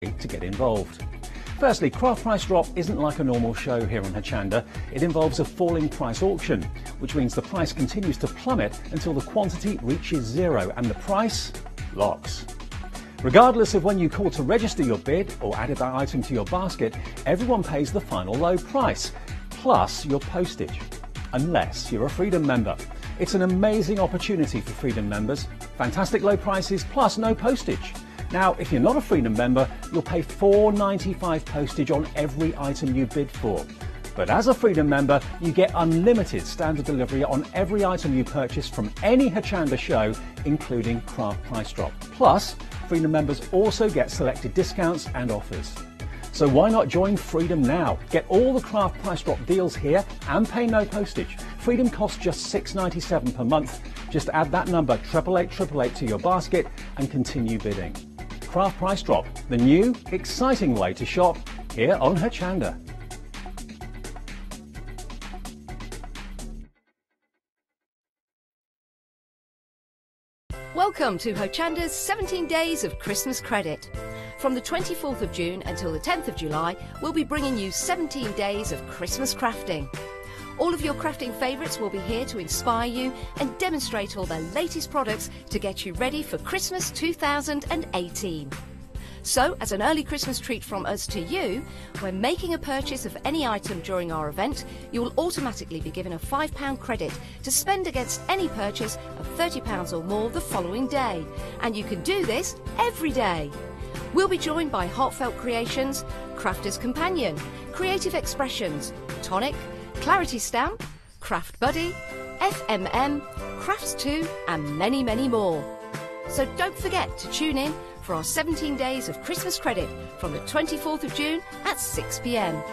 to get involved. Firstly, Craft Price Drop isn't like a normal show here on Hochanda. It involves a falling price auction, which means the price continues to plummet until the quantity reaches zero and the price locks. Regardless of when you call to register your bid or added that item to your basket, everyone pays the final low price, plus your postage, unless you're a Freedom member. It's an amazing opportunity for Freedom members. Fantastic low prices plus no postage. Now, if you're not a Freedom member, you'll pay $4.95 postage on every item you bid for. But as a Freedom member, you get unlimited standard delivery on every item you purchase from any Hochanda show, including Craft Price Drop. Plus, Freedom members also get selected discounts and offers. So why not join Freedom now? Get all the Craft Price Drop deals here and pay no postage. Freedom costs just $6.97 per month. Just add that number 88888 to your basket and continue bidding. Craft Price Drop, the new, exciting way to shop here on Hochanda. Welcome to Hochanda's 17 Days of Christmas Credit. From the 24th of June until the 10th of July, we'll be bringing you 17 days of Christmas crafting. All of your crafting favourites will be here to inspire you and demonstrate all their latest products to get you ready for Christmas 2018. So, as an early Christmas treat from us to you, when making a purchase of any item during our event, you will automatically be given a £5 credit to spend against any purchase of £30 or more the following day. And you can do this every day. We'll be joined by Heartfelt Creations, Crafter's Companion, Creative Expressions, Tonic, Clarity Stamp, Craft Buddy, FMM, Crafts 2 and many, many more. So don't forget to tune in for our 17 Days of Christmas Credit from the 24th of June at 6 p.m.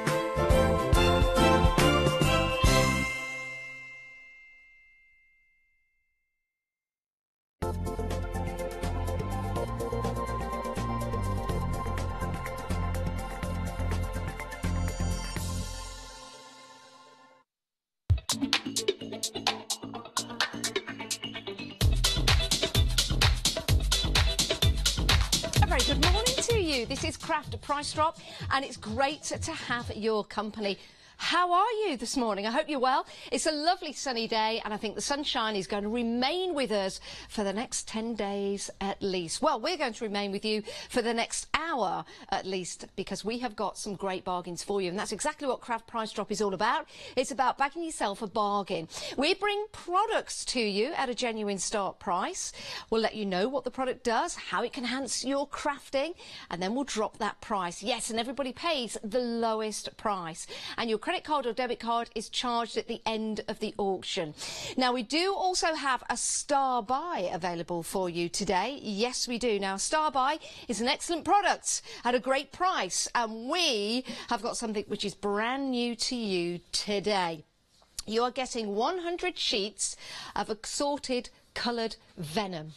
Good morning to you. This is Craft Price Drop and it's great to have your company. How are you this morning? I hope you're well. It's a lovely sunny day and I think the sunshine is going to remain with us for the next 10 days at least. Well, we're going to remain with you for the next hour at least because we have got some great bargains for you and that's exactly what Craft Price Drop is all about. It's about backing yourself a bargain. We bring products to you at a genuine start price. We'll let you know what the product does, how it can enhance your crafting and then we'll drop that price. Yes, and everybody pays the lowest price and your credit card or debit card is charged at the end of the auction. Now we do also have a star buy available for you today. Yes, we do. Now star buy is an excellent product at a great price and we have got something which is brand new to you today. You are getting 100 sheets of assorted coloured vellum.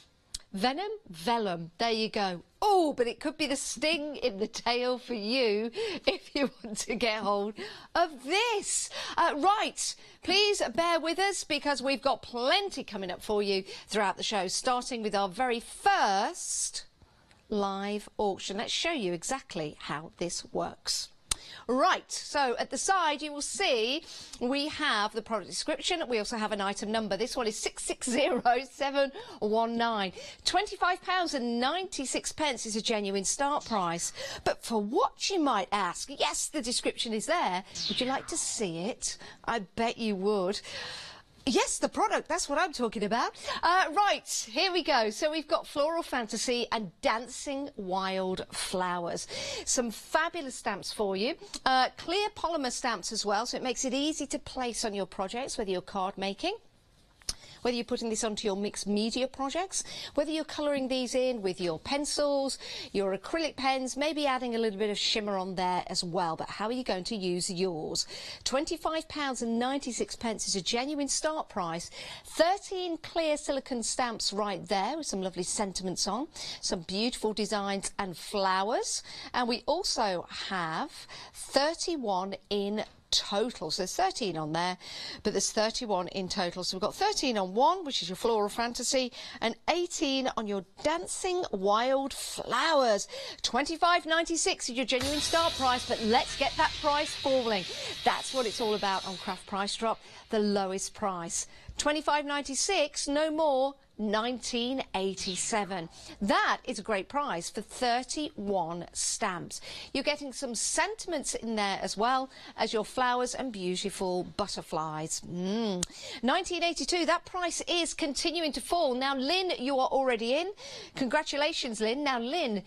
Vellum, there you go. Oh, but it could be the sting in the tail for you if you want to get hold of this. Right, please bear with us because we've got plenty coming up for you throughout the show, starting with our very first live auction. Let's show you exactly how this works. Right, so at the side you will see we have the product description. We also have an item number. This one is 660719. £25.96 is a genuine start price. But for what, you might ask? Yes, the description is there. Would you like to see it? I bet you would. Yes, the product, that's what I'm talking about. Right, here we go. So we've got Floral Fantasy and Dancing Wild Flowers. Some fabulous stamps for you. Clear polymer stamps as well, so it makes it easy to place on your projects, whether you're card making, whether you're putting this onto your mixed media projects, whether you're colouring these in with your pencils, your acrylic pens, maybe adding a little bit of shimmer on there as well. But how are you going to use yours? £25.96 is a genuine start price. 13 clear silicone stamps right there with some lovely sentiments on, some beautiful designs and flowers. And we also have 31 in total. So there's 13 on there, but there's 31 in total. So we've got 13 on one, which is your Floral Fantasy, and 18 on your Dancing Wild Flowers. $25.96 is your genuine start price, but let's get that price falling. That's what it's all about on Craft Price Drop, the lowest price. $25.96, no more. $19.87. That is a great price for 31 stamps. You're getting some sentiments in there as well as your flowers and beautiful butterflies. $19.82. That price is continuing to fall. Now, Lynn, you are already in. Congratulations, Lynn. Now, Lynn,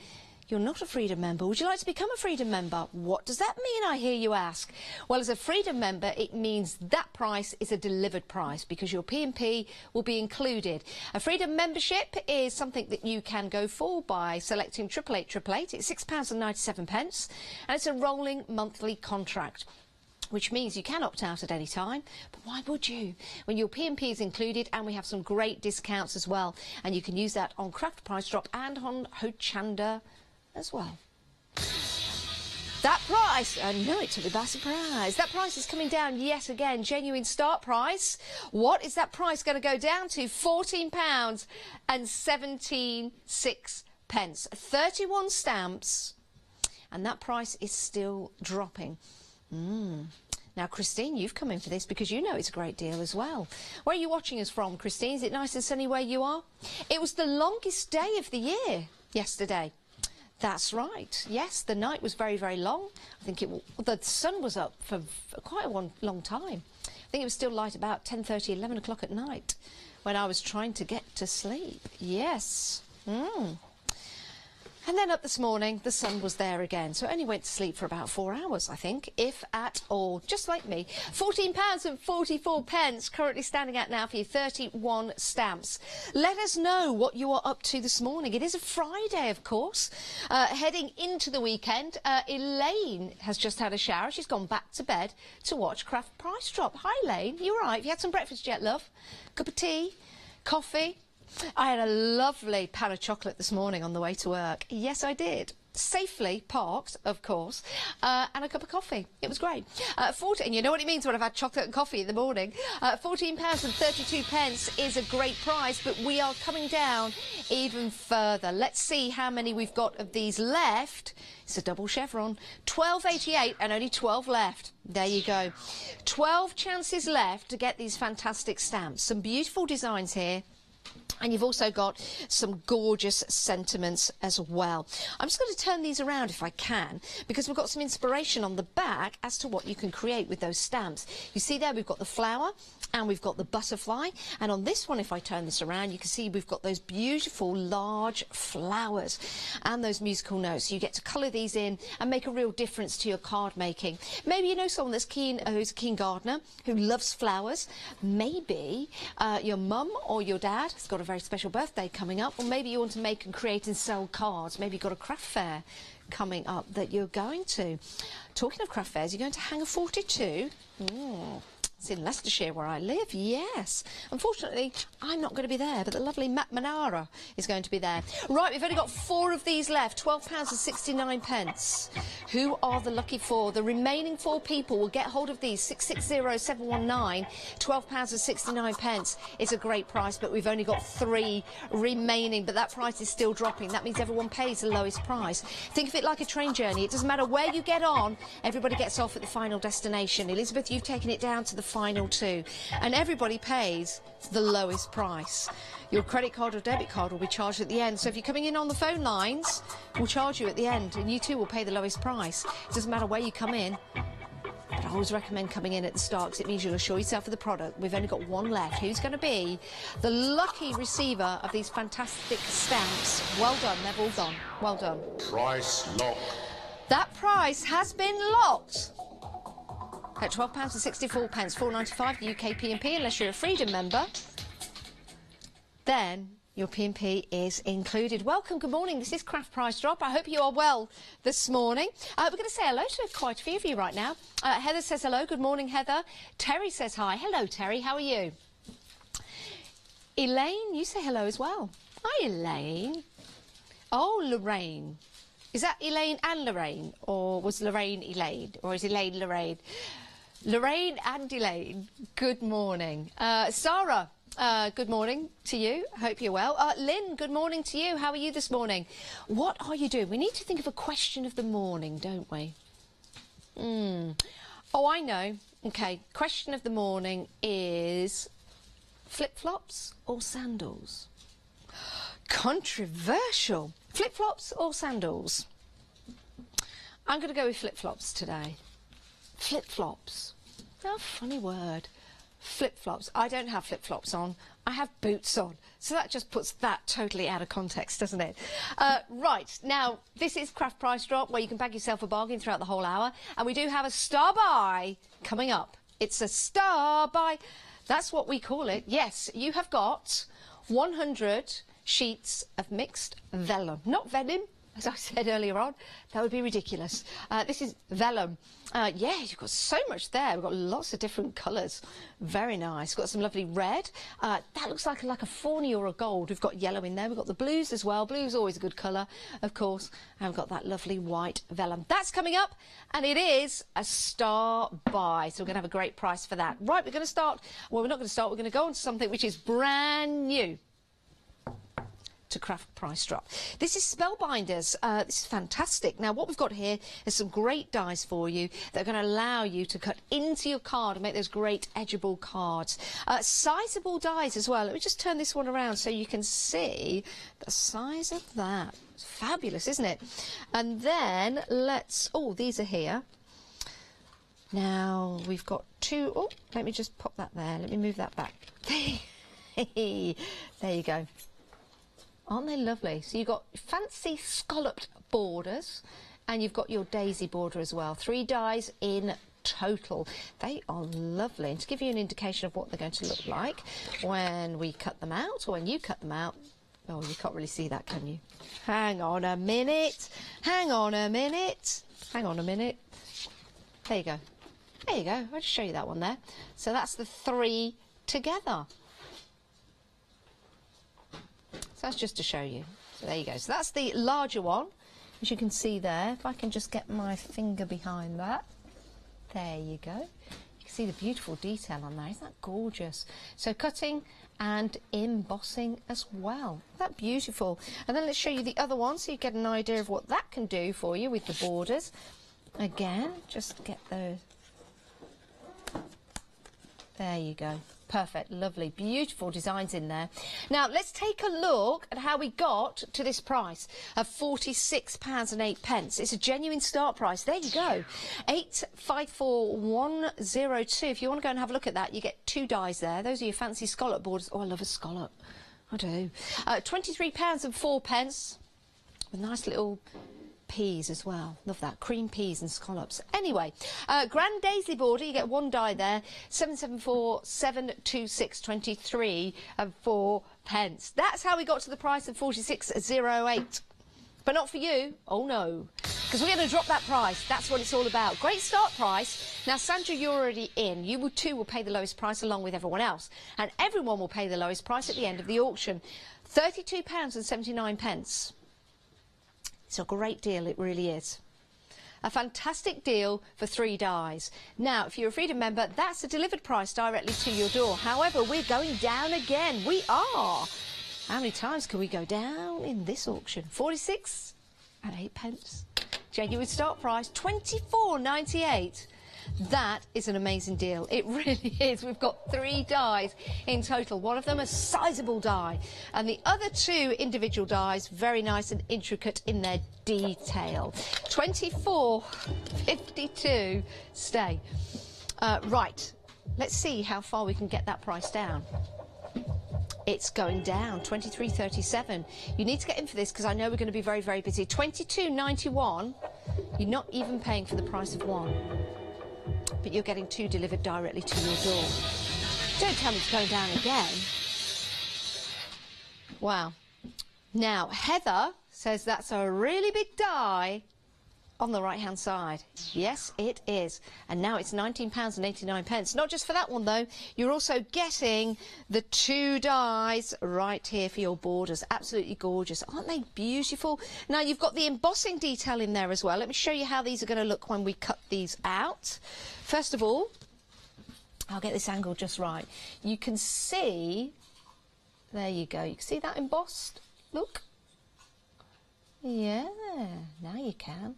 you're not a Freedom member. Would you like to become a Freedom member? What does that mean, I hear you ask? Well, as a Freedom member, it means that price is a delivered price because your P&P will be included. A Freedom membership is something that you can go for by selecting 88888. It's £6.97, and it's a rolling monthly contract, which means you can opt out at any time. But why would you? When your P&P is included, and we have some great discounts as well. And you can use that on Craft Price Drop and on Hochanda as well. That price, I know it took me by surprise. That price is coming down yet again. Genuine start price. What is that price going to go down to? £14.176. 31 stamps. And that price is still dropping. Now, Christine, you've come in for this because you know it's a great deal as well. Where are you watching us from, Christine? Is it nice and sunny where you are? It was the longest day of the year yesterday. That's right. Yes, the night was very, very long. I think the sun was up for quite a long time. I think it was still light about 10:30, 11 o'clock at night when I was trying to get to sleep. Yes. And then up this morning, the sun was there again. So I only went to sleep for about 4 hours, I think, if at all. Just like me. £14.44 currently standing at now for your 31 stamps. Let us know what you are up to this morning. It is a Friday, of course. Heading into the weekend, Elaine has just had a shower. She's gone back to bed to watch Craft Price Drop. Hi, Elaine. You all right? Have you had some breakfast yet, love? Cup of tea? Coffee? I had a lovely pan of chocolate this morning on the way to work. Yes, I did. Safely parked, of course, and a cup of coffee. It was great. And you know what it means when I've had chocolate and coffee in the morning. £14.32 is a great price, but we are coming down even further. Let's see how many we've got of these left. It's a double chevron. 12.88 and only 12 left. There you go. 12 chances left to get these fantastic stamps. Some beautiful designs here. And you've also got some gorgeous sentiments as well. I'm just going to turn these around if I can, because we've got some inspiration on the back as to what you can create with those stamps. You see there, we've got the flower and we've got the butterfly. And on this one, if I turn this around, you can see we've got those beautiful large flowers and those musical notes. You get to colour these in and make a real difference to your card making. Maybe you know someone that's who's a keen gardener, who loves flowers. Maybe your mum or your dad has got a very special birthday coming up, or maybe you want to make and create and sell cards. Maybe you've got a craft fair coming up that you're going to. Talking of craft fairs, you're going to Hangar 42. It's in Leicestershire where I live, yes. Unfortunately, I'm not going to be there, but the lovely Matt Manara is going to be there. Right, we've only got 4 of these left, £12.69. Who are the lucky 4? The remaining 4 people will get hold of these, 660719, £12.69. It's a great price, but we've only got 3 remaining, but that price is still dropping. That means everyone pays the lowest price. Think of it like a train journey. It doesn't matter where you get on, everybody gets off at the final destination. Elizabeth, you've taken it down to the final 2, and everybody pays the lowest price. Your credit card or debit card will be charged at the end, so if you're coming in on the phone lines, we'll charge you at the end, and you too will pay the lowest price. It doesn't matter where you come in, but I always recommend coming in at the start because it means you'll assure yourself of the product. We've only got 1 left. Who's going to be the lucky receiver of these fantastic stamps? Well done, they've all gone. Well done. Price lock. That price has been locked at £12.64, £4.95 the UK P&P, unless you're a Freedom member. Then your P&P is included. Welcome, good morning. This is Craft Price Drop. I hope you are well this morning. We're going to say hello to quite a few of you right now. Heather says hello. Good morning, Heather. Terry says hi. Hello, Terry. How are you? Elaine, you say hello as well. Hi, Elaine. Oh, Lorraine. Is that Elaine and Lorraine? Or was Lorraine Elaine? Or is Elaine Lorraine? Lorraine and Elaine, good morning. Sarah, good morning to you. Hope you're well. Lynn, good morning to you. How are you this morning? What are you doing? We need to think of a question of the morning, don't we? Oh, I know. Okay, question of the morning is flip-flops or sandals? Controversial. Flip-flops or sandals? I'm going to go with flip-flops today. Flip-flops. Oh, funny word. Flip-flops. I don't have flip-flops on. I have boots on. So that just puts that totally out of context, doesn't it? Right, now, this is Craft Price Drop, where you can bag yourself a bargain throughout the whole hour. And we do have a star buy coming up. It's a star buy. That's what we call it. Yes, you have got 100 sheets of mixed vellum. Not venom, as I said earlier on. That would be ridiculous. This is vellum. Yeah, you've got so much there. We've got lots of different colours. Very nice. Got some lovely red. That looks like a fawny or a gold. We've got yellow in there. We've got the blues as well. Blue's always a good colour, of course. And we've got that lovely white vellum. That's coming up, and it is a star buy. So we're going to have a great price for that. Right, we're going to start. Well, we're not going to start. We're going to go on to something which is brand new to Craft Price Drop. This is Spellbinders. This is fantastic. Now, what we've got here is some great dies for you that are going to allow you to cut into your card and make those great edgeable cards. Sizable dies as well. Let me just turn this one around so you can see the size of that. It's fabulous, isn't it? And then let's... Oh, these are here. Now, we've got two... Oh, let me just pop that there. Let me move that back. There you go. Aren't they lovely? So you've got fancy scalloped borders, and you've got your daisy border as well. 3 dies in total. They are lovely. And to give you an indication of what they're going to look like when we cut them out, or when you cut them out, oh, you can't really see that, can you? Hang on a minute. Hang on a minute. Hang on a minute. There you go. There you go. I'll just show you that one there. So that's the 3 together. So that's just to show you. So there you go. So that's the larger one, as you can see there. If I can just get my finger behind that. There you go. You can see the beautiful detail on there. Isn't that gorgeous? So cutting and embossing as well. Isn't that beautiful? And then let's show you the other one so you get an idea of what that can do for you with the borders. Again, just get those. There you go. Perfect, lovely, beautiful designs in there. Now, let's take a look at how we got to this price of £46.08. It's a genuine start price. There you go. 854102. If you want to go and have a look at that, you get 2 dies there. Those are your fancy scallop borders. Oh, I love a scallop. I do. £23.04 with nice little peas as well. Love that. Cream peas and scallops. Anyway, Grand Daisy border, you get 1 die there. 77472623 and 4 pence. That's how we got to the price of 46.08. But not for you. Oh no. Because we're going to drop that price. That's what it's all about. Great start price. Now, Sandra, you're already in. You too will pay the lowest price along with everyone else. And everyone will pay the lowest price at the end of the auction. £32.79. It's a great deal, it really is. A fantastic deal for 3 dies. Now, if you're a Freedom member, that's a delivered price directly to your door. However, we're going down again. We are. How many times can we go down in this auction? 46.08. Genuine start price, £24.98. That is an amazing deal. It really is. We've got 3 dies in total. One of them a sizable die, and the other 2 individual dies, very nice and intricate in their detail. £24.52. Stay. Right. Let's see how far we can get that price down. It's going down, £23.37. You need to get in for this because I know we're going to be very, very busy. £22.91. You're not even paying for the price of 1. But you're getting 2 delivered directly to your door. Don't tell me it's going down again. Wow. Now, Heather says that's a really big die on the right-hand side. Yes, it is. And now it's £19.89. Not just for that one, though. You're also getting the 2 dies right here for your borders. Absolutely gorgeous. Aren't they beautiful? Now, you've got the embossing detail in there as well. Let me show you how these are going to look when we cut these out. First of all, I'll get this angle just right. You can see, there you go, you can see that embossed, look. Yeah, now you can.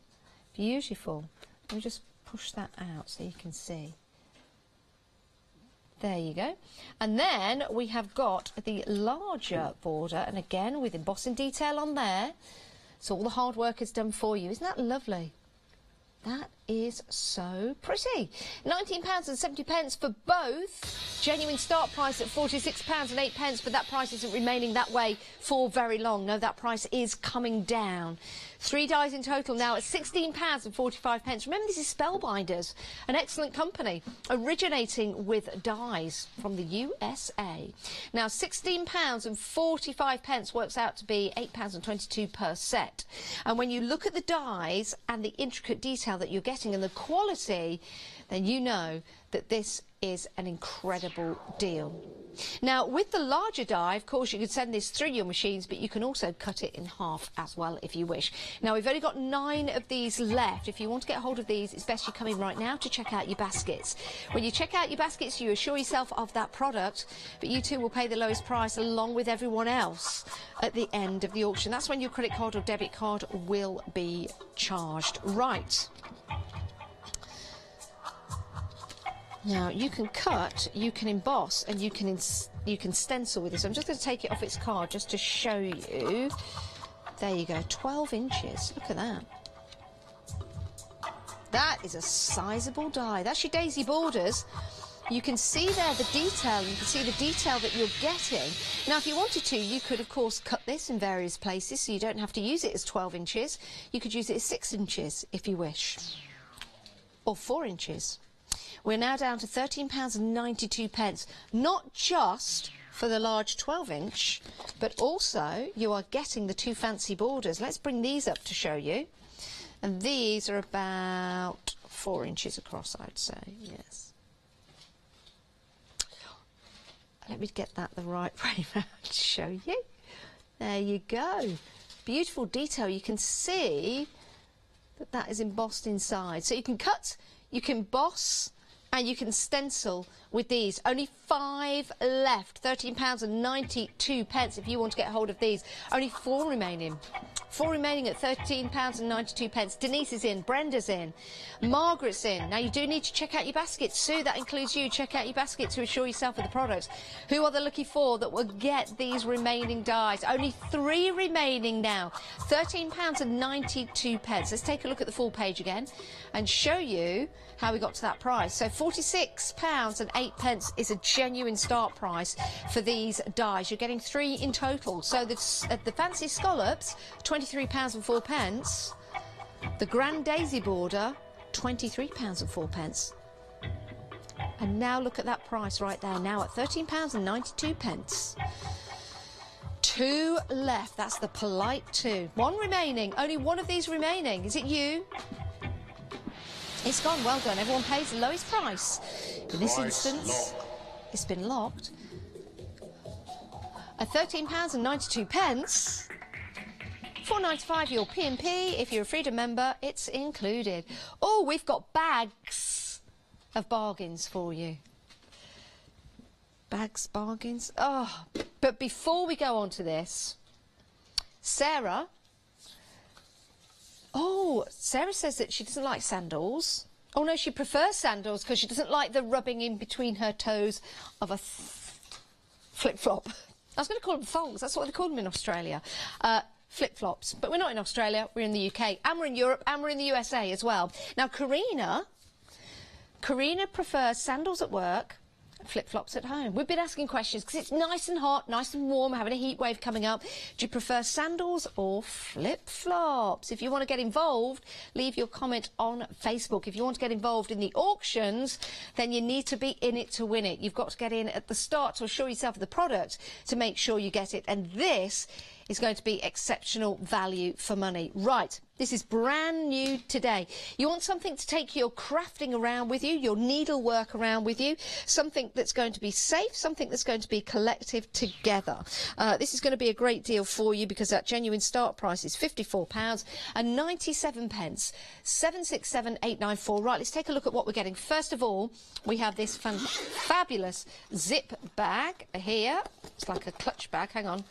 Beautiful. Let me just push that out so you can see. There you go. And then we have got the larger border, and again with embossing detail on there. So all the hard work is done for you. Isn't that lovely? That is so pretty. £19.70 for both. Genuine start price at £46.08, but that price isn't remaining that way for very long. No, that price is coming down. 3 dies in total now at £16.45. Remember, this is Spellbinders, an excellent company originating with dies from the USA. Now, £16.45 works out to be £8.22 per set. And when you look at the dies and the intricate detail that you're getting and the quality, then you know that this is an incredible deal. Now, with the larger die, of course, you could send this through your machines, but you can also cut it in half as well if you wish. Now, we've only got 9 of these left. If you want to get hold of these, it's best you come in right now to check out your baskets. When you check out your baskets, you assure yourself of that product, but you too will pay the lowest price along with everyone else at the end of the auction. That's when your credit card or debit card will be charged. Right. Now, you can cut, you can emboss, and you can stencil with this. I'm just going to take it off its card just to show you. There you go, 12 inches. Look at that. That is a sizable die. That's your daisy borders. You can see there the detail. You can see the detail that you're getting. Now, if you wanted to, you could, of course, cut this in various places, so you don't have to use it as 12 inches. You could use it as 6 inches, if you wish, or 4 inches. We're now down to £13.92, not just for the large 12-inch, but also you are getting the 2 fancy borders. Let's bring these up to show you. And these are about 4 inches across, I'd say, yes. Let me get that the right way around to show you. There you go. Beautiful detail. You can see that that is embossed inside. So you can cut, you can emboss, and you can stencil with these. Only 5 left. £13.92 if you want to get hold of these. Only 4 remaining. 4 remaining at £13.92. Denise is in, Brenda's in, Margaret's in. Now, you do need to check out your baskets. Sue, that includes you. Check out your basket to assure yourself of the products. Who are the lucky 4 that will get these remaining dies? Only 3 remaining now. £13.92. Let's take a look at the full page again and show you how we got to that price. So £46.08 is a genuine start price for these dies. You're getting 3 in total. So the fancy scallops, £23.04. The grand daisy border, £23.04. And now look at that price right there, now at £13.92. 2 left. That's the polite 2. 1 remaining. Only 1 of these remaining. Is it you? It's gone. Well done. Everyone pays the lowest price. In this instance, it's been locked at £13.92. £4.95 your P&P. If you're a Freedom member, it's included. Oh, we've got bags of bargains for you. Bags, bargains. Oh, but before we go on to this, Sarah... Oh, Sarah says that she doesn't like sandals. Oh, no, she prefers sandals because she doesn't like the rubbing in between her toes of a flip-flop. I was going to call them thongs. That's what they call them in Australia. Flip-flops. But we're not in Australia. We're in the UK. And we're in Europe. And we're in the USA as well. Now, Karina prefers sandals at work, flip-flops at home. We've been asking questions because it's nice and hot, nice and warm, having a heat wave coming up. Do you prefer sandals or flip-flops? If you want to get involved, leave your comment on Facebook. If you want to get involved in the auctions, then you need to be in it to win it. You've got to get in at the start to assure yourself of the product to make sure you get it. And this is going to be exceptional value for money. Right. This is brand new today. You want something to take your crafting around with you, your needlework around with you, something that's going to be safe, something that's going to be collective together. This is going to be a great deal for you because that genuine start price is £54.97. 767894. Right, let's take a look at what we're getting. First of all, we have this fabulous zip bag here. It's like a clutch bag. Hang on.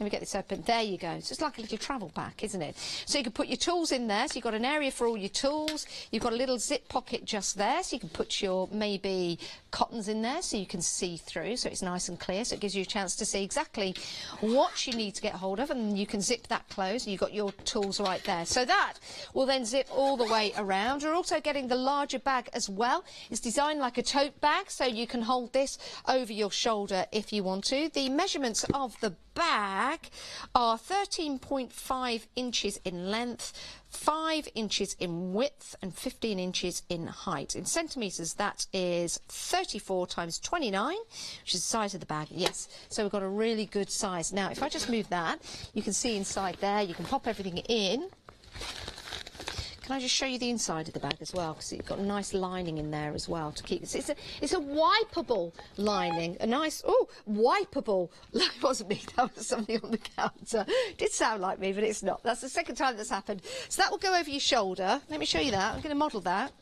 Let me get this open. There you go. It's just like a little travel bag, isn't it? So you can put your tools in there. So you've got an area for all your tools. You've got a little zip pocket just there. So you can put your maybe cottons in there so you can see through. So it's nice and clear. So it gives you a chance to see exactly what you need to get hold of. And you can zip that closed. And you've got your tools right there. So that will then zip all the way around. You're also getting the larger bag as well. It's designed like a tote bag. So you can hold this over your shoulder if you want to. The measurements of the bag are 13.5 inches in length, 5 inches in width and 15 inches in height. In centimetres, that is 34 times 29, which is the size of the bag. Yes, so we've got a really good size. Now, if I just move that, you can see inside there, you can pop everything in. Can I just show you the inside of the bag as well? Because it's got a nice lining in there as well to keep. It's a wipeable lining. A nice, wipeable. It wasn't me. That was something on the counter. It did sound like me, but it's not. That's the second time that's happened. So that will go over your shoulder. Let me show you that. I'm going to model that.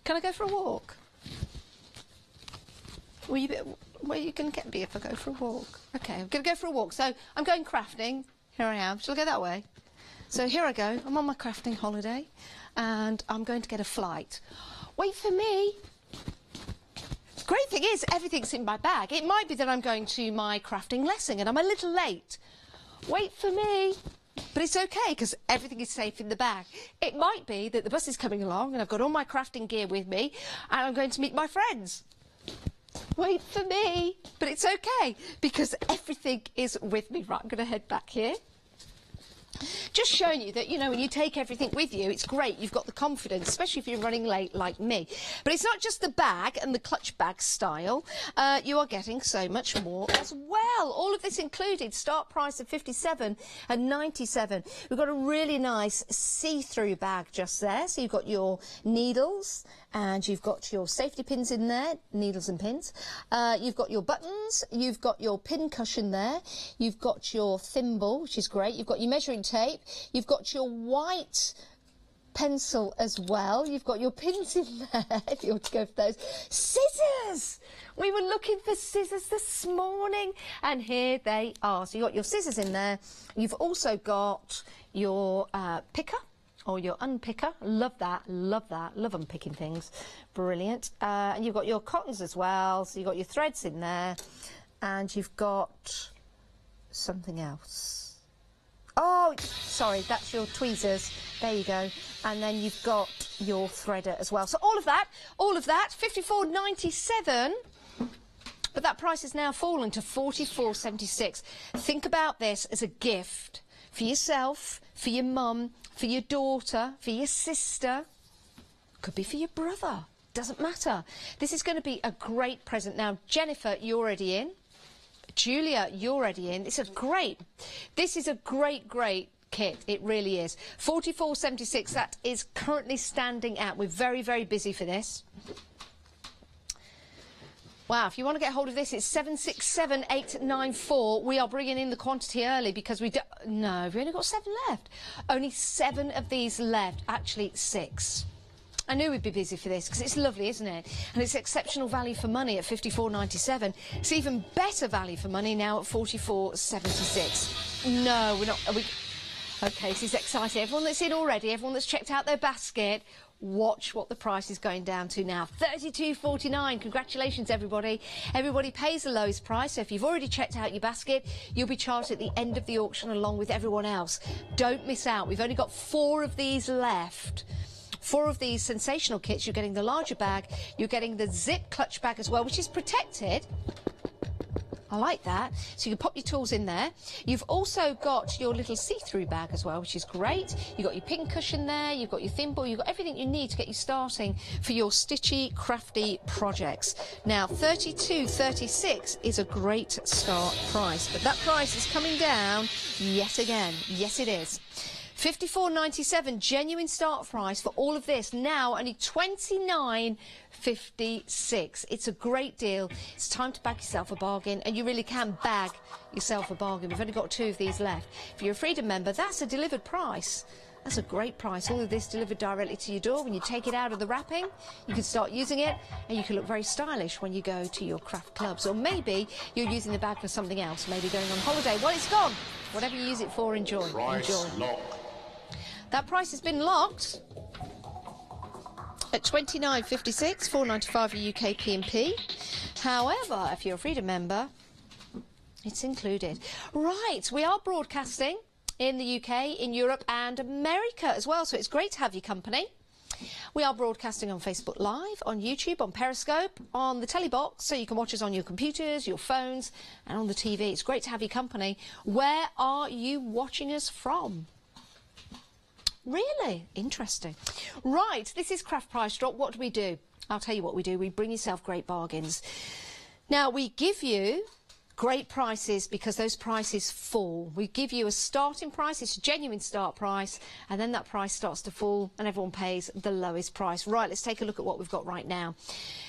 Can I go for a walk? Where are you going to get me if I go for a walk? Okay, I'm going to go for a walk. So I'm going crafting. Here I am. Shall I go that way? So here I go, I'm on my crafting holiday and I'm going to get a flight. Wait for me. The great thing is everything's in my bag. It might be that I'm going to my crafting lesson and I'm a little late. Wait for me. But it's okay because everything is safe in the bag. It might be that the bus is coming along and I've got all my crafting gear with me and I'm going to meet my friends. Wait for me. But it's okay because everything is with me. Right, I'm going to head back here. Just showing you that, you know, when you take everything with you, it's great. You've got the confidence, especially if you're running late like me. But it's not just the bag and the clutch bag style. You are getting so much more as well. All of this included. Start price of £57.97. We've got a really nice see-through bag just there. So you've got your needles and you've got your safety pins in there, needles and pins. You've got your buttons. You've got your pin cushion there. You've got your thimble, which is great. You've got your measuring tape. You've got your white pencil as well. You've got your pins in there if you want to go for those. Scissors! We were looking for scissors this morning and here they are. So you've got your scissors in there. You've also got your picker or your unpicker. Love that, love that. Love unpicking things. Brilliant. And you've got your cottons as well. So you've got your threads in there and you've got something else. Oh, sorry, that's your tweezers. There you go. And then you've got your threader as well. So all of that, £54.97. But that price has now fallen to £44.76. Think about this as a gift for yourself, for your mum, for your daughter, for your sister. Could be for your brother. Doesn't matter. This is going to be a great present. Now, Jennifer, you're already in. Julia, you're already in. This is great. This is a great kit. It really is. £44.76. That is currently standing out. We're very, very busy for this. Wow, if you want to get hold of this, it's 767894. We are bringing in the quantity early because we've only got 7 left. Only 7 of these left. Actually, 6. I knew we'd be busy for this because it's lovely, isn't it? And it's exceptional value for money at £54.97. It's even better value for money now at £44.76. No, we're not. OK, this is exciting. Everyone that's in already, everyone that's checked out their basket, watch what the price is going down to now. £32.49. Congratulations, everybody. Everybody pays the lowest price. So if you've already checked out your basket, you'll be charged at the end of the auction along with everyone else. Don't miss out. We've only got 4 of these left. 4 of these sensational kits. You're getting the larger bag. You're getting the zip clutch bag as well, which is protected. I like that. So you can pop your tools in there. You've also got your little see-through bag as well, which is great. You've got your pin cushion there, you've got your thimble, you've got everything you need to get you starting for your stitchy, crafty projects. Now, $32.36 is a great start price, but that price is coming down yet again. Yes, it is. $54.97 genuine start price for all of this. Now only $29.56. It's a great deal. It's time to bag yourself a bargain, and you really can bag yourself a bargain. We've only got 2 of these left. If you're a Freedom member, that's a delivered price. That's a great price. All of this delivered directly to your door. When you take it out of the wrapping, you can start using it, and you can look very stylish when you go to your craft clubs. Or maybe you're using the bag for something else, maybe going on holiday. Well, it's gone. Whatever you use it for, enjoy. Enjoy. That price has been locked at $29.56, $4.95 UK P&P. However, if you're a Freedom member, it's included. Right, we are broadcasting in the UK, in Europe and America as well, so it's great to have your company. We are broadcasting on Facebook Live, on YouTube, on Periscope, on the telly box, so you can watch us on your computers, your phones and on the TV. It's great to have your company. Where are you watching us from? Really? Interesting. Right, this is Craft Price Drop. What do? I'll tell you what we do. We bring yourself great bargains. Now, we give you great prices because those prices fall. We give you a starting price, it's a genuine start price, and then that price starts to fall and everyone pays the lowest price. Right, let's take a look at what we've got right now.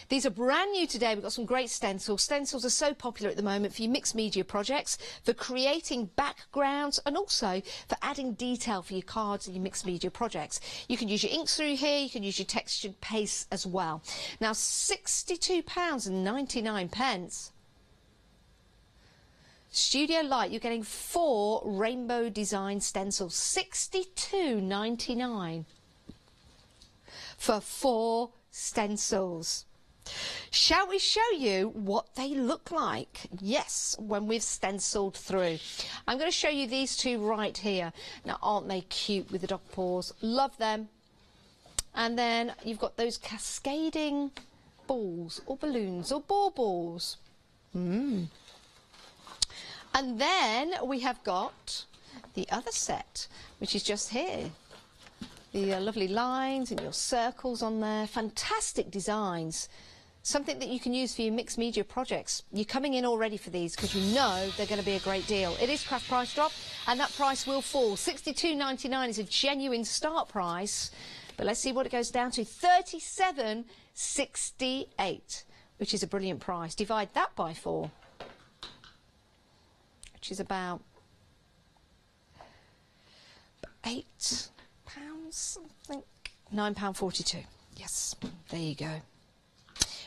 These are brand new today. We've got some great stencils. Stencils are so popular at the moment for your mixed media projects, for creating backgrounds, and also for adding detail for your cards and your mixed media projects. You can use your inks through here, you can use your textured paste as well. Now, £62.99. Studio Light, you're getting 4 rainbow design stencils, $62.99 for 4 stencils. Shall we show you what they look like? Yes, when we've stenciled through. I'm going to show you these 2 right here. Now, aren't they cute with the dog paws? Love them. And then you've got those cascading balls or balloons or baubles. And then we have got the other set, which is just here. The lovely lines and your circles on there. Fantastic designs. Something that you can use for your mixed media projects. You're coming in already for these because you know they're going to be a great deal. It is Craft Price Drop, and that price will fall. $62.99 is a genuine start price. But let's see what it goes down to. $37.68, which is a brilliant price. Divide that by 4. Which is about £8, I think. £9.42. Yes, there you go.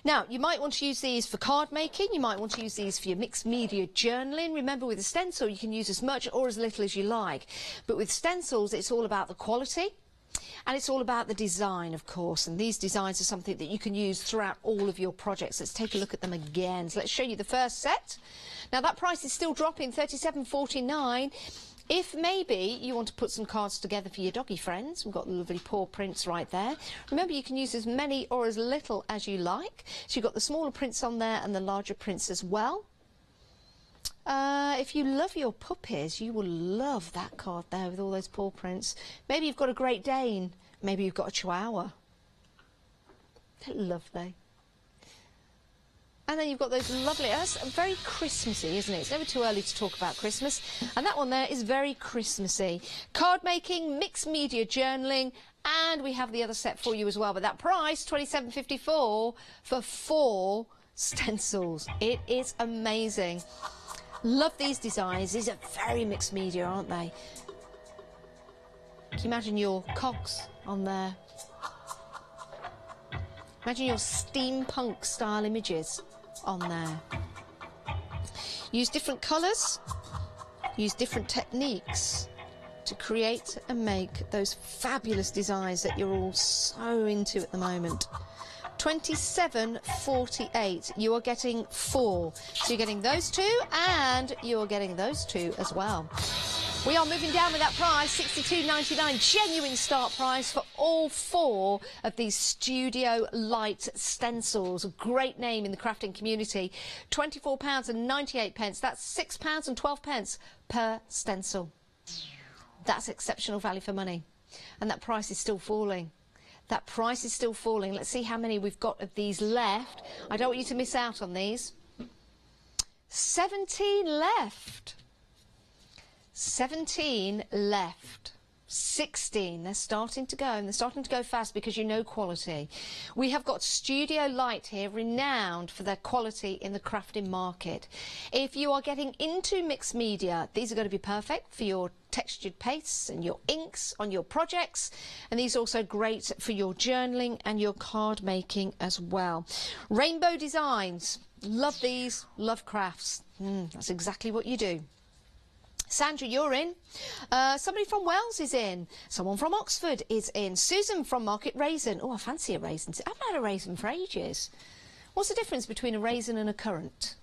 Now, you might want to use these for card making. You might want to use these for your mixed media journaling. Remember, with a stencil, you can use as much or as little as you like. But with stencils, it's all about the quality. And it's all about the design, of course, and these designs are something that you can use throughout all of your projects. Let's take a look at them again. So let's show you the first set. Now, that price is still dropping, $37.49. If maybe you want to put some cards together for your doggy friends, we've got the lovely paw prints right there. Remember, you can use as many or as little as you like. So you've got the smaller prints on there and the larger prints as well. If you love your puppies, you will love that card there with all those paw prints. Maybe you've got a Great Dane. Maybe you've got a Chihuahua. They're lovely. And then you've got those lovely, that's very Christmassy, isn't it? It's never too early to talk about Christmas. And that one there is very Christmassy. Card making, mixed media journaling, and we have the other set for you as well. But that price, $27.54 for 4 stencils. It is amazing. Love these designs. These are very mixed media, aren't they? Can you imagine your cocks on there? Imagine your steampunk style images on there. Use different colours, use different techniques to create and make those fabulous designs that you're all so into at the moment. $27.48. You are getting 4. So you're getting those 2 and you're getting those 2 as well. We are moving down with that price, $62.99, genuine start price for all 4 of these Studio Light stencils. A great name in the crafting community. £24.98, that's £6.12 per stencil. That's exceptional value for money. And that price is still falling. That price is still falling. Let's see how many we've got of these left. I don't want you to miss out on these. 17 left. 17 left. 16. They're starting to go, and they're starting to go fast because you know quality. We have got Studio Light here, renowned for their quality in the crafting market. If you are getting into mixed media, these are going to be perfect for your textured pastes and your inks on your projects, and these are also great for your journaling and your card making as well. Rainbow designs. Love these, love crafts. That's exactly what you do. Sandra, you're in. Somebody from Wales is in. Someone from Oxford is in. Susan from Market Raisin. Oh, I fancy a raisin. I haven't had a raisin for ages. What's the difference between a raisin and a currant?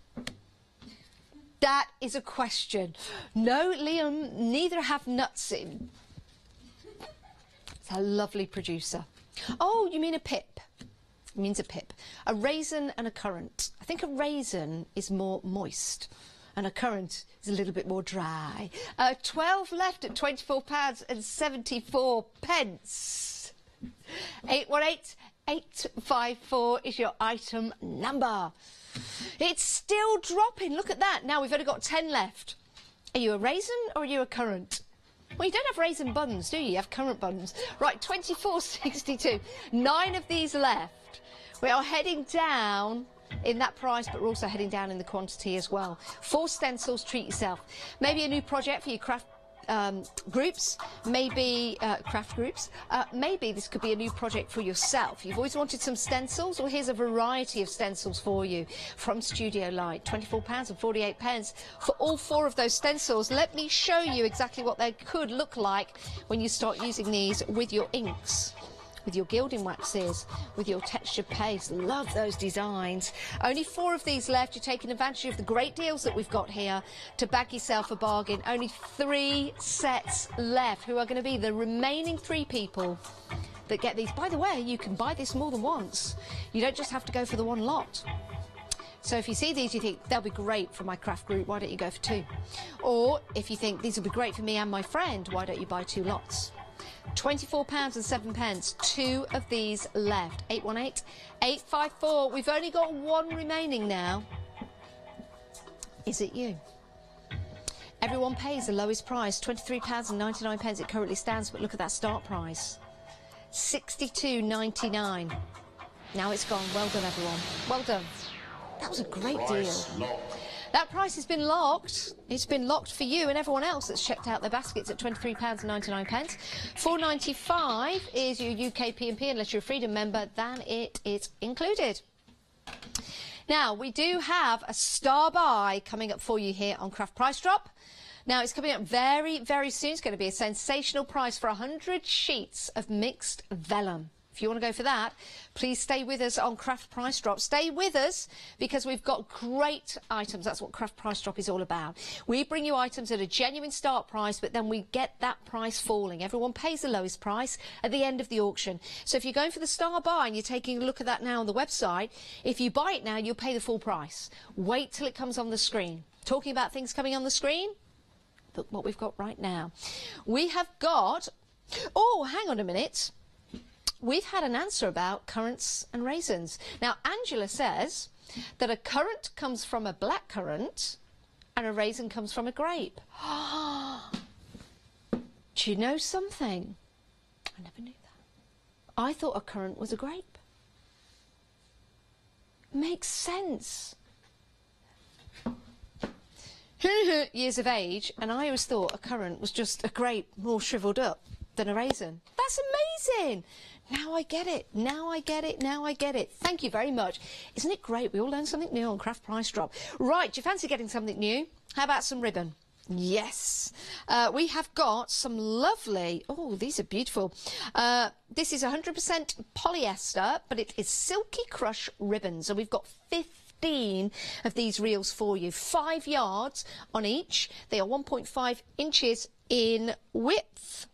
That is a question. No, Liam, neither have nuts in. It's a lovely producer. Oh, you mean a pip? It means a pip. A raisin and a currant. I think a raisin is more moist, and a currant is a little bit more dry. 12 left at £24.74. 818-854 is your item number. It's still dropping. Look at that. Now we've only got 10 left. Are you a raisin or are you a currant? Well, you don't have raisin buns, do you? You have currant buns. Right, 24.62. 9 of these left. We are heading down in that price, but we're also heading down in the quantity as well. 4 stencils, treat yourself. Maybe a new project for your craft groups, maybe craft groups. Maybe this could be a new project for yourself. You've always wanted some stencils. Well, here's a variety of stencils for you from Studio Light. £24.48 for all 4 of those stencils. Let me show you exactly what they could look like when you start using these with your inks, with your gilding waxes, with your textured paste. Love those designs. Only 4 of these left. You're taking advantage of the great deals that we've got here to bag yourself a bargain. Only 3 sets left. Who are going to be the remaining 3 people that get these? By the way, you can buy this more than once. You don't just have to go for the 1 lot. So if you see these, you think they'll be great for my craft group, why don't you go for 2? Or if you think these will be great for me and my friend, why don't you buy 2 lots? £24.07, 2 of these left. 818-854. We've only got 1 remaining now. Is it you? Everyone pays the lowest price, £23.99 it currently stands, but look at that start price. £62.99. Now it's gone. Well done, everyone. Well done. That was a great deal. That price has been locked. It's been locked for you and everyone else that's checked out their baskets at £23.99. £4.95 is your UK P&P, unless you're a Freedom member, then it is included. Now, we do have a star buy coming up for you here on Craft Price Drop. Now, it's coming up very, very soon. It's going to be a sensational price for 100 sheets of mixed vellum. If you want to go for that, please stay with us on Craft Price Drop. Stay with us because we've got great items. That's what Craft Price Drop is all about. We bring you items at a genuine start price, but then we get that price falling. Everyone pays the lowest price at the end of the auction. So if you're going for the star buy and you're taking a look at that now on the website, if you buy it now, you'll pay the full price. Wait till it comes on the screen. Talking about things coming on the screen, look what we've got right now. We have got... Oh, hang on a minute. We've had an answer about currants and raisins. Now, Angela says that a currant comes from a black currant and a raisin comes from a grape. Do you know something? I never knew that. I thought a currant was a grape. Makes sense. Years of age, and I always thought a currant was just a grape more shriveled up than a raisin. That's amazing. Now I get it. Now I get it. Now I get it. Thank you very much. Isn't it great? We all learn something new on Craft Price Drop. Right, do you fancy getting something new? How about some ribbon? Yes. We have got some lovely... Oh, these are beautiful. This is 100% polyester, but it is Silky Crush ribbons. And we've got 15 of these reels for you. 5 yards on each. They are 1.5 inches in width.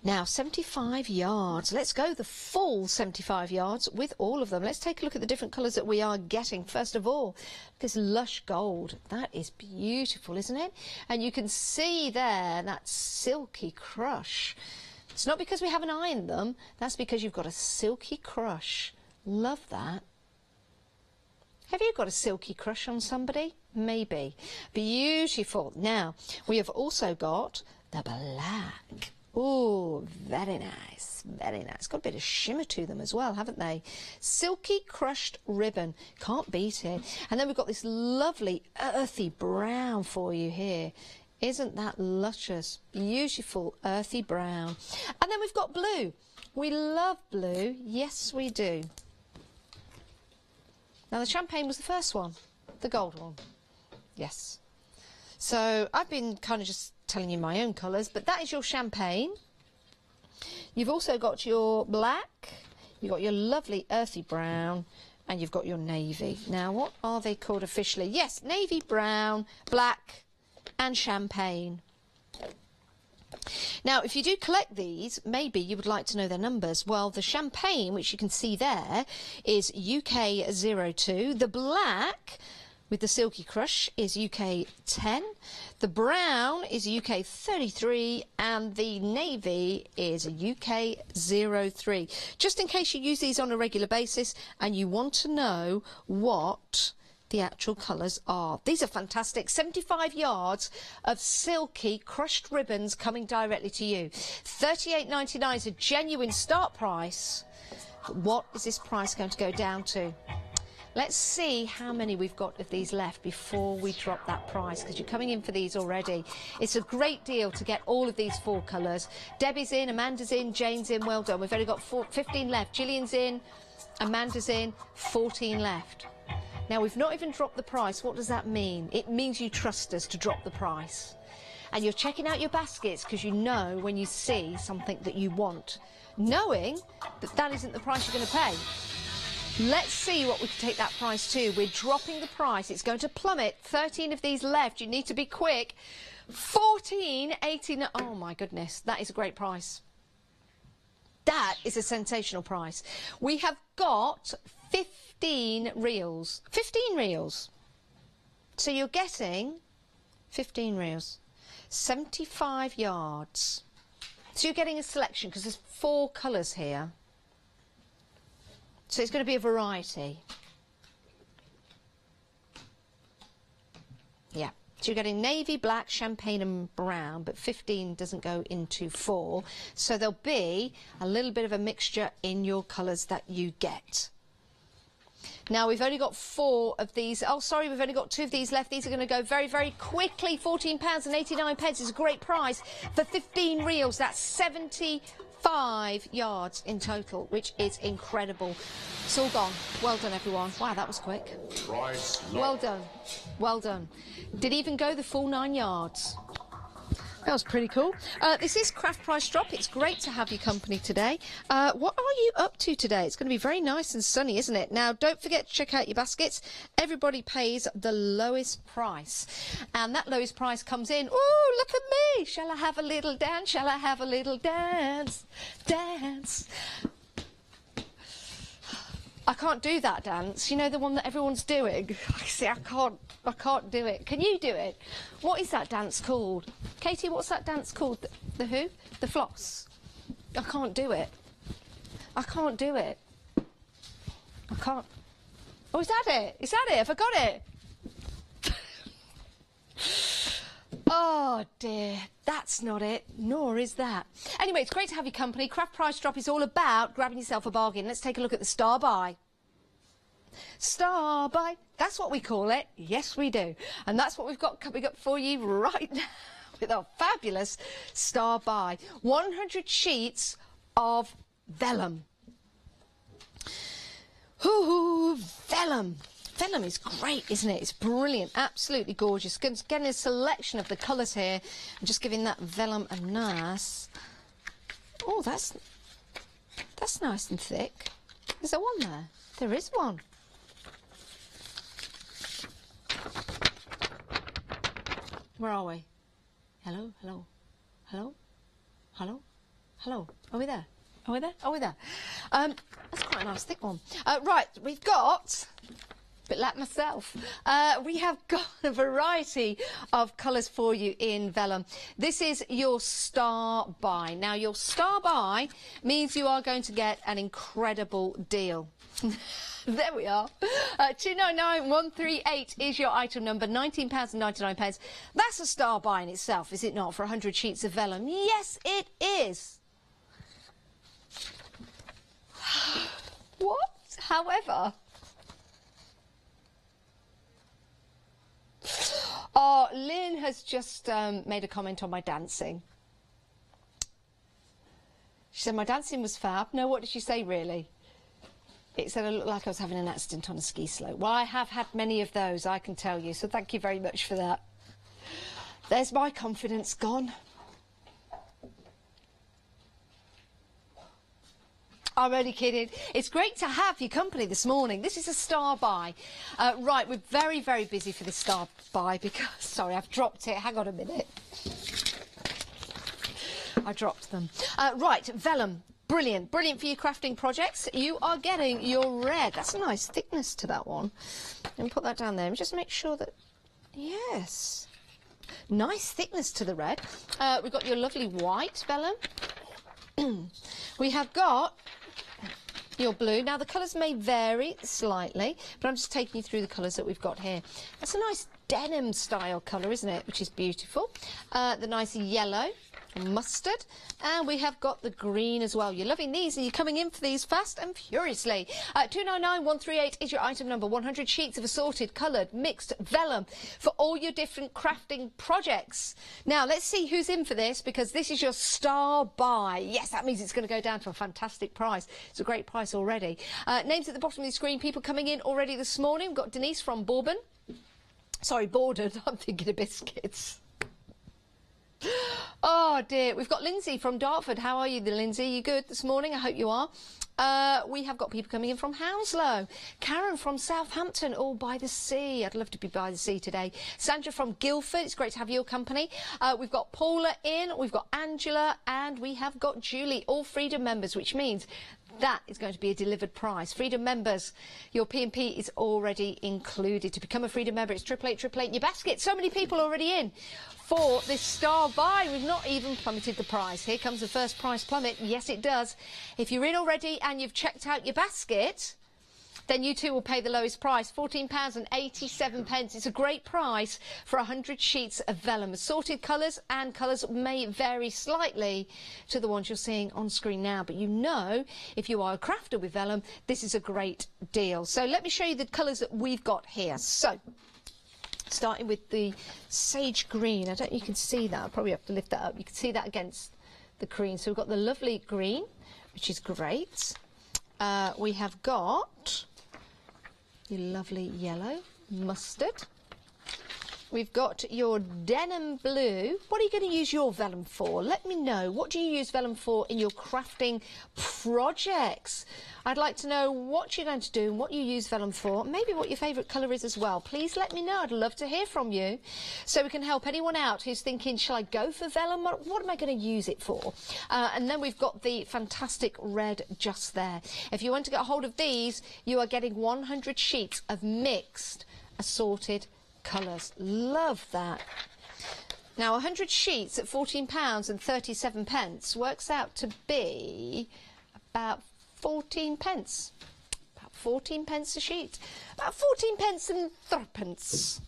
Now, 75 yards. Let's go the full 75 yards with all of them. Let's take a look at the different colours that we are getting. First of all, this lush gold. That is beautiful, isn't it? And you can see there that silky crush. It's not because we haven't ironed them. That's because you've got a silky crush. Love that. Have you got a silky crush on somebody? Maybe. Beautiful. Now, we have also got the black. Oh, very nice, very nice. Got a bit of shimmer to them as well, haven't they? Silky crushed ribbon. Can't beat it. And then we've got this lovely earthy brown for you here. Isn't that luscious? Beautiful earthy brown. And then we've got blue. We love blue. Yes, we do. Now, the champagne was the first one, the gold one. Yes. So I've been kind of just telling you my own colours, but that is your champagne. You've also got your black, you've got your lovely earthy brown, and you've got your navy. Now, what are they called officially? Yes, navy, brown, black, and champagne. Now, if you do collect these, maybe you would like to know their numbers. Well, the champagne, which you can see there, is UK02. The black with the silky crush is UK 10, the brown is UK 33, and the navy is UK 03. Just in case you use these on a regular basis and you want to know what the actual colours are. These are fantastic. 75 yards of silky crushed ribbons coming directly to you. $38.99 is a genuine start price. What is this price going to go down to? Let's see how many we've got of these left before we drop that price, because you're coming in for these already. It's a great deal to get all of these 4 colours. Debbie's in, Amanda's in, Jane's in, well done. We've only got 15 left. Gillian's in, Amanda's in, 14 left. Now, we've not even dropped the price. What does that mean? It means you trust us to drop the price. And you're checking out your baskets because you know when you see something that you want, knowing that that isn't the price you're going to pay. Let's see what we can take that price to. We're dropping the price. It's going to plummet. 13 of these left. You need to be quick. 14, 18. Oh, my goodness. That is a great price. That is a sensational price. We have got 15 reels. 15 reels. So you're getting 15 reels. 75 yards. So you're getting a selection because there's 4 colours here. So it's going to be a variety. Yeah. So you're getting navy, black, champagne and brown, but 15 doesn't go into 4. So there'll be a little bit of a mixture in your colours that you get. Now, we've only got 4 of these. Oh, sorry, we've only got 2 of these left. These are going to go very, very quickly. £14.89 is a great price for 15 reels. That's 75 yards in total, which is incredible. It's all gone. Well done, everyone. Wow, that was quick. Well done. Well done. Did even go the full 9 yards. That was pretty cool. This is Craft Price Drop. It's great to have your company today. What are you up to today? It's going to be very nice and sunny, isn't it? Now, don't forget to check out your baskets. Everybody pays the lowest price. And that lowest price comes in. Ooh, look at me. Shall I have a little dance? Shall I have a little dance? Dance. I can't do that dance. You know, the one that everyone's doing? See, I can't do it. Can you do it? What is that dance called? Katie, what's that dance called? The who? The floss. I can't do it. I can't do it. I can't. Oh, is that it? Is that it? Have I got it? Oh, dear. That's not it. Nor is that. Anyway, it's great to have your company. Craft Price Drop is all about grabbing yourself a bargain. Let's take a look at the Star Buy. Star Buy. That's what we call it. Yes, we do. And that's what we've got coming up for you right now with our fabulous Star Buy. 100 sheets of vellum. Ooh, vellum. Vellum is great, isn't it? It's brilliant, absolutely gorgeous. Getting a selection of the colours here and just giving that vellum a nice. Oh, that's nice and thick. Is there one there? There is one. Where are we? Hello, hello, hello, hello, hello. Are we there? Are we there? Are we there? That's quite a nice thick one. Right, we've got, a bit like myself, we have got a variety of colours for you in vellum. This is your star buy. Now, your star buy means you are going to get an incredible deal. There we are. 299138 is your item number, £19.99. That's a star buy in itself, is it not, for 100 sheets of vellum? Yes, it is. What? However, oh, Lynn has just made a comment on my dancing. She said my dancing was fab. No, what did she say, really? It said I looked like I was having an accident on a ski slope. Well, I have had many of those, I can tell you, so thank you very much for that. There's my confidence gone. I'm only kidding. It's great to have your company this morning. This is a star buy. Right, we're very, very busy for this star buy because... Sorry, I've dropped it. Hang on a minute. I dropped them. Right, vellum. Brilliant. Brilliant for your crafting projects. You are getting your red. That's a nice thickness to that one. Let me put that down there. And just make sure that... Yes. Nice thickness to the red. We've got your lovely white vellum. We have got your blue. Now, the colours may vary slightly, but I'm just taking you through the colours that we've got here. That's a nice denim style colour, isn't it? Which is beautiful. The nice yellow, mustard, and we have got the green as well. You're loving these and you're coming in for these fast and furiously. 299138 is your item number. 100 sheets of assorted coloured mixed vellum for all your different crafting projects. Now let's see who's in for this, because this is your star buy. Yes, that means it's going to go down to a fantastic price. It's a great price already. Names at the bottom of the screen. People coming in already this morning. We've got Denise from Bourbon. Sorry, Borden. I'm thinking of biscuits. Oh dear. We've got Lindsay from Dartford. How are you, Lindsay? You good this morning? I hope you are. We have got people coming in from Hounslow. Karen from Southampton, all by the sea. I'd love to be by the sea today. Sandra from Guildford. It's great to have your company. We've got Paula in. We've got Angela, and we have got Julie, all Freedom members, which means that is going to be a delivered price. Freedom members, your P&P is already included. To become a Freedom member, it's 88888 in your basket. So many people already in for this star buy. We've not even plummeted the price. Here comes the first price plummet. Yes, it does. If you're in already and you've checked out your basket, then you too will pay the lowest price, £14.87. It's a great price for 100 sheets of vellum. Assorted colours, and colours may vary slightly to the ones you're seeing on screen now. But you know, if you are a crafter with vellum, this is a great deal. So let me show you the colours that we've got here. So, starting with the sage green. I don't know if you can see that. I'll probably have to lift that up. You can see that against the cream. So we've got the lovely green, which is great. We have got your lovely yellow, mustard. We've got your denim blue. What are you going to use your vellum for? Let me know. What do you use vellum for in your crafting projects? I'd like to know what you're going to do and what you use vellum for. Maybe what your favourite colour is as well. Please let me know. I'd love to hear from you, so we can help anyone out who's thinking, shall I go for vellum? What am I going to use it for? And then we've got the fantastic red just there. If you want to get hold of these, you are getting 100 sheets of mixed assorted colours. Love that. Now, 100 sheets at £14.37 works out to be about 14 pence. About 14 pence a sheet. About 14 pence and threepence.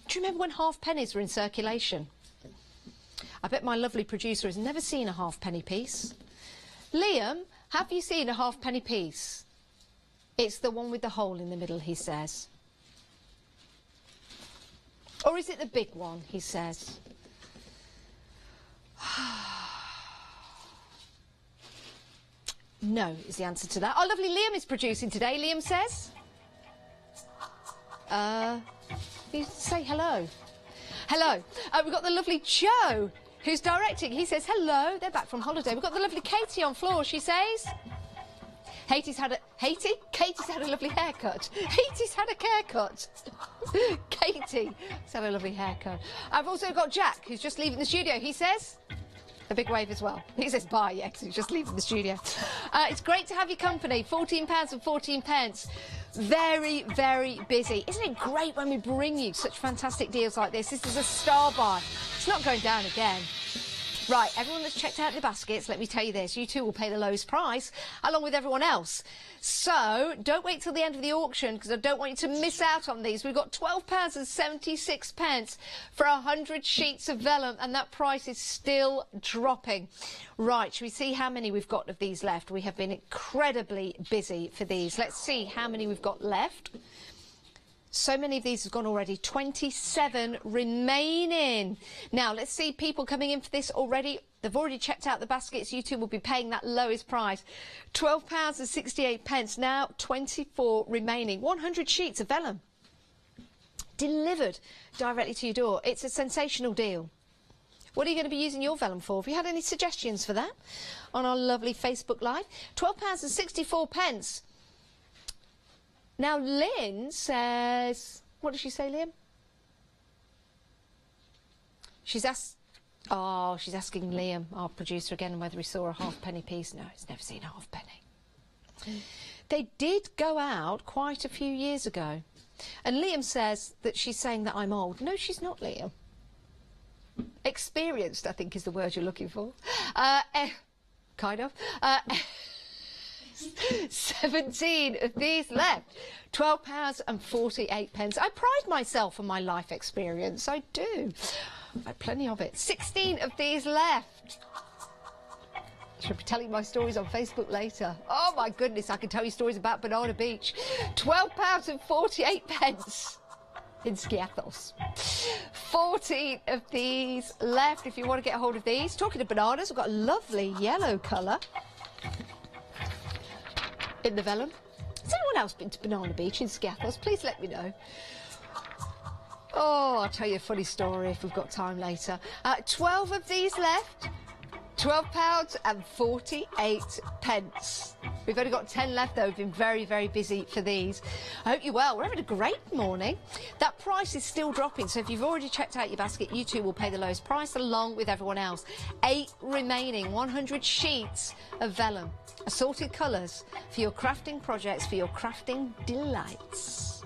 Do you remember when half pennies were in circulation? I bet my lovely producer has never seen a halfpenny piece. Liam, have you seen a halfpenny piece? It's the one with the hole in the middle, he says. Or is it the big one, he says? No is the answer to that. Our lovely Liam is producing today, Liam says. You say hello. Hello. We've got the lovely Joe, who's directing. He says hello. They're back from holiday. We've got the lovely Katie on floor. She says Katie's had a lovely haircut. Katie's had a haircut. Katie's had a lovely haircut. I've also got Jack, who's just leaving the studio. He says a big wave as well. He says bye, yeah, because he's just leaving the studio. It's great to have your company. £14.14. Very, very busy. Isn't it great when we bring you such fantastic deals like this? This is a star buy. It's not going down again. Right, everyone that's checked out the baskets, let me tell you this, you too will pay the lowest price, along with everyone else. So, don't wait till the end of the auction, because I don't want you to miss out on these. We've got £12.76 for 100 sheets of vellum, and that price is still dropping. Right, shall we see how many we've got of these left? We have been incredibly busy for these. Let's see how many we've got left. So many of these have gone already. 27 remaining. Now, let's see people coming in for this already. They've already checked out the baskets. You two will be paying that lowest price. £12.68. Now, 24 remaining. 100 sheets of vellum delivered directly to your door. It's a sensational deal. What are you going to be using your vellum for? Have you had any suggestions for that on our lovely Facebook Live? £12.64. Now, Lynn says... What does she say, Liam? She's asking Liam, our producer, again, whether he saw a halfpenny piece. No, he's never seen a halfpenny. They did go out quite a few years ago. And Liam says that she's saying that I'm old. No, she's not, Liam. Experienced, I think, is the word you're looking for. Kind of. 17 of these left. £12.48. I pride myself on my life experience. I do. I've had plenty of it. 16 of these left. I should be telling my stories on Facebook later. Oh my goodness, I can tell you stories about Banana Beach. £12.48 in Skiathos. 14 of these left if you want to get a hold of these. Talking of bananas, we've got a lovely yellow colour in the vellum. Has anyone else been to Banana Beach in Skiathos? Please let me know. Oh, I'll tell you a funny story if we've got time later. 12 of these left. £12.48. We've only got 10 left though. We've been very, very busy for these. I hope you're well. We're having a great morning. That price is still dropping, so if you've already checked out your basket, you too will pay the lowest price along with everyone else. 8 remaining, 100 sheets of vellum. Assorted colours for your crafting projects, for your crafting delights.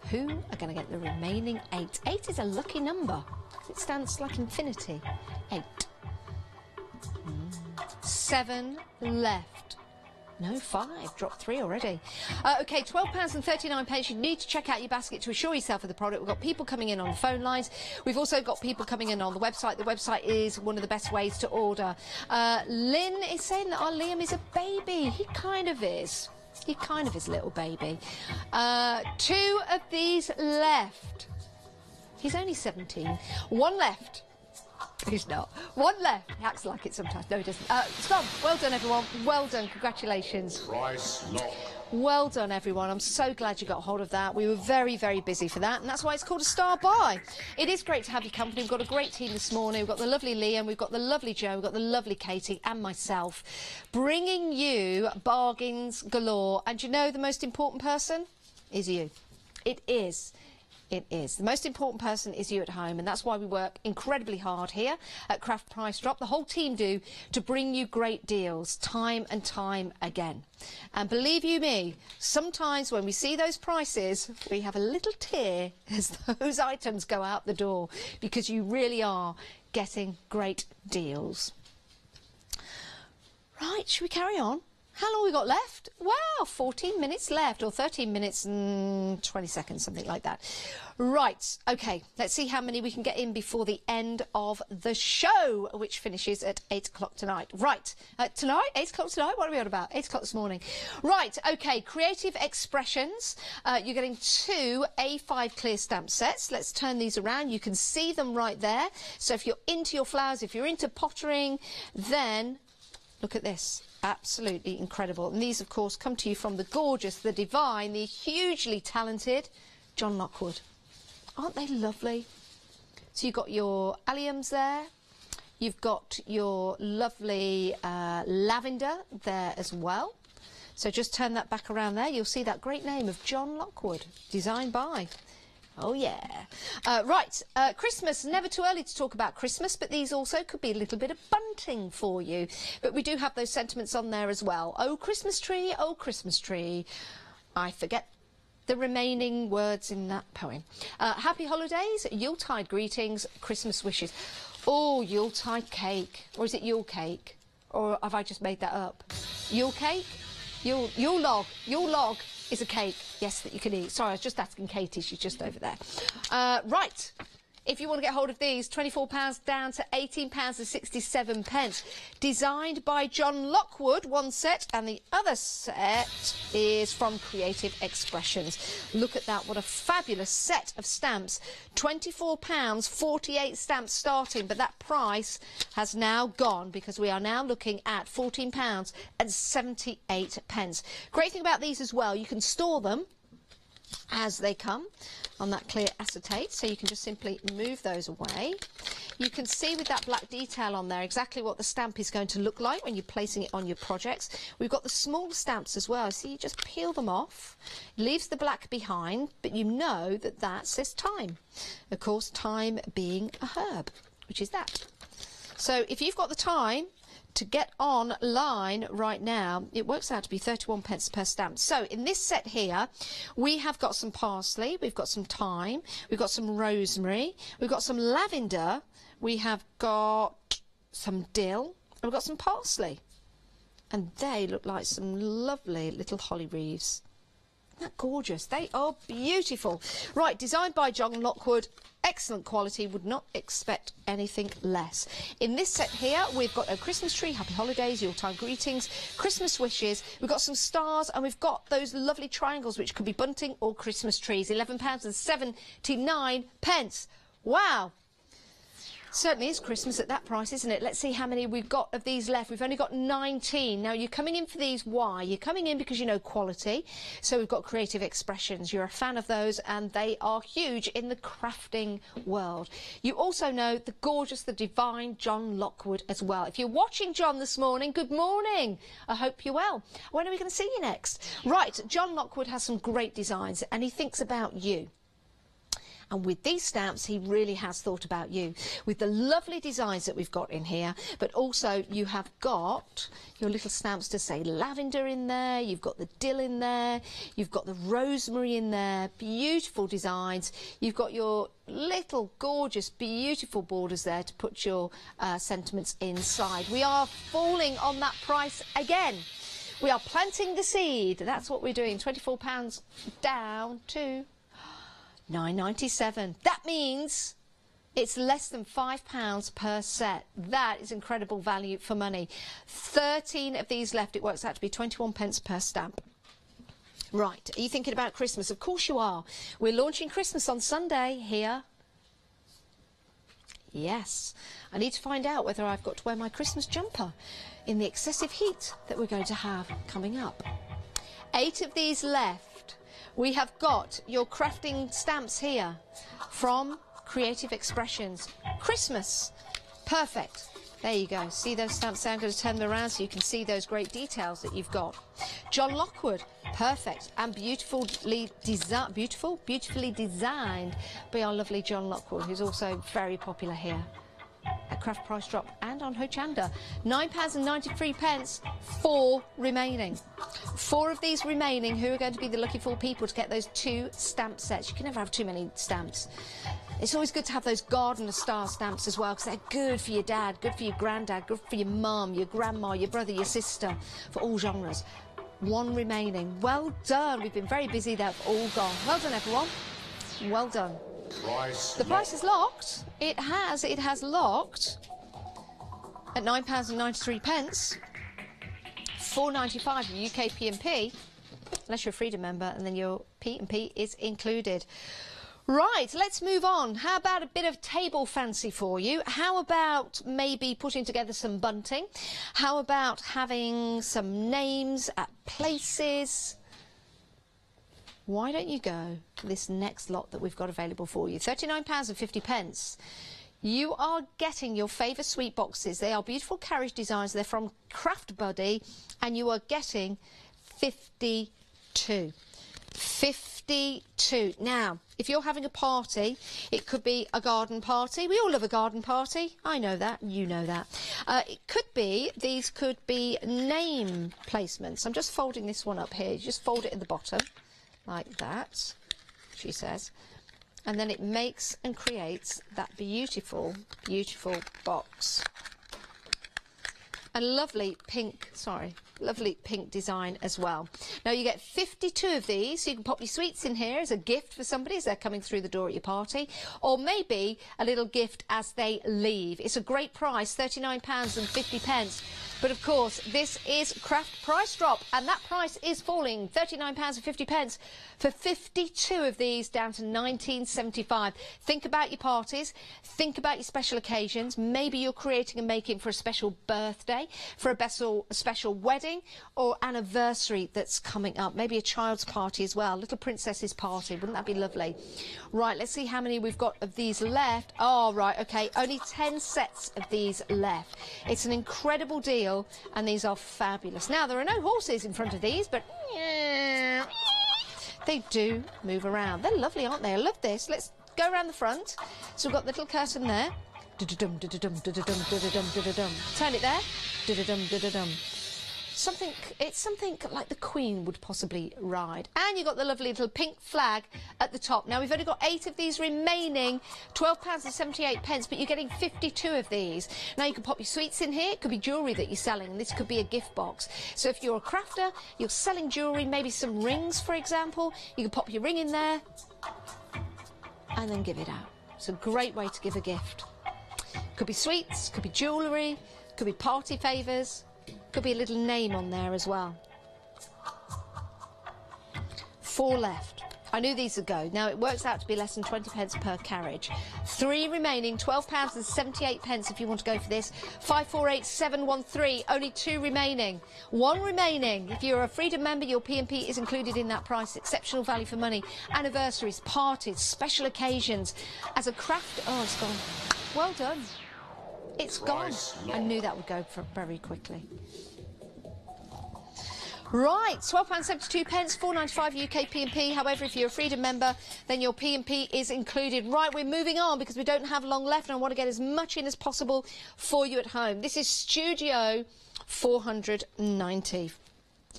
Who are going to get the remaining 8? 8 is a lucky number. It stands like infinity. 8. 7 left. No, 5. Dropped 3 already. OK, £12.39. You need to check out your basket to assure yourself of the product. We've got people coming in on the phone lines. We've also got people coming in on the website. The website is one of the best ways to order. Lynn is saying that our Liam is a baby. He kind of is. He kind of is a little baby. 2 of these left. He's only 17. 1 left. He's not. 1 left. He acts like it sometimes. No, he doesn't. It's gone. Well done, everyone. Well done. Congratulations. Price lock. Well done, everyone. I'm so glad you got hold of that. We were very, very busy for that, and that's why it's called a star buy. It is great to have your company. We've got a great team this morning. We've got the lovely Liam, we've got the lovely Joe, we've got the lovely Katie and myself, bringing you bargains galore. And you know the most important person is you. It is. It is. The most important person is you at home, and that's why we work incredibly hard here at Craft Price Drop. The whole team do, to bring you great deals time and time again. And believe you me, sometimes when we see those prices, we have a little tear as those items go out the door, because you really are getting great deals. Right, should we carry on? How long have we got left? Wow, 14 minutes left, or 13 minutes and 20 seconds, something like that. Right, OK, let's see how many we can get in before the end of the show, which finishes at 8 o'clock tonight. Right, tonight? 8 o'clock tonight? What are we on about? 8 o'clock this morning. Right, OK, Creative Expressions. You're getting 2 A5 clear stamp sets. Let's turn these around. You can see them right there. So if you're into your flowers, if you're into pottering, then look at this. Absolutely incredible. And these, of course, come to you from the gorgeous, the divine, the hugely talented John Lockwood. Aren't they lovely? So you've got your alliums there. You've got your lovely lavender there as well. So just turn that back around there. You'll see that great name of John Lockwood, designed by. Oh, yeah. Christmas, never too early to talk about Christmas, but these also could be a little bit of bunting for you. But we do have those sentiments on there as well. Oh, Christmas tree, oh, Christmas tree. I forget the remaining words in that poem. Happy holidays, Yuletide greetings, Christmas wishes. Oh, Yuletide cake. Or is it Yule cake? Or have I just made that up? Yule cake? Yule log is a cake, yes, that you can eat. Sorry, I was just asking Katie, she's just over there. Right, if you want to get hold of these, £24 down to £18.67. Designed by John Lockwood, one set, and the other set is from Creative Expressions. Look at that, what a fabulous set of stamps. £24, 48 stamps starting, but that price has now gone because we are now looking at £14.78. Great thing about these as well, you can store them as they come on that clear acetate, so you can just simply move those away. You can see with that black detail on there exactly what the stamp is going to look like when you're placing it on your projects. We've got the small stamps as well, so you just peel them off, leaves the black behind, but you know that that says time. Of course, time being a herb, which is that. So if you've got the time to get online right now, it works out to be 31 pence per stamp. So in this set here, we have got some parsley, we've got some thyme, we've got some rosemary, we've got some lavender, we have got some dill, and we've got some parsley. And they look like some lovely little holly wreaths. Isn't that gorgeous? They are beautiful. Right, designed by John Lockwood. Excellent quality, would not expect anything less. In this set here, we've got a Christmas tree, happy holidays, Yuletide greetings, Christmas wishes, we've got some stars, and we've got those lovely triangles, which could be bunting or Christmas trees. £11.79. Wow! Certainly is Christmas at that price, isn't it? Let's see how many we've got of these left. We've only got 19. Now, you're coming in for these. Why? You're coming in because you know quality. So we've got Creative Expressions. You're a fan of those, and they are huge in the crafting world. You also know the gorgeous, the divine John Lockwood as well. If you're watching John this morning, good morning. I hope you're well. When are we going to see you next? Right, John Lockwood has some great designs, and he thinks about you. And with these stamps, he really has thought about you. With the lovely designs that we've got in here, but also you have got your little stamps to say lavender in there, you've got the dill in there, you've got the rosemary in there, beautiful designs. You've got your little gorgeous, beautiful borders there to put your sentiments inside. We are falling on that price again. We are planting the seed. That's what we're doing. £24 down to £9.97. That means it's less than £5 per set. That is incredible value for money. 13 of these left. It works out to be 21 pence per stamp. Right, are you thinking about Christmas? Of course you are. We're launching Christmas on Sunday here. Yes, I need to find out whether I've got to wear my Christmas jumper in the excessive heat that we're going to have coming up. 8 of these left. We have got your crafting stamps here from Creative Expressions. Christmas. Perfect. There you go. See those stamps there? I'm going to turn them around so you can see those great details that you've got. John Lockwood. Perfect. And beautifully designed by our lovely John Lockwood, who's also very popular here at Craft Price Drop and on Hochanda. £9.93, 4 remaining. 4 of these remaining. Who are going to be the lucky 4 people to get those 2 stamp sets? You can never have too many stamps. It's always good to have those gardener star stamps as well, because they're good for your dad, good for your granddad, good for your mum, your grandma, your brother, your sister, for all genres. 1 remaining. Well done. We've been very busy. They've all gone. Well done, everyone. Well done. The price is locked. It has locked at £9.93. £4.95 UK P&P, unless you're a Freedom member, and then your P&P is included. Right, let's move on. How about a bit of table fancy for you? How about maybe putting together some bunting? How about having some names at places? Why don't you go for this next lot that we've got available for you? £39.50. You are getting your favourite sweet boxes. They are beautiful carriage designs. They're from Craft Buddy, and you are getting 52. 52. Now, if you're having a party, it could be a garden party. We all love a garden party. I know that. You know that. These could be name placements. I'm just folding this one up here. You just fold it at the bottom like that, she says. And then it makes and creates that beautiful, beautiful box. A lovely pink design as well. Now you get 52 of these, so you can pop your sweets in here as a gift for somebody as they're coming through the door at your party, or maybe a little gift as they leave. It's a great price, £39.50. But of course, this is Craft Price Drop, and that price is falling, £39.50 for 52 of these, down to £19.75. Think about your parties, think about your special occasions. Maybe you're creating and making for a special birthday, for a special wedding or anniversary that's coming up. Maybe a child's party as well, little princess's party. Wouldn't that be lovely? Right, let's see how many we've got of these left. Oh, right, okay, only 10 sets of these left. It's an incredible deal. And these are fabulous. Now, there are no horses in front of these, but they do move around. They're lovely, aren't they? I love this. Let's go around the front. So we've got the little curtain there. Turn it there. It's something like the Queen would possibly ride. And you've got the lovely little pink flag at the top. Now, we've only got 8 of these remaining, £12.78, but you're getting 52 of these. Now, you can pop your sweets in here. It could be jewellery that you're selling, and this could be a gift box. So if you're a crafter, you're selling jewellery, maybe some rings, for example, you can pop your ring in there and then give it out. It's a great way to give a gift. Could be sweets, could be jewellery, could be party favours. Could be a little name on there as well. 4 left. I knew these would go. Now, it works out to be less than 20p per carriage. 3 remaining, £12.78 if you want to go for this. 548713, only 2 remaining. 1 remaining. If you're a Freedom member, your P&P is included in that price. Exceptional value for money. Anniversaries, parties, special occasions. As a craft... Oh, it's gone. Well done. It's gone. I knew that would go for very quickly. Right, £12.72, £4.95 UK P&P. However, if you're a Freedom member, then your P&P is included. Right, we're moving on because we don't have long left and I want to get as much in as possible for you at home. This is Studio 490.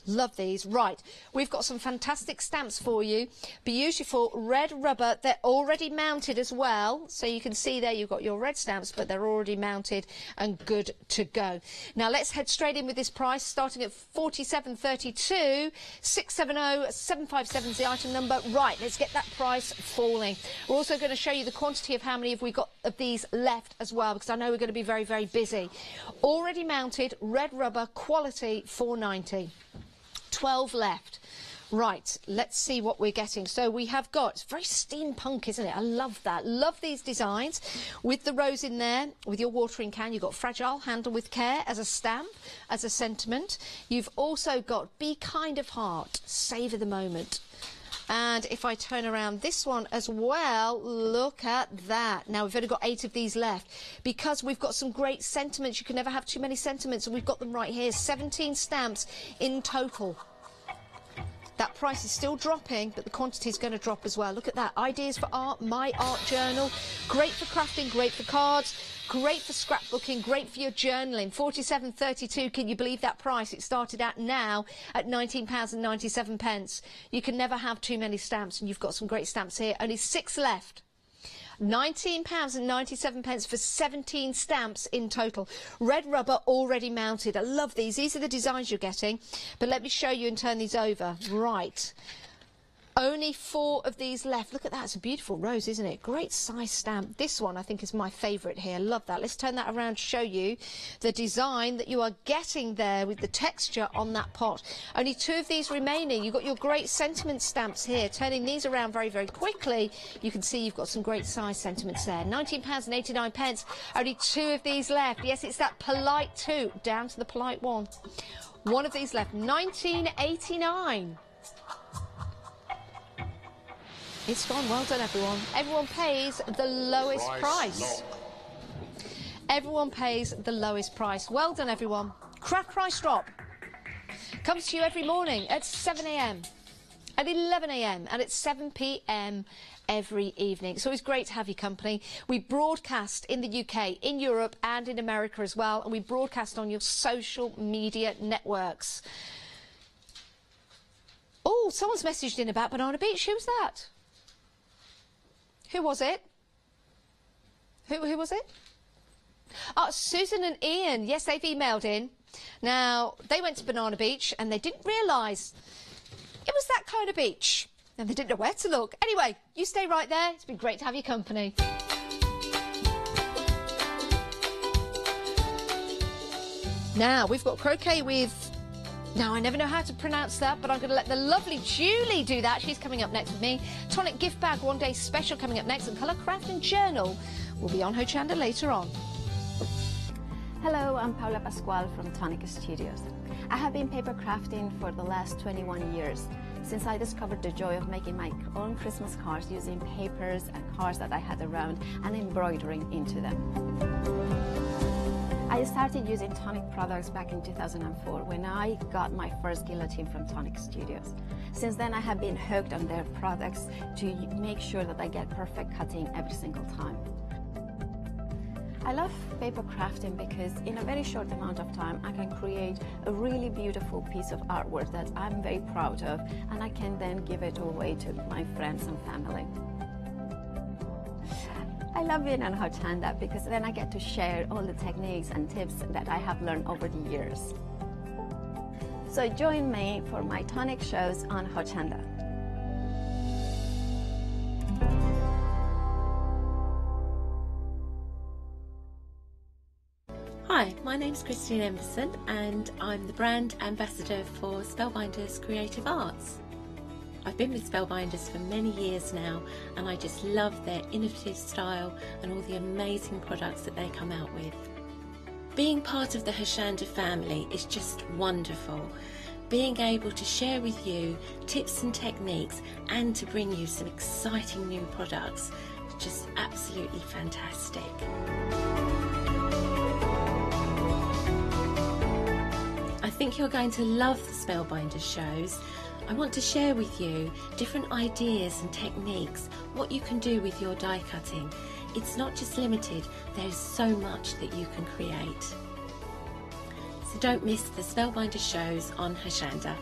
Love these. Right, we've got some fantastic stamps for you. Beautiful red rubber. They're already mounted as well. So you can see there you've got your red stamps, but they're already mounted and good to go. Now let's head straight in with this price, starting at £47.32. 670757 is the item number. Right, let's get that price falling. We're also going to show you the quantity of how many have we got of these left as well, because I know we're going to be very, very busy. Already mounted red rubber, quality, £4.90. 12 left. Right, let's see what we're getting. So we have got, it's very steampunk, isn't it? I love that. Love these designs. With the rose in there, with your watering can, you've got fragile, handle with care as a stamp, as a sentiment. You've also got be kind of heart, savour the moment. And if I turn around this one as well, look at that. Now, we've only got 8 of these left because we've got some great sentiments. You can never have too many sentiments, and we've got them right here. 17 stamps in total. That price is still dropping, but the quantity is going to drop as well. Look at that. Ideas for art, my art journal. Great for crafting, great for cards, great for scrapbooking, great for your journaling. £47.32. Can you believe that price? It started at now at £19.97. You can never have too many stamps, and you've got some great stamps here. Only 6 left. £19.97 for 17 stamps in total. Red rubber already mounted. I love these. These are the designs you're getting. But let me show you and turn these over. Right. Only 4 of these left. Look at that. It's a beautiful rose, isn't it? Great size stamp. This one, I think, is my favourite here. Love that. Let's turn that around to show you the design that you are getting there with the texture on that pot. Only 2 of these remaining. You've got your great sentiment stamps here. Turning these around very, very quickly, you can see you've got some great size sentiments there. £19.89. Only 2 of these left. Yes, it's that polite 2. Down to the polite 1. 1 of these left. £19.89. It's gone. Well done, everyone. Everyone pays the lowest price. Everyone pays the lowest price. Well done, everyone. Craft price drop. Comes to you every morning at 7 a.m, at 11 a.m, and at 7 p.m. every evening. It's always great to have your company. We broadcast in the UK, in Europe, and in America as well, and we broadcast on your social media networks. Oh, someone's messaged in about Banana Beach. Who's that? Who was it? Who was it? Oh, Susan and Ian. Yes, they've emailed in. Now, they went to Banana Beach and they didn't realise it was that kind of beach. And they didn't know where to look. Anyway, you stay right there. It's been great to have your company. Now, we've got croquet with... Now, I never know how to pronounce that, but I'm going to let the lovely Julie do that. She's coming up next with me. Tonic gift bag, one day special coming up next. And Colour Craft and Journal will be on Hochanda later on. Hello, I'm Paula Pascual from Tonic Studios. I have been paper crafting for the last 21 years, since I discovered the joy of making my own Christmas cards using papers and cards that I had around and embroidering into them. I started using Tonic products back in 2004 when I got my first guillotine from Tonic Studios. Since then I have been hooked on their products to make sure that I get perfect cutting every single time. I love paper crafting because in a very short amount of time I can create a really beautiful piece of artwork that I'm very proud of, and I can then give it away to my friends and family. I love being on Hochanda because then I get to share all the techniques and tips that I have learned over the years. So join me for my Tonic shows on Hochanda. Hi, my name's Christine Emberson and I'm the brand ambassador for Spellbinders Creative Arts. I've been with Spellbinders for many years now and I just love their innovative style and all the amazing products that they come out with. Being part of the Hochanda family is just wonderful. Being able to share with you tips and techniques and to bring you some exciting new products is just absolutely fantastic. I think you're going to love the Spellbinders shows. I want to share with you different ideas and techniques, what you can do with your die cutting. It's not just limited, there's so much that you can create. So don't miss the Spellbinders shows on Hochanda.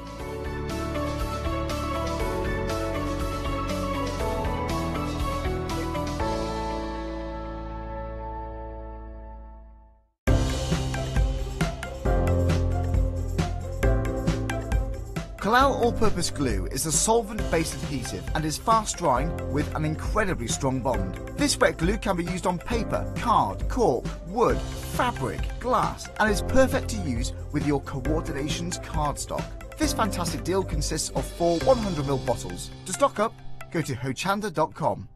Collal All-Purpose Glue is a solvent-based adhesive and is fast drying with an incredibly strong bond. This wet glue can be used on paper, card, cork, wood, fabric, glass, and is perfect to use with your Coordinations cardstock. This fantastic deal consists of 4 100ml bottles. To stock up, go to hochanda.com.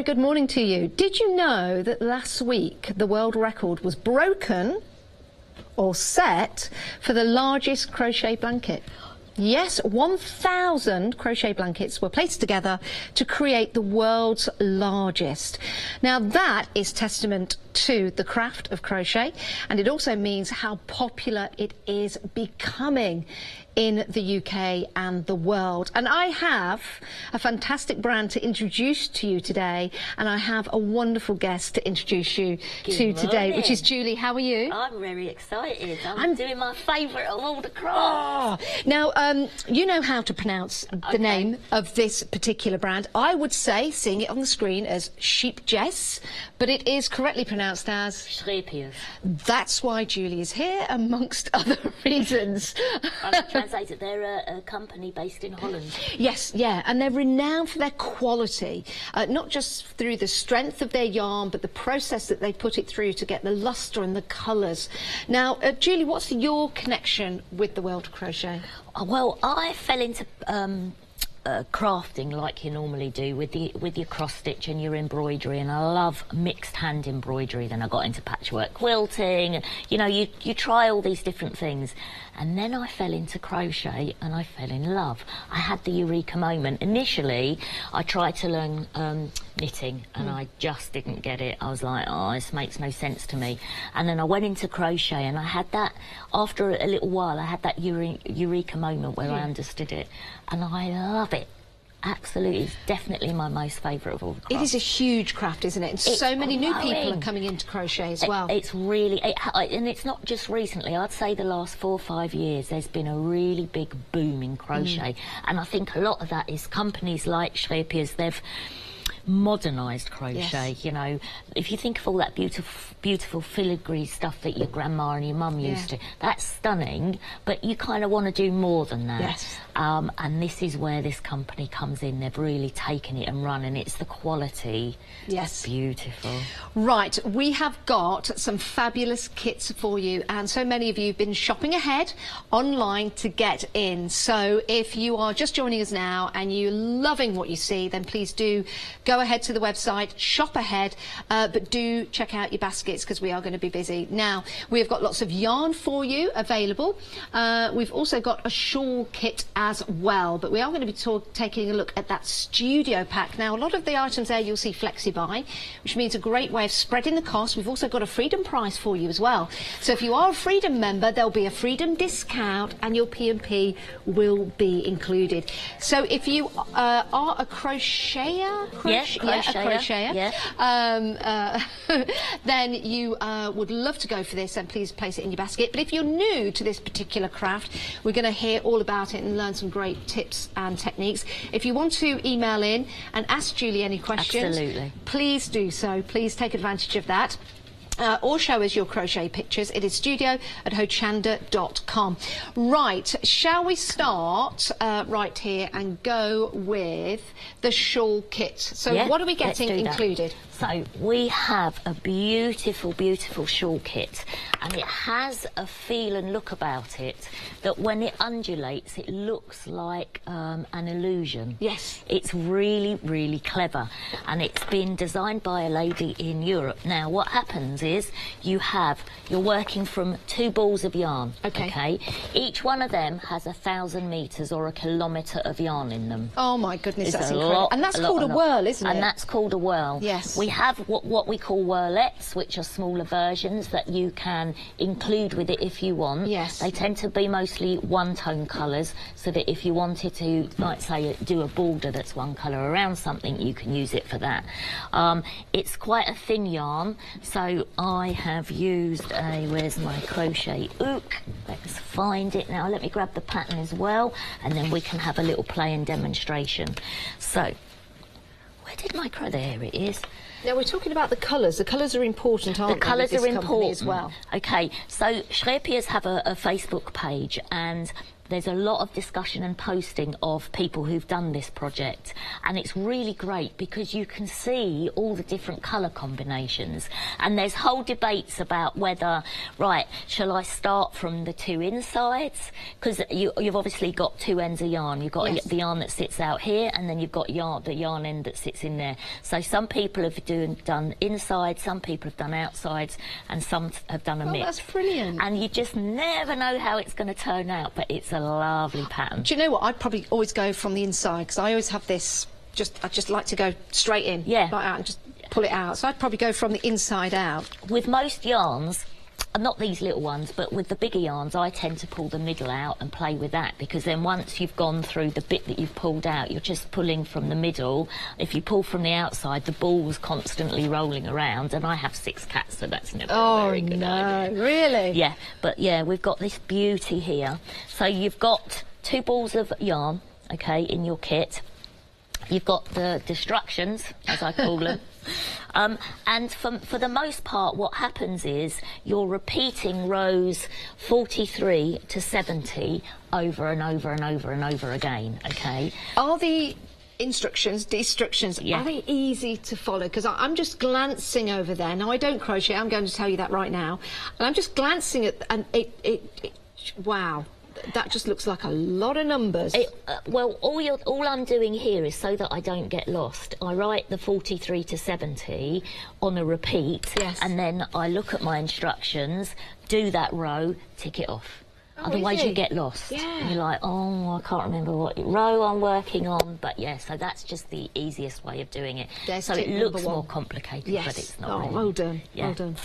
Good morning to you. Did you know that last week the world record was broken or set for the largest crochet blanket? Yes, 1,000 crochet blankets were placed together to create the world's largest. Now that is testament to the craft of crochet, and it also means how popular it is becoming in the UK and the world. And I have a fantastic brand to introduce to you today, and I have a wonderful guest to introduce you to today, which is Julie. How are you? I'm very excited. I'm doing my favourite of all the crafts. Now, you know how to pronounce the name of this particular brand. I would say, seeing it on the screen, as Sheep Jess, but it is correctly pronounced as Schreepiers. That's why Julie is here, amongst other reasons. Translated, they're a company based in Holland. Yes, yeah, and they're renowned for their quality, not just through the strength of their yarn, but the process that they put it through to get the lustre and the colours. Now, Julie, what's your connection with the world of crochet? Well, I fell into crafting like you normally do with your cross stitch and your embroidery, and I love mixed hand embroidery. Then I got into patchwork quilting, and you know, you try all these different things, and then I fell into crochet and I fell in love. I had the eureka moment. Initially I tried to learn knitting and I just didn't get it. I was like, oh, this makes no sense to me. And then I went into crochet, and I had that, after a little while, I had that eureka moment where I understood it, and I love it. Absolutely, it's definitely my most favourite of all the crafts. It is a huge craft, isn't it? And so many new people are coming into crochet as well. It's really, and it's not just recently. I'd say the last 4 or 5 years, there's been a really big boom in crochet, and I think a lot of that is companies like Schrepiers. They've modernised crochet. You know, if you think of all that beautiful filigree stuff that your grandma and your mum used to, that's stunning, but you kind of want to do more than that. And this is where this company comes in. They've really taken it and run, and it's the quality. It's beautiful. Right, we have got some fabulous kits for you, and so many of you have been shopping ahead online to get in. So if you are just joining us now and you're loving what you see, then please do go ahead to the website, shop ahead, but do check out your baskets, because we are going to be busy. Now, we've got lots of yarn for you available. We've also got a shawl kit as well, but we are going to be taking a look at that studio pack. Now, a lot of the items there you'll see flexi-buy, which means a great way of spreading the cost. We've also got a freedom price for you as well. So if you are a freedom member, there'll be a freedom discount, and your P&P will be included. So if you are a crocheter, then you would love to go for this, and please place it in your basket. But if you're new to this particular craft, we're going to hear all about it and learn some great tips and techniques. If you want to email in and ask Julie any questions, please do so. Please take advantage of that. Or show us your crochet pictures. It is studio@hochanda.com. Right, shall we start right here and go with the shawl kit? So what are we getting included? So we have a beautiful, beautiful shawl kit, and it has a feel and look about it that when it undulates, it looks like an illusion. It's really, really clever, and it's been designed by a lady in Europe. Now, what happens is you're working from 2 balls of yarn. Each one of them has 1,000 metres or 1 kilometre of yarn in them. Oh my goodness, that's incredible. And that's called a whirl, isn't it? And that's called a whirl. We have what we call whirlettes, which are smaller versions that you can include with it if you want. They tend to be mostly one-tone colours, so that if you wanted to, like say, do a border that's one colour around something, you can use it for that. It's quite a thin yarn, so I have used where's my crochet hook? Let's find it now. Let me grab the pattern as well, and then we can have a little play and demonstration. So, where did my there it is. Now, we're talking about the colours. The colours are important, aren't they? The colours are important as well. Okay, so Schrepiers have a Facebook page, and there's a lot of discussion and posting of people who've done this project, and it's really great because you can see all the different colour combinations, and there's whole debates about whether, right, shall I start from the 2 insides, because you've obviously got 2 ends of yarn. You've got the yarn that sits out here, and then you've got the yarn end that sits in there. So some people have done inside, some people have done outsides, and some have done a mix. That's brilliant. And you just never know how it's going to turn out, but it's a lovely pattern. Do you know what? I'd probably always go from the inside, because I always have this, I just like to go straight in, like out, and just pull it out. So I'd probably go from the inside out. With most yarns, not these little ones, but with the bigger yarns, I tend to pull the middle out and play with that, because then once you've gone through the bit that you've pulled out, you're just pulling from the middle. If you pull from the outside, the ball's constantly rolling around, and I have 6 cats, so that's never a very good idea. Really? Yeah, but yeah, we've got this beauty here. So you've got 2 balls of yarn, okay, in your kit. You've got the destructions, as I call them. And for the most part, what happens is you're repeating rows 43 to 70 over and over and over and over again, okay? Are the instructions, are they easy to follow? Because I'm just glancing over there. Now, I don't crochet, I'm going to tell you that right now. And I'm just glancing at, and wow. That just looks like a lot of numbers. Well, all I'm doing here is so that I don't get lost. I write the 43 to 70 on a repeat, yes. and then I look at my instructions, do that row, tick it off. Oh, otherwise you get lost. Yeah. And you're like, oh, I can't remember what row I'm working on. But yeah, so that's just the easiest way of doing it. There's so it tip looks number one. more complicated, Yes. but it's not Oh, really. well done. Yeah. Well done.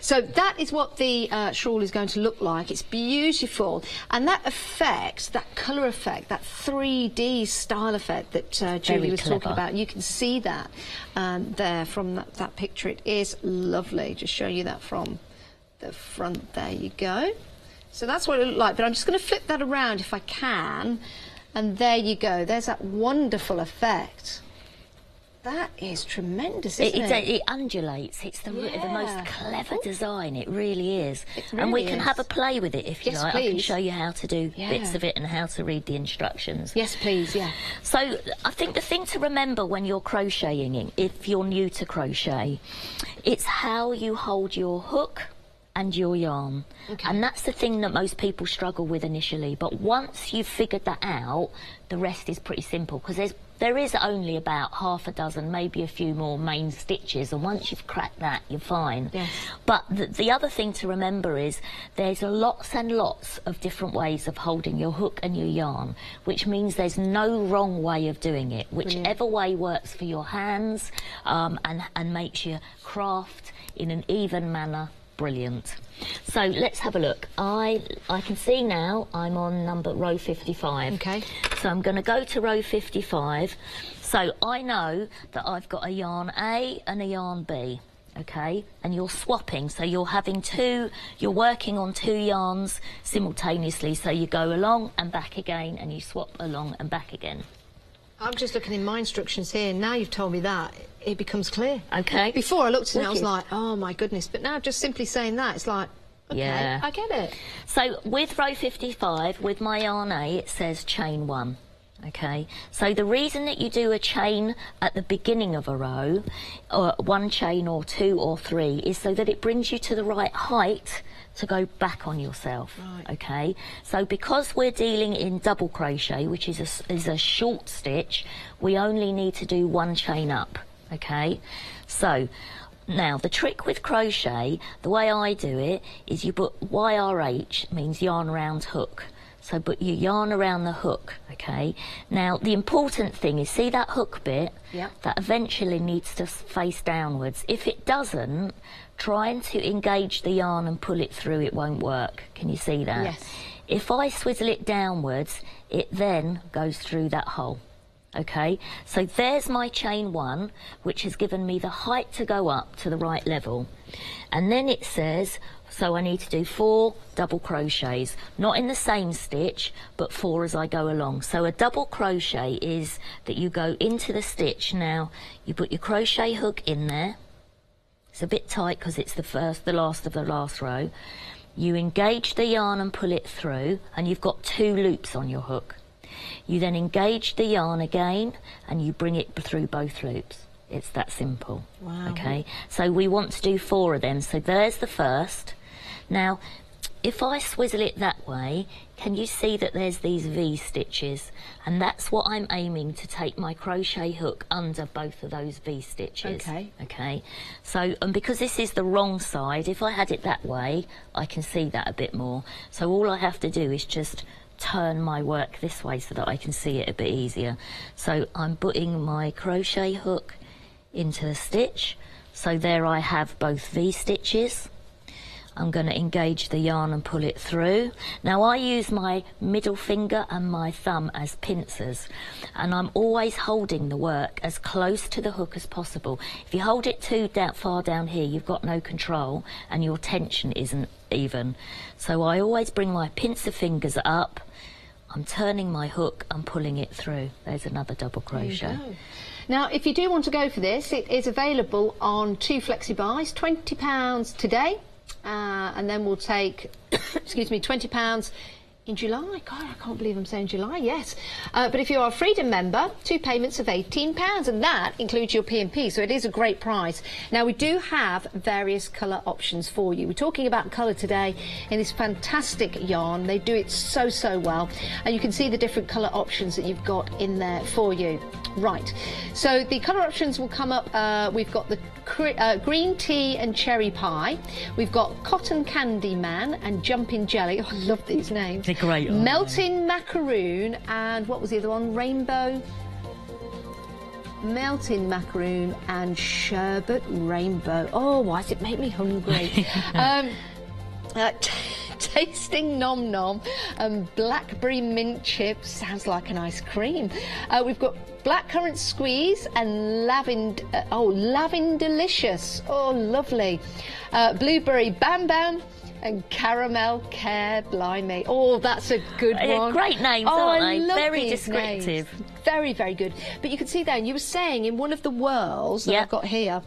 So that is what the shawl is going to look like. It's beautiful. And that effect, that colour effect, that 3D style effect that Julie was talking about, you can see that there from that picture. It is lovely. Just show you that from the front. There you go. So that's what it looked like, but I'm just going to flip that around if I can, and there you go. There's that wonderful effect. That is tremendous, isn't it? It undulates. It's the most clever design. It really is. It really and we can is. have a play with it if you like. Please. I can show you how to do bits of it and how to read the instructions. Yes, please, yeah. So I think the thing to remember when you're crocheting, if you're new to crochet, it's how you hold your hook and your yarn. Okay. And that's the thing that most people struggle with initially, but once you've figured that out, the rest is pretty simple, because there is only about half a dozen, maybe a few more main stitches, and once you've cracked that, you're fine. Yes. But the other thing to remember is there's lots and lots of different ways of holding your hook and your yarn, which means there's no wrong way of doing it. Whichever way works for your hands and makes your craft in an even manner brilliant. So let's have a look. I can see now I'm on row 55. Okay. So I'm going to go to row 55. So I know that I've got a yarn A and a yarn B. Okay, and you're swapping, so you're working on two yarns simultaneously, so you go along and back again, and you swap along and back again. I'm just looking in my instructions here, and now you've told me that, it becomes clear. Okay. Before I looked at it, I was like, oh my goodness, but now just simply saying that, it's like, okay, I get it. So with row 55, with my yarn A, it says chain 1. Okay, so the reason that you do a chain at the beginning of a row, or one chain or 2 or 3, is so that it brings you to the right height to go back on yourself. Right. Okay, so because we're dealing in double crochet, which is a short stitch, we only need to do 1 chain up. Okay, so now the trick with crochet, the way I do it, is you put YRH, means yarn around hook. So put your yarn around the hook, okay? Now, the important thing is, see that hook bit? Yeah. That eventually needs to face downwards. If it doesn't, trying to engage the yarn and pull it through, it won't work. Can you see that? Yes. If I swizzle it downwards, it then goes through that hole. Okay, so there's my chain 1, which has given me the height to go up to the right level. And then it says, so I need to do 4 double crochets, not in the same stitch, but 4 as I go along. So a double crochet is that you go into the stitch. Now, you put your crochet hook in there. It's a bit tight because it's the last of the last row. You engage the yarn and pull it through, and you've got 2 loops on your hook. You then engage the yarn again, and you bring it through both loops. It's that simple. Wow. Okay, so we want to do 4 of them. So there's the first. Now, if I swizzle it that way, can you see that there's these V stitches? And that's what I'm aiming to take my crochet hook under both of those V stitches. Okay. Okay, so, and because this is the wrong side, if I had it that way, I can see that a bit more. So all I have to do is just turn my work this way so that I can see it a bit easier. So I'm putting my crochet hook into the stitch. So there I have both V stitches. I'm going to engage the yarn and pull it through. Now I use my middle finger and my thumb as pincers, and I'm always holding the work as close to the hook as possible. If you hold it too far down here, you've got no control and your tension isn't even. So I always bring my pincer fingers up, I'm turning my hook and pulling it through. There's another double crochet. Now, if you do want to go for this, it is available on 2 flexi buys, £20 today. And then we'll take, excuse me, £20 In July? God, I can't believe I'm saying July, yes. But if you're a Freedom member, 2 payments of £18, and that includes your P&P, so it is a great price. Now, we do have various colour options for you. We're talking about colour today in this fantastic yarn. They do it so, so well. And you can see the different colour options that you've got in there for you. Right, so the colour options will come up. We've got the green tea and cherry pie. We've got cotton candy man and jumping jelly. Oh, I love these names. They're great. Melting macaroon and what was the other one? Rainbow. Melting macaroon and sherbet rainbow. Oh, why does it make me hungry? Tasting nom nom and blackberry mint chips. Sounds like an ice cream. We've got blackcurrant squeeze and lavendelicious. Oh, lovely. Blueberry bam bam and caramel care blimey. Oh, that's a good one. Great names, aren't they? Very descriptive. Names. Very, very good. But you can see there, and you were saying in one of the whirls that I've got here,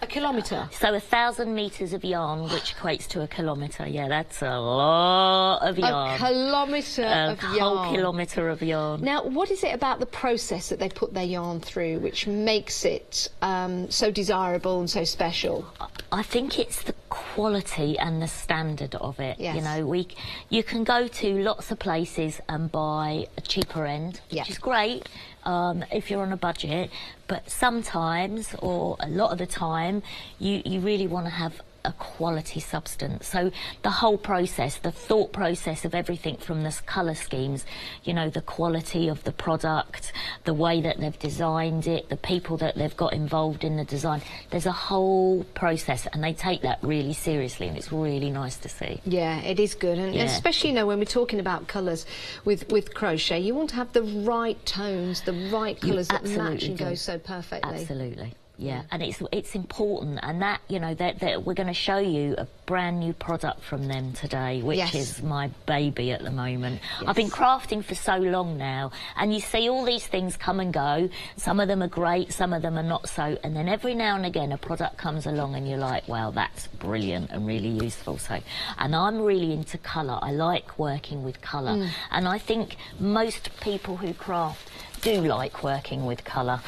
a kilometre. So 1,000 metres of yarn, which equates to a kilometre. Yeah, that's a lot of yarn. A kilometre of yarn. A whole kilometre of yarn. Now, what is it about the process that they put their yarn through which makes it so desirable and so special? I think it's the quality and the standard of it. Yes. You know, you can go to lots of places and buy a cheaper end, which is great. If you're on a budget, but sometimes, or a lot of the time, you really want to have a quality substance. So the whole process, the thought process of everything from the colour schemes, you know, the quality of the product, the way that they've designed it, the people that they've got involved in the design, there's a whole process, and they take that really seriously, and it's really nice to see. Yeah, it is good, and especially, you know, when we're talking about colours with crochet, you want to have the right tones, the right colours that match and go so perfectly. Absolutely. Yeah, and it's important, and that, you know, that we're going to show you a brand new product from them today, which is my baby at the moment. I've been crafting for so long now, and you see all these things come and go. Some of them are great, some of them are not so, and then every now and again a product comes along and you're like, wow, that's brilliant and really useful. So, and I'm really into colour. I like working with colour, and I think most people who craft do like working with colour.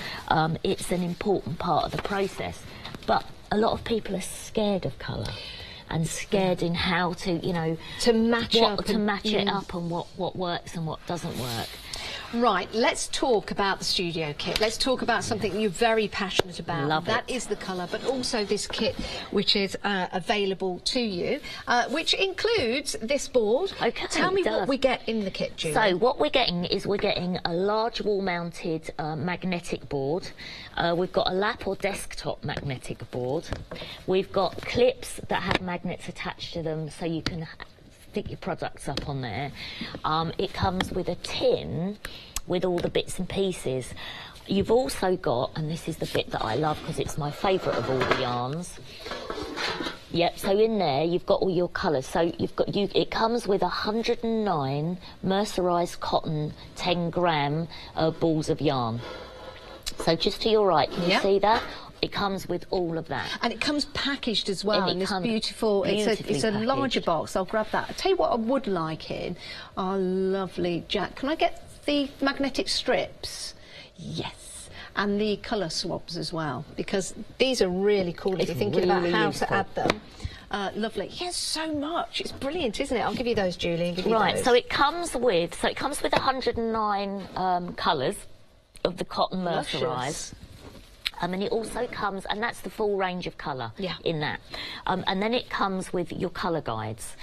It's an important part of the process, but a lot of people are scared of colour and scared in how to, you know, to match it up and what works and what doesn't work. Right, let's talk about the studio kit. Let's talk about something you're very passionate about. Love that is the colour, but also this kit which is available to you, which includes this board. Okay, tell me what we get in the kit, Julie. So what we're getting is a large wall-mounted magnetic board. We've got a lap or desktop magnetic board. We've got clips that have magnets attached to them, so you can stick your products up on there. It comes with a tin with all the bits and pieces. You've also got, and this is the bit that I love because it's my favourite of all the yarns. Yep, so in there you've got all your colours. So it comes with 109 mercerised cotton 10-gram balls of yarn. So just to your right, can you see that? It comes with all of that. And it comes packaged as well in this beautiful, it's a larger box. I'll grab that. I'll tell you what I would like in. Oh, lovely, Jack. Can I get the magnetic strips? Yes. And the colour swabs as well, because these are really cool if you're thinking about how to add them. Lovely. Yes, so much. It's brilliant, isn't it? I'll give you those, Julie, and give you those. So it comes with 109 colours of the cotton mercerised. And it also comes, and that's the full range of colour in that. And then it comes with your colour guides.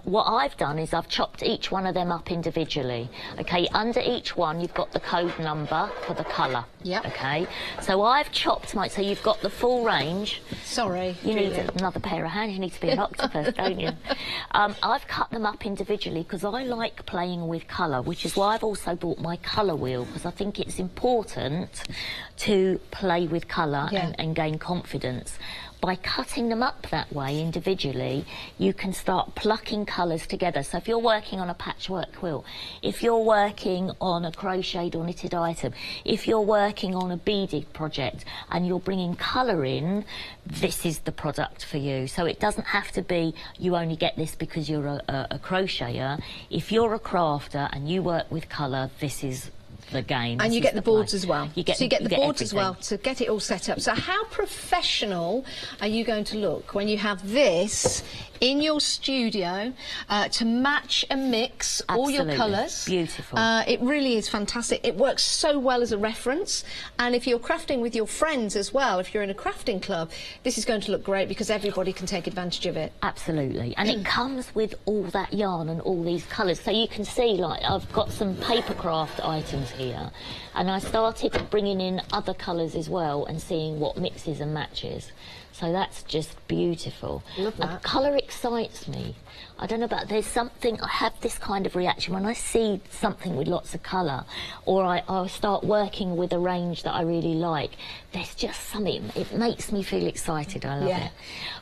What I've done is I've chopped each one of them up individually. Okay, under each one you've got the code number for the colour. Yep. Okay, so I've chopped so you've got the full range. Sorry, you need another pair of hands. You need to be an octopus, don't you? I've cut them up individually because I like playing with colour, which is why I've also bought my colour wheel, because I think it's important to play with with colour Yeah. and gain confidence. By cutting them up that way individually, you can start plucking colours together. So if you're working on a patchwork quilt, if you're working on a crocheted or knitted item, if you're working on a beaded project and you're bringing colour in, this is the product for you. So it doesn't have to be you only get this because you're a crocheter. If you're a crafter and you work with colour, this is the game. And you get the boards as well. You get the boards as everything. well to get it all set up. So how professional are you going to look when you have this in your studio to match and mix all your Absolutely. colours? Beautiful. It really is fantastic. It works so well as a reference. And if you're crafting with your friends as well, if you're in a crafting club, this is going to look great because everybody can take advantage of it. Absolutely. And it comes with all that yarn and all these colours. So you can see, like, I've got some papercraft items here. And I started bringing in other colours as well and seeing what mixes and matches. So that's just beautiful. Love that. And colour excites me. I don't know about, there's something, I have this kind of reaction when I see something with lots of colour, or I start working with a range that I really like. There's just something, it makes me feel excited. I love Yeah. it.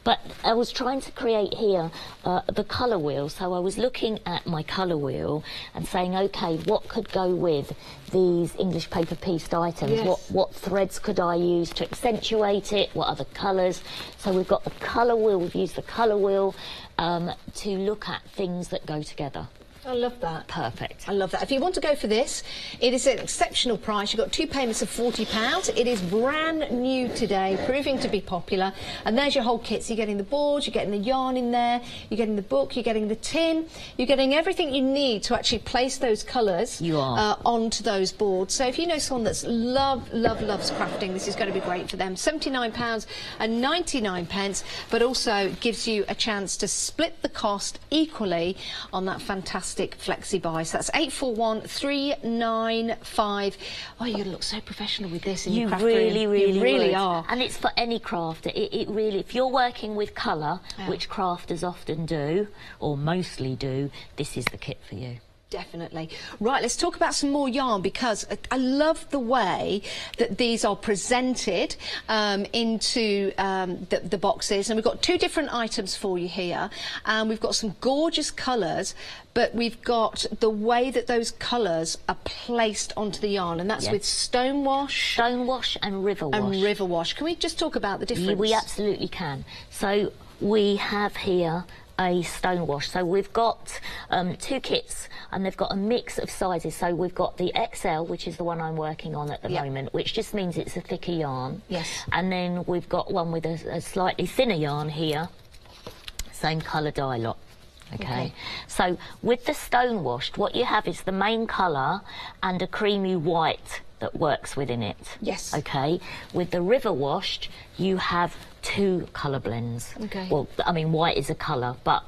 But I was trying to create here the colour wheel, so I was looking at my colour wheel and saying, okay, what could go with these English paper pieced items? Yes. What threads could I use to accentuate it? What other colours? So we've got the colour wheel, we've used the colour wheel to look at things that go together. I love that. Perfect. I love that. If you want to go for this, it is an exceptional price. You've got 2 payments of £40. It is brand new today, proving to be popular. And there's your whole kit. So you're getting the boards, you're getting the yarn in there, you're getting the book, you're getting the tin, you're getting everything you need to actually place those colours onto those boards. So if you know someone that's loves crafting, this is going to be great for them. £79.99, but also gives you a chance to split the cost equally on that fantastic flexi buy. So that's 841395. Oh, you're gonna look so professional with this in your craft room. You really would. are. And it's for any crafter. It really, if you're working with colour, which crafters often do, or mostly do, this is the kit for you. Definitely. Right, let's talk about some more yarn, because I love the way that these are presented into the boxes. And we've got 2 different items for you here. And we've got some gorgeous colours, but we've got the way that those colours are placed onto the yarn. And that's with stone wash. Stone wash and river wash. And river wash. Can we just talk about the difference? We absolutely can. So we have here a stone wash. So we've got 2 kits, and they've got a mix of sizes. So we've got the XL, which is the one I'm working on at the moment, which just means it's a thicker yarn. Yes. And then we've got one with a slightly thinner yarn here, same colour dye lot. Okay. So with the stone washed, what you have is the main colour and a creamy white that works within it. Yes. Okay. With the river washed, you have 2 colour blends. Okay. Well, I mean, white is a colour, but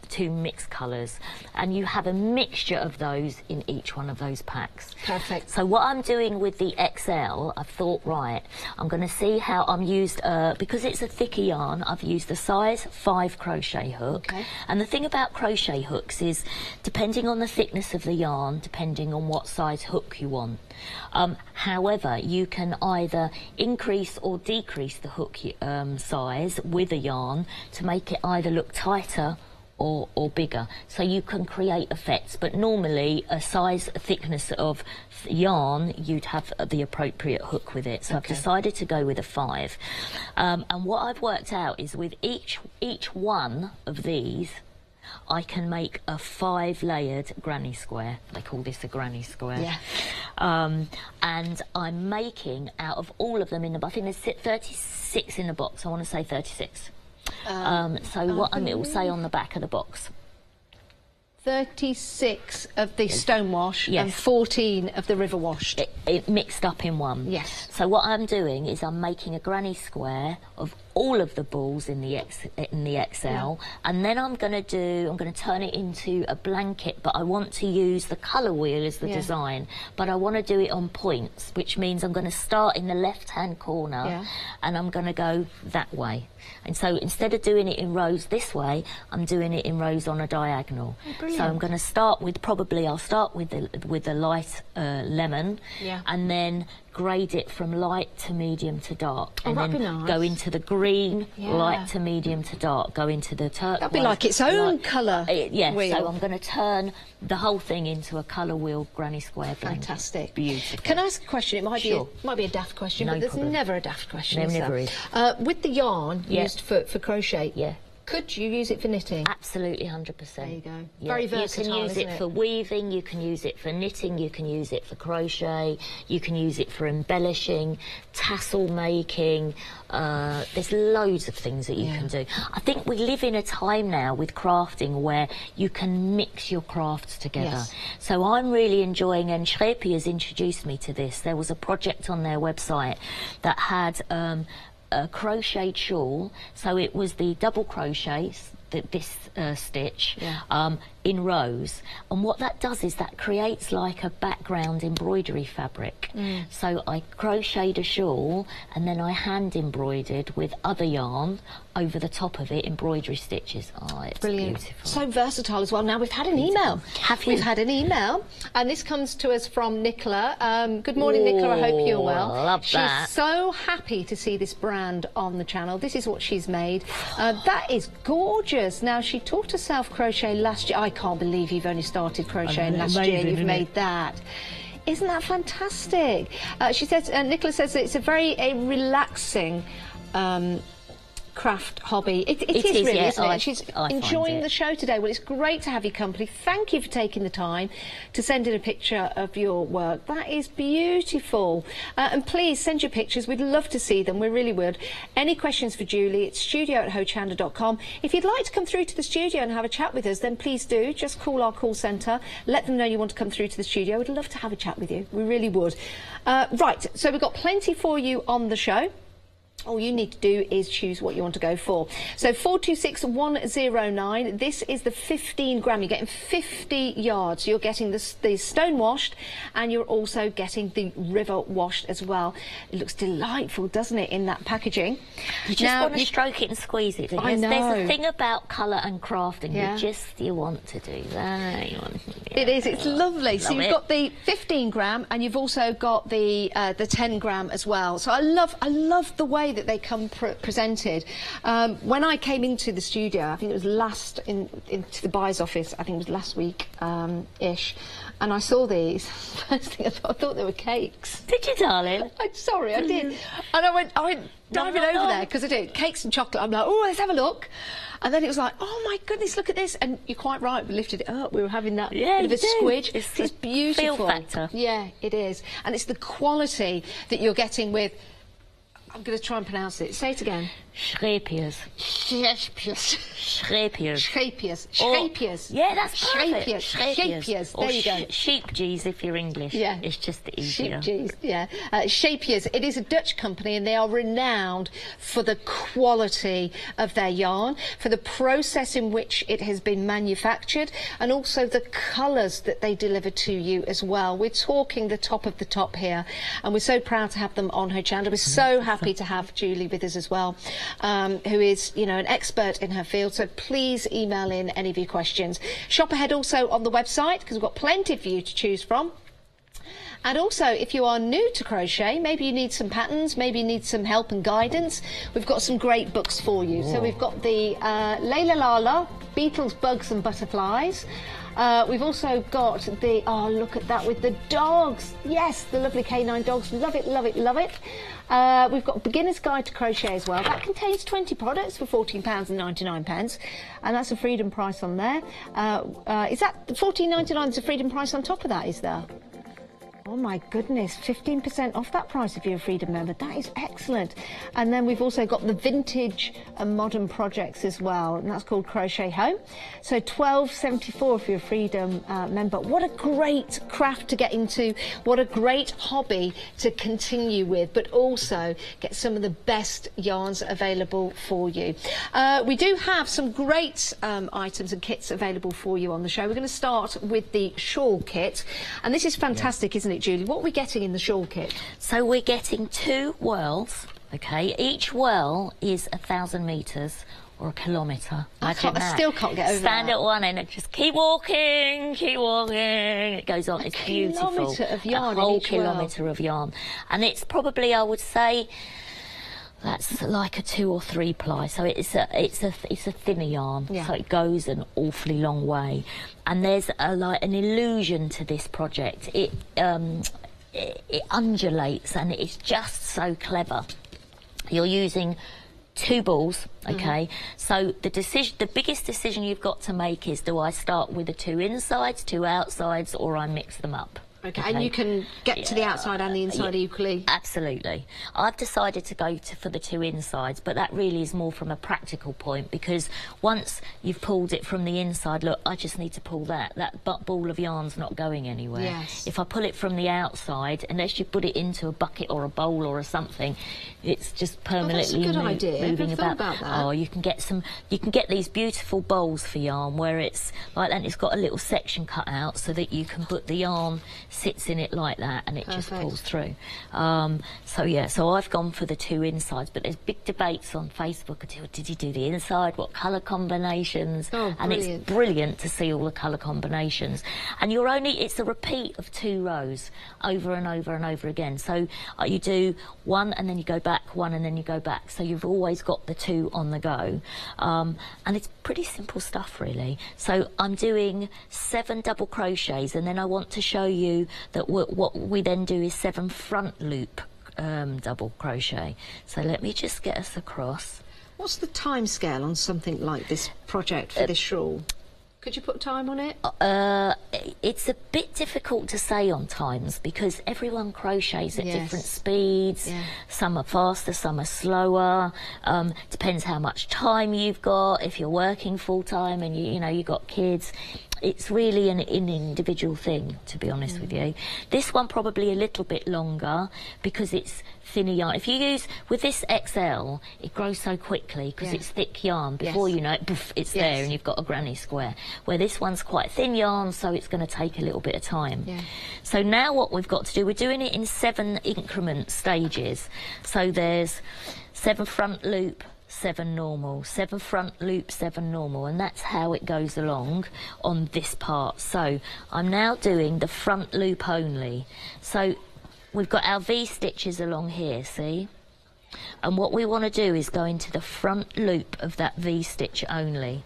2 mixed colours. And you have a mixture of those in each one of those packs. Perfect. So what I'm doing with the XL, I've thought, right, I'm going to see how I'm used, because it's a thicker yarn, I've used the size 5 crochet hook. Okay. And the thing about crochet hooks is, depending on the thickness of the yarn, depending on what size hook you want. However, you can either increase or decrease the hook size with a yarn to make it either look tighter or bigger, so you can create effects. But normally a thickness of yarn, you'd have the appropriate hook with it. So I've decided to go with a 5, and what I've worked out is with each one of these, I can make a 5-layered granny square. They call this a granny square. Yeah. And I'm making out of all of them in the box. I think there's 36 in the box. I want to say 36. So what it will say on the back of the box. 36 of the stone wash and 14 of the river washed. It mixed up in one. Yes. So what I'm doing is I'm making a granny square of all of the balls in the XL, and then I'm going to turn it into a blanket, but I want to use the colour wheel as the design, but I want to do it on points, which means I'm going to start in the left-hand corner and I'm going to go that way. And so instead of doing it in rows this way, I'm doing it in rows on a diagonal. Oh, so I'm going to start with, I'll start with the light lemon, and then grade it from light to medium to dark, and then go into the green, light to medium to dark, go into the turquoise. That'd be like its own colour wheel. So I'm going to turn the whole thing into a colour wheel granny square blanket. Fantastic. Beautiful. Can I ask a question? It might be a daft question, but there's never a daft question. There never is. With the yarn used for crochet, yeah. Could you use it for knitting? Absolutely, 100%. There you go. Yeah. Very versatile, You can use it for weaving, you can use it for knitting, you can use it for crochet, you can use it for embellishing, tassel making. There's loads of things that you can do. I think we live in a time now with crafting where you can mix your crafts together. Yes. So I'm really enjoying, and Shrepi has introduced me to this. There was a project on their website that had a crocheted shawl, so it was the double crochets, this stitch, in rows, and what that does is that creates like a background embroidery fabric. So I crocheted a shawl and then I hand embroidered with other yarn over the top of it, embroidery stitches. Oh, it's brilliant. Beautiful. So versatile as well. Now we've had an email. We've had an email, and this comes to us from Nicola. Good morning, Nicola. I hope you're well. Love that. She's so happy to see this brand on the channel. This is what she's made. That is gorgeous. Now, she taught herself crochet last year. I can't believe you've only started crocheting last year. You've made that. Isn't that fantastic? She says, Nicola says that it's a very relaxing craft hobby. It is really, isn't it? She's enjoying the show today. Well, it's great to have your company. Thank you for taking the time to send in a picture of your work. That is beautiful. And please send your pictures. We'd love to see them. We really would. Any questions for Julie? It's studio@hochanda.com. If you'd like to come through to the studio and have a chat with us, then please do. Just call our call centre. Let them know you want to come through to the studio. We'd love to have a chat with you. We really would. Right, so we've got plenty for you on the show. All you need to do is choose what you want to go for. So 426109, this is the 15 gram. You're getting 50 yards. You're getting the stone washed, and you're also getting the river washed as well. It looks delightful, doesn't it, in that packaging? You just want to stroke it and squeeze it. I know. There's a thing about colour and crafting. You want to do that. It is. It's lovely. So you've got the 15 gram, and you've also got the 10 gram as well. So I love the way that they come presented. When I came into the studio, I think it was into the buyer's office, I think it was last week ish, and I saw these. First thing I thought they were cakes. Did you, darling? Sorry, I did. And I went diving over there because I did cakes and chocolate. I'm like, oh, let's have a look. And then it was like, oh my goodness, look at this. And you're quite right, we lifted it up. We were having that bit of a squidge. It's beautiful. Feel factor. Yeah, it is. And it's the quality that you're getting with, I'm going to try and pronounce it. Say it again. Shrepiers. Yeah, that's perfect. Shapiers. There you go. Sheep G's if you're English. Yeah. It's just easier. Sheep G's, yeah. Shapiers. It is a Dutch company, and they are renowned for the quality of their yarn, for the process in which it has been manufactured, and also the colours that they deliver to you as well. We're talking the top of the top here, and we're so proud to have them on Hochanda. We're so happy to have Julie with us as well, who is, an expert in her field. So please email in any of your questions. Shop ahead also on the website, because we've got plenty for you to choose from. And also, if you are new to crochet, maybe you need some patterns, maybe you need some help and guidance, we've got some great books for you. So we've got the Layla Lala, Beetles, Bugs and Butterflies. We've also got the, look at that with the dogs. Yes, the lovely canine dogs. Love it, love it, love it. We've got Beginner's Guide to Crochet as well. That contains 20 products for £14.99, and that's a freedom price on there. Is that £14.99 is a freedom price on top of that, is there? Oh my goodness, 15% off that price if you're a Freedom member. That is excellent. And then we've also got the vintage and modern projects as well, and that's called Crochet Home. So $12.74 if you're a Freedom member. What a great craft to get into. What a great hobby to continue with, but also get some of the best yarns available for you. We do have some great items and kits available for you on the show. We're going to start with the shawl kit, and this is fantastic, isn't it, Julie? What are we getting in the shawl kit? So we're getting 2 whirls, okay? Each whirl is 1,000 metres or a kilometre. I still can't get over Stand that. at one end and just keep walking, keep walking. It goes on. It's beautiful. A kilometre of yarn. A whole in each whirl. kilometre of yarn. And it's probably, I would say, that's like a 2 or 3 ply, so it's a thinner yarn, so it goes an awfully long way. And there's like an illusion to this project. It undulates, and it's just so clever. You're using 2 balls, okay? So the biggest decision you've got to make is, do I start with the 2 insides, 2 outsides, or I mix them up? Okay, and you can get to the outside and the inside equally? Absolutely. I've decided to go for the 2 insides, but that really is more from a practical point, because once you've pulled it from the inside, look, I just need to pull that ball of yarn's not going anywhere. Yes. If I pull it from the outside, unless you put it into a bucket or a bowl or something, it's just permanently that's a good idea. moving I've thought about that. Oh, you can get these beautiful bowls for yarn where it's like that, and it's got a little section cut out so that you can put the yarn sits in it like that, and it just pulls through. So I've gone for the 2 insides, but there's big debates on Facebook. Did you do the inside? What colour combinations? And it's brilliant to see all the colour combinations. And it's a repeat of 2 rows over and over and over again. So you do 1 and then you go back, 1 and then you go back. So you've always got the 2 on the go. And it's pretty simple stuff, really. So I'm doing 7 double crochets, and then I want to show you that what we then do is 7 front loop double crochet. So let me just get us across. What's the time scale on something like this project for this shawl? Could you put time on it? It's a bit difficult to say on times, because everyone crochets at different speeds. Some are faster, some are slower. Depends how much time you've got. If you're working full time and you've got kids, it's really an individual thing, to be honest with you. This one probably a little bit longer because it's thinner yarn. If you use with this XL, it grows so quickly because it's thick yarn. Before you know it, poof, it's there, and you've got a granny square. Where this one's quite thin yarn, so it's going to take a little bit of time. So now what we've got to do, we're doing it in 7 increment stages. So there's 7 front loop, 7 normal, 7 front loop, 7 normal, and that's how it goes along on this part. So I'm now doing the front loop only. So we've got our V stitches along here, see? And what we want to do is go into the front loop of that V stitch only.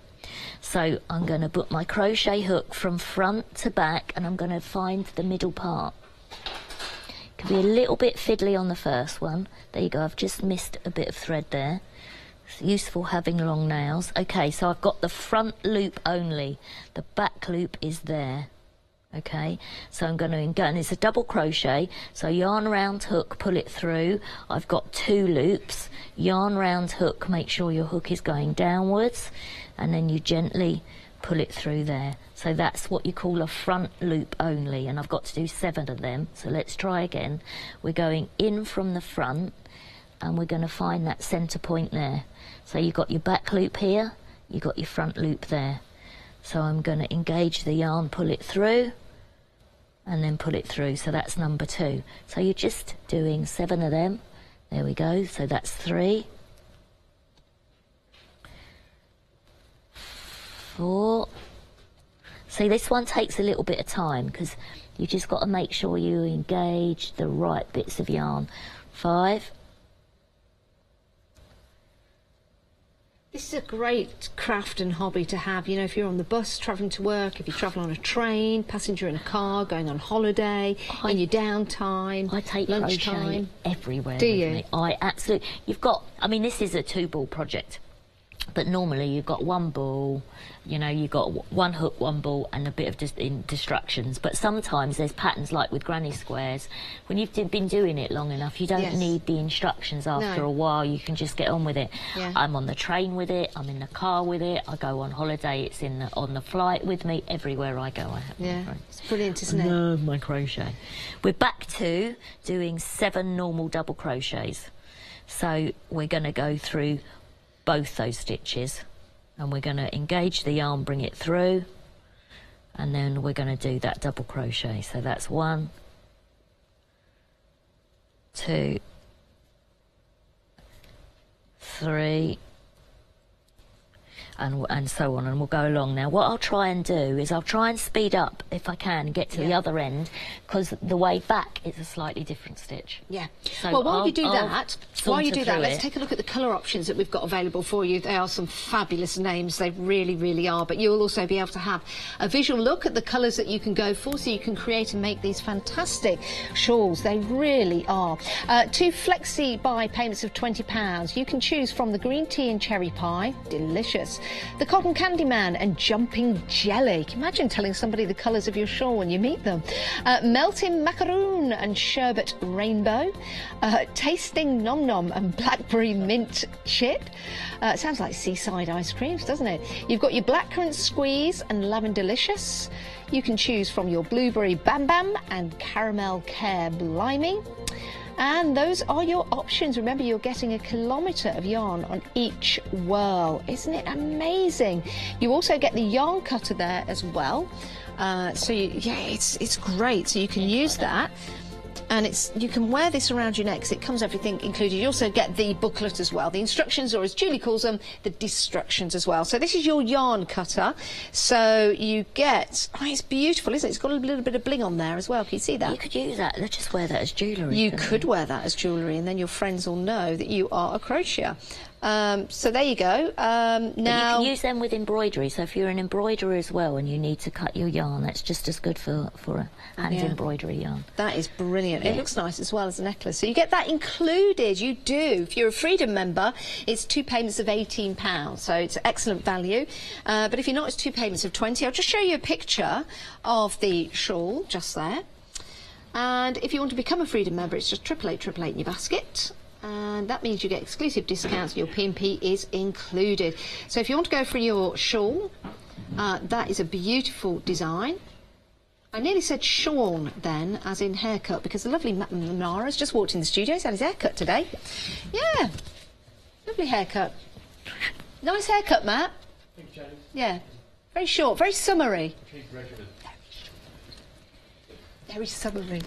So I'm going to put my crochet hook from front to back, and I'm going to find the middle part. Can be a little bit fiddly on the first one. There you go, I've just missed a bit of thread there. It's useful having long nails. Okay, so I've got the front loop only. The back loop is there. Okay, so I'm going to go, and it's a double crochet, so yarn round hook, pull it through. I've got 2 loops, yarn round hook, make sure your hook is going downwards, and then you gently pull it through there. So that's what you call a front loop only, and I've got to do 7 of them. So let's try again. We're going in from the front, and we're going to find that centre point there. So you've got your back loop here, you've got your front loop there. So I'm going to engage the yarn, pull it through, and then pull it through. So that's number 2. So you're just doing 7 of them. There we go. So that's 3, 4. See, this one takes a little bit of time because you just got to make sure you engage the right bits of yarn. 5. This is a great craft and hobby to have, if you're on the bus travelling to work, if you travel on a train, passenger in a car, going on holiday, in your downtime, I take lunchtime. crochet everywhere. Do with you? Me. I absolutely. This is a 2-ball project. But normally you've got one ball, you know, you've got one hook, one ball, and a bit of distractions. But sometimes there's patterns like with granny squares. When you've been doing it long enough, you don't need the instructions after a while. You can just get on with it. Yeah. I'm on the train with it. I'm in the car with it. I go on holiday. It's on the flight with me. Everywhere I go, I have my crochet. It's brilliant, isn't it? I love my crochet. We're back to doing 7 normal double crochets. So we're going to go through both those stitches, and we're going to engage the yarn, bring it through, and then we're going to do that double crochet. So that's 1, 2, 3, and so on, and we'll go along. Now what I'll try and do is I'll try and speed up if I can and get to the other end, because the way back is a slightly different stitch. Yeah. So well, while you do that, let's it. take a look at the colour options that we've got available for you. They are some fabulous names, they really, really are, but you'll also be able to have a visual look at the colours that you can go for, so you can create and make these fantastic shawls. They really are. 2 flexi buy payments of £20. You can choose from the green tea and cherry pie, delicious, the cotton candy man and jumping jelly. Can you imagine telling somebody the colours of your shawl when you meet them? Melting macaroon and sherbet rainbow, tasting nom nom and blackberry mint chip. Sounds like seaside ice creams, doesn't it? You've got your blackcurrant squeeze and lavender-licious. You can choose from your blueberry bam bam and caramel care blimey. And those are your options. Remember, you're getting 1 kilometre of yarn on each whirl. Isn't it amazing? You also get the yarn cutter there as well. So it's great. So you can use that. And you can wear this around your neck, so it comes everything included. You also get the booklet as well, the instructions, or as Julie calls them, the destructions as well. So this is your yarn cutter. So you get, it's beautiful, isn't it? It's got a little bit of bling on there as well. Can you see that? You could use that. Let's just wear that as jewellery. You could wear that as jewellery, and then your friends will know that you are a crocheter. So there you go. Now you can use them with embroidery. So if you're an embroiderer as well and you need to cut your yarn, that's just as good for a hand embroidery yarn. That is brilliant. It looks nice as well as a necklace. So you get that included. You do. If you're a Freedom member, it's 2 payments of £18. So it's excellent value. But if you're not, it's 2 payments of £20. I'll just show you a picture of the shawl just there. And if you want to become a Freedom member, it's just 888 in your basket. And that means you get exclusive discounts. Your P&P is included. So if you want to go for your shawl, that is a beautiful design. I nearly said Sean then, as in haircut, because the lovely Mara's just walked in the studio. He's had his haircut today. Yeah, lovely haircut. Nice haircut, Matt. Thank you, Jane. Yeah, very short, very summery. Very summery.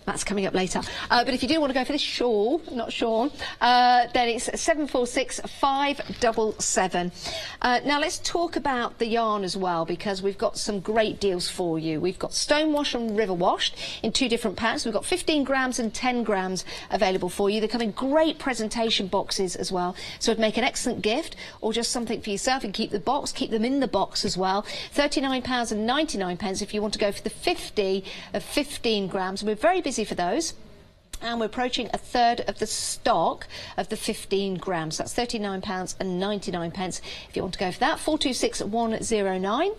That's coming up later. But if you do want to go for this shawl, not Sean, then it's 746577. Now let's talk about the yarn as well, because we've got some great deals for you. We've got stone wash and river washed in 2 different packs. We've got 15 grams and 10 grams available for you. They come in great presentation boxes as well, so it'd make an excellent gift, or just something for yourself. You can keep the box, keep them in the box as well. £39.99 if you want to go for the 50 of 15 grams. And we're very busy for those, and we're approaching 1/3 of the stock of the 15 grams. That's £39.99 if you want to go for that. 426109.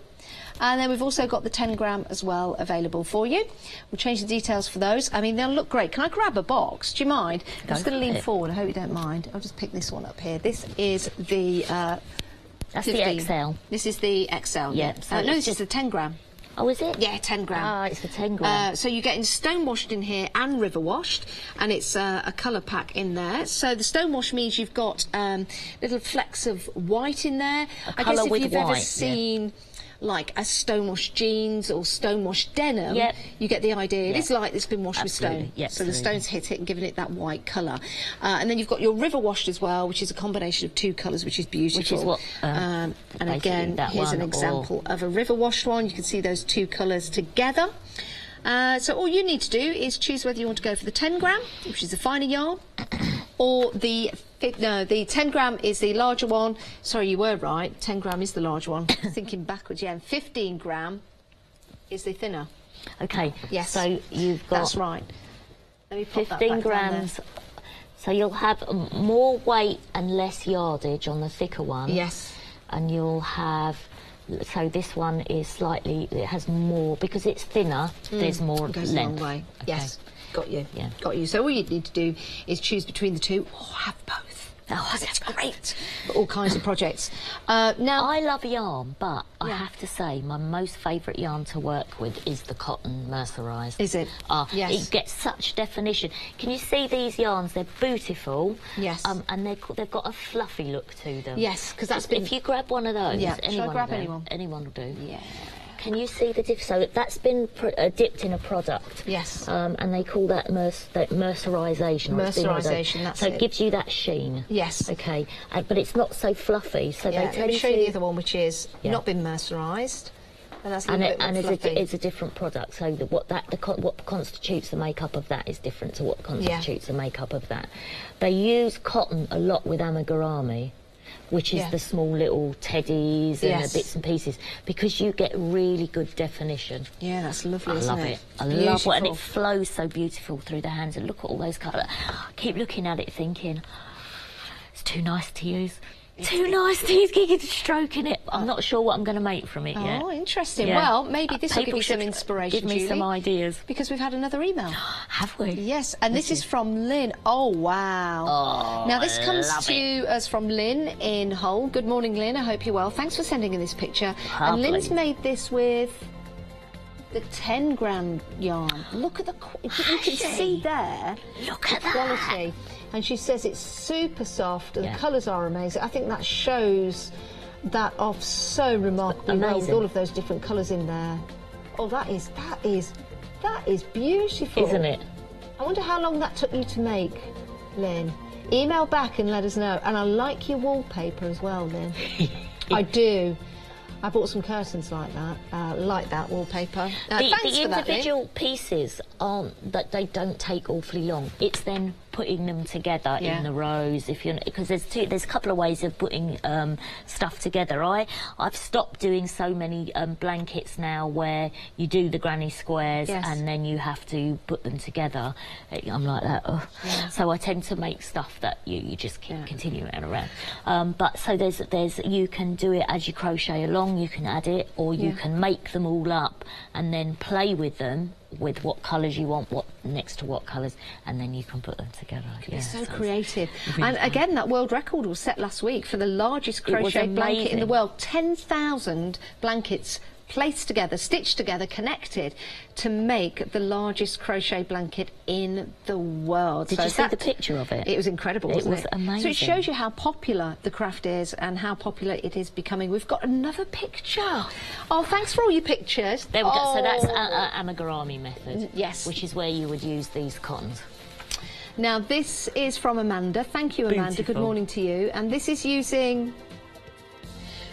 And then we've also got the 10 gram as well available for you. We'll change the details for those. I mean, they'll look great. Can I grab a box? Do you mind? I'm just going to lean forward. I hope you don't mind. I'll just pick this one up here. This is the that's 15. the XL. This is the XL. Yeah. So no, this is the 10 gram. Oh, is it? Yeah, 10 gram. Ah, it's the 10 gram. So you're getting stone washed in here and river washed, and it's a colour pack in there. So the stone wash means you've got little flecks of white in there. I guess if you've ever seen like a stone wash jeans or stone wash denim, you get the idea. It is like it's been washed with stone. So the stone's hit it and given it that white colour. And then you've got your river washed as well, which is a combination of 2 colours, which is beautiful. Which is what, and again, here's an example of a river washed one. You can see those 2 colours together. So all you need to do is choose whether you want to go for the 10 gram, which is the finer yarn, or the 10 gram is the larger one. Sorry, you were right. 10 gram is the larger one. Thinking backwards, yeah. And 15 gram is the thinner. Okay. Yes. So you've got. That's right. Let me put 15 grams. So you'll have more weight and less yardage on the thicker one. Yes. And you'll have, so this one is slightly, it has more, because it's thinner, there's more It goes length. a long way. Okay. Yes, got you. Yeah. Got you. So all you need to do is choose between the two, or have both. Oh, that's great. For all kinds of projects. Now, I love yarn, but I Yeah. have to say my most favourite yarn to work with is the cotton mercerised. Is it? Yes. Yes. It gets such definition. Can you see these yarns? They're beautiful. Yes. And they've got a fluffy look to them. yes, because that's been... If you grab one of those, Yeah. anyone Shall I grab will do. anyone? Anyone will do. Yeah. Can you see the diff? So that's been dipped in a product. Yes. And they call that mercerisation. Mercerisation, that's so it. it gives you that sheen. Yes. Okay. But it's not so fluffy. So Yeah, they let tend me show you the to. other one, which is Yeah. not been mercerised. And that's a And, little bit more fluffy. it's a different product. So what constitutes the makeup of that is different to what constitutes the makeup of that. They use cotton a lot with amigurumi, which is Yeah. the small little teddies and Yes. the bits and pieces, because you get really good definition. Yeah, that's lovely, I isn't love it? it. I love it, and it Beautiful. flows so beautiful through the hands. And look at all those colours. I keep looking at it, thinking it's too nice to use. Too nice to use. Keep stroking it. I'm not sure what I'm going to make from it yet. Oh, interesting. Yeah. Well, maybe this will give People you some should inspiration, Give me Julie, some ideas. because we've had another email. Have we? Yes, and this is from Lynn. Oh, wow. Oh, now, this comes love to us from Lynn in Hull. Good morning, Lynn. I hope you're well. Thanks for sending in this picture. And Lovely. Lynn's made this with the 10 gram yarn. Look at the... You can see there Look at the that. quality. And she says it's super soft. And Yeah. the colours are amazing. I think that shows that off so remarkably well with Amazing. all of those different colours in there. Oh, that is beautiful. Isn't it? I wonder how long that took you to make, Lynn. Email back and let us know. And I like your wallpaper as well, Lynn. I do. I bought some curtains like that wallpaper. The Thanks for that, Lynn. individual pieces aren't that they don't take awfully long. It's then putting them together Yeah. in the rows, because there's a couple of ways of putting stuff together. I've stopped doing so many blankets now where you do the granny squares Yes. and then you have to put them together. I'm like that. Ugh. Yeah. So I tend to make stuff that you just keep continuing around. But so there's you can do it as you crochet along. You can add it, or you Yeah. can make them all up and then play with them with what colours you want, what next to what colours, and then you can put them together. Yeah, It's so it's creative. really And fun. again, that world record was set last week for the largest It was crochet blanket in the amazing. world. 10,000 blankets placed together, stitched together, connected to make the largest crochet blanket in the world. Did So you see the that- picture of it? It was incredible, It wasn't was it? So amazing. it shows you how popular the craft is and how popular it is becoming. We've got another picture. Oh, thanks for all your pictures. There we go. So that's Oh. amigurumi method. Yes. Which is where you would use these cottons. Now, this is from Amanda. Thank you, Amanda. Good Beautiful. morning to you. And this is using...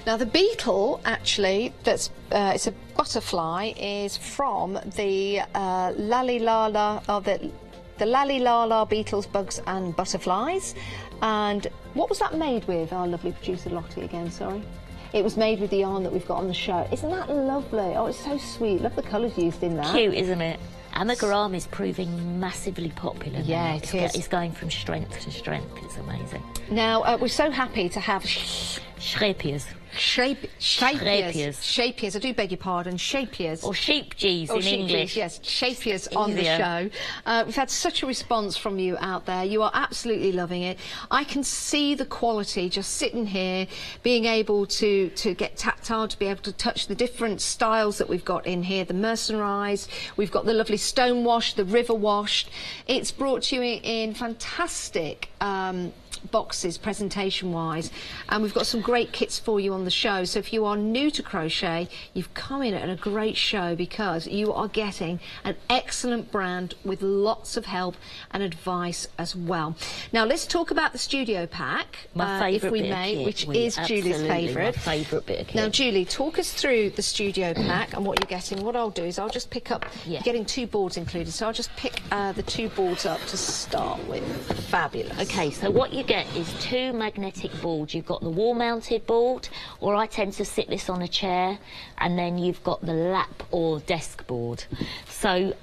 Now, the beetle, actually, that's it's a butterfly, is from the Lalilala, or the Lalilala beetles, bugs and butterflies. And what was that made with? Our lovely producer Lottie again, sorry. It was made with the yarn that we've got on the show. Isn't that lovely? Oh, it's so sweet. Love the colours used in that. Cute, isn't it? Amigurumi is proving massively popular now. Yeah, it is. It's going from strength to strength. It's amazing. Now, we're so happy to have Shrepiers. Shapiers. I do beg your pardon. Shapiers. Or sheepjees Oh, in sheep English. cheese, yes, Shapiers on the Easier. show. We've had such a response from you out there. You are absolutely loving it. I can see the quality just sitting here, being able to get tactile, to be able to touch the different styles that we've got in here. The mercerised, we've got the lovely stone washed, the river washed. It's brought to you in fantastic boxes presentation wise, and we've got some great kits for you on the show. So if you are new to crochet, you've come in at a great show, because you are getting an excellent brand with lots of help and advice as well. Now let's talk about the studio pack, My favourite if we bit of may, kit. which is Julie's Absolutely favourite. My favourite bit of kit. Now, Julie, talk us through the studio pack and what you're getting. What I'll do is I'll just pick up, Yeah. you're getting 2 boards included, so I'll just pick the 2 boards up to start with. Fabulous. Okay, so what you get is 2 magnetic boards. You've got the wall-mounted board, or I tend to sit this on a chair, and then you've got the lap or desk board. So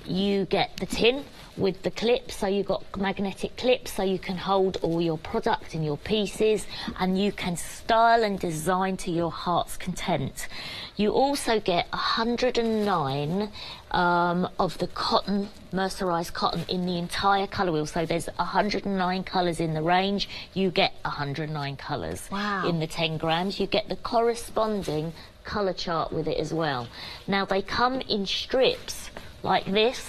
you get the tin, with the clips, so you've got magnetic clips so you can hold all your product in your pieces, and you can style and design to your heart's content. You also get 109 of the cotton, mercerised cotton, in the entire colour wheel. So there's 109 colours in the range. You get 109 colours. Wow. In the 10 grams. You get the corresponding colour chart with it as well. Now they come in strips like this.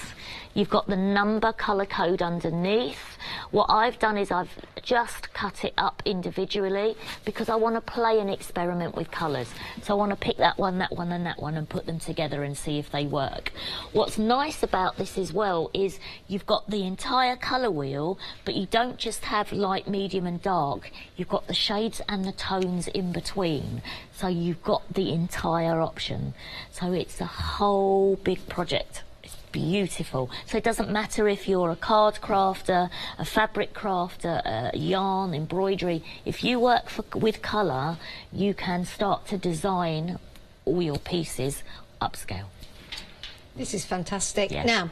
You've got the number colour code underneath. What I've done is I've just cut it up individually because I want to play and experiment with colours. So I want to pick that one and that one and put them together and see if they work. What's nice about this as well is you've got the entire colour wheel, but you don't just have light, medium and dark. You've got the shades and the tones in between. So you've got the entire option. So it's a whole big project. Beautiful. So it doesn't matter if you're a card crafter, a fabric crafter, a yarn, embroidery. If you work with colour, you can start to design all your pieces upscale. This is fantastic. Yes. Now,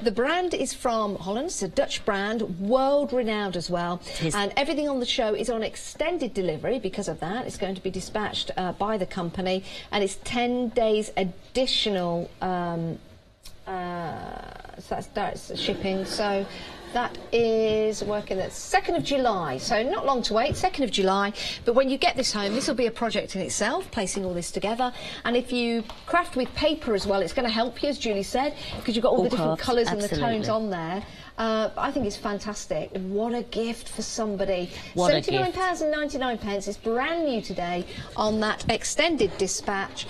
the brand is from Holland. It's a Dutch brand, world renowned as well. And everything on the show is on extended delivery because of that. It's going to be dispatched by the company, and it's 10 days additional. So that's shipping. So that is working at 2nd of July, so not long to wait, 2nd of July. But when you get this home, this will be a project in itself, placing all this together. And if you craft with paper as well, it's going to help you, as Julie said, because you've got all the different colours and the tones on there. I think it's fantastic. What a gift for somebody. £79.99. It's brand new today on that extended dispatch,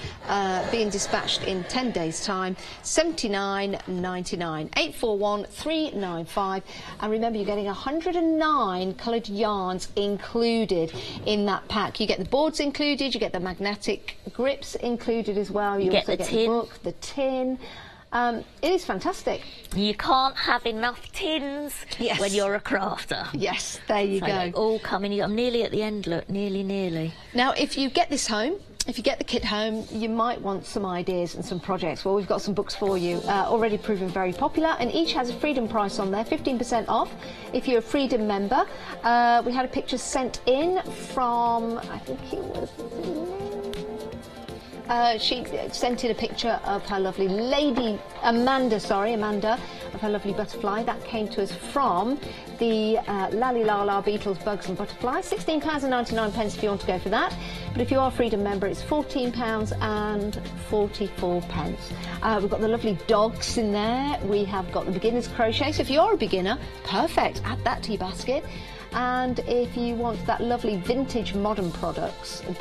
being dispatched in 10 days' time. £79.99. 841 395. And remember, you're getting 109 coloured yarns included in that pack. You get the boards included, you get the magnetic grips included as well. You also get the book, the tin. It is fantastic. You can't have enough tins when you're a crafter. Yes, there you go. They all come in. I'm nearly at the end, look, nearly. Now, if you get this home, if you get the kit home, you might want some ideas and some projects. Well, we've got some books for you, already proven very popular, and each has a Freedom price on there, 15% off if you're a Freedom member. We had a picture sent in from, I think it was... she sent in a picture of her lovely lady, Amanda, of her lovely butterfly. That came to us from the Lally Lala Beetles Bugs and Butterflies. £16.99 if you want to go for that. But if you are a Freedom member, it's £14.44. We've got the lovely dogs in there. We have got the beginner's crochet. So if you are a beginner, perfect. Add that to your basket. And if you want that lovely vintage modern projects, you